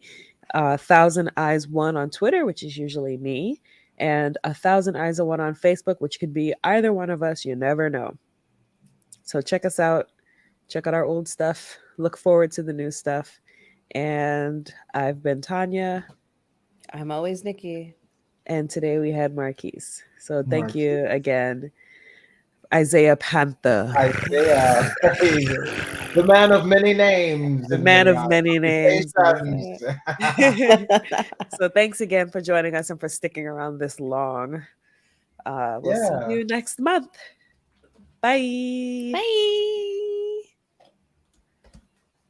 Thousand Eyes One on Twitter, which is usually me, and A Thousand Eyes and One on Facebook, which could be either one of us. You never know. So check us out. Check out our old stuff. Look forward to the new stuff. And I've been Tanya, I'm always Nikki. and today we had Marquise. So thank you again, Isaiah Panther. Isaiah, the man of many names. The and man many of many names. occupations. So thanks again for joining us and for sticking around this long. We'll see Yeah. you next month. Bye. Bye.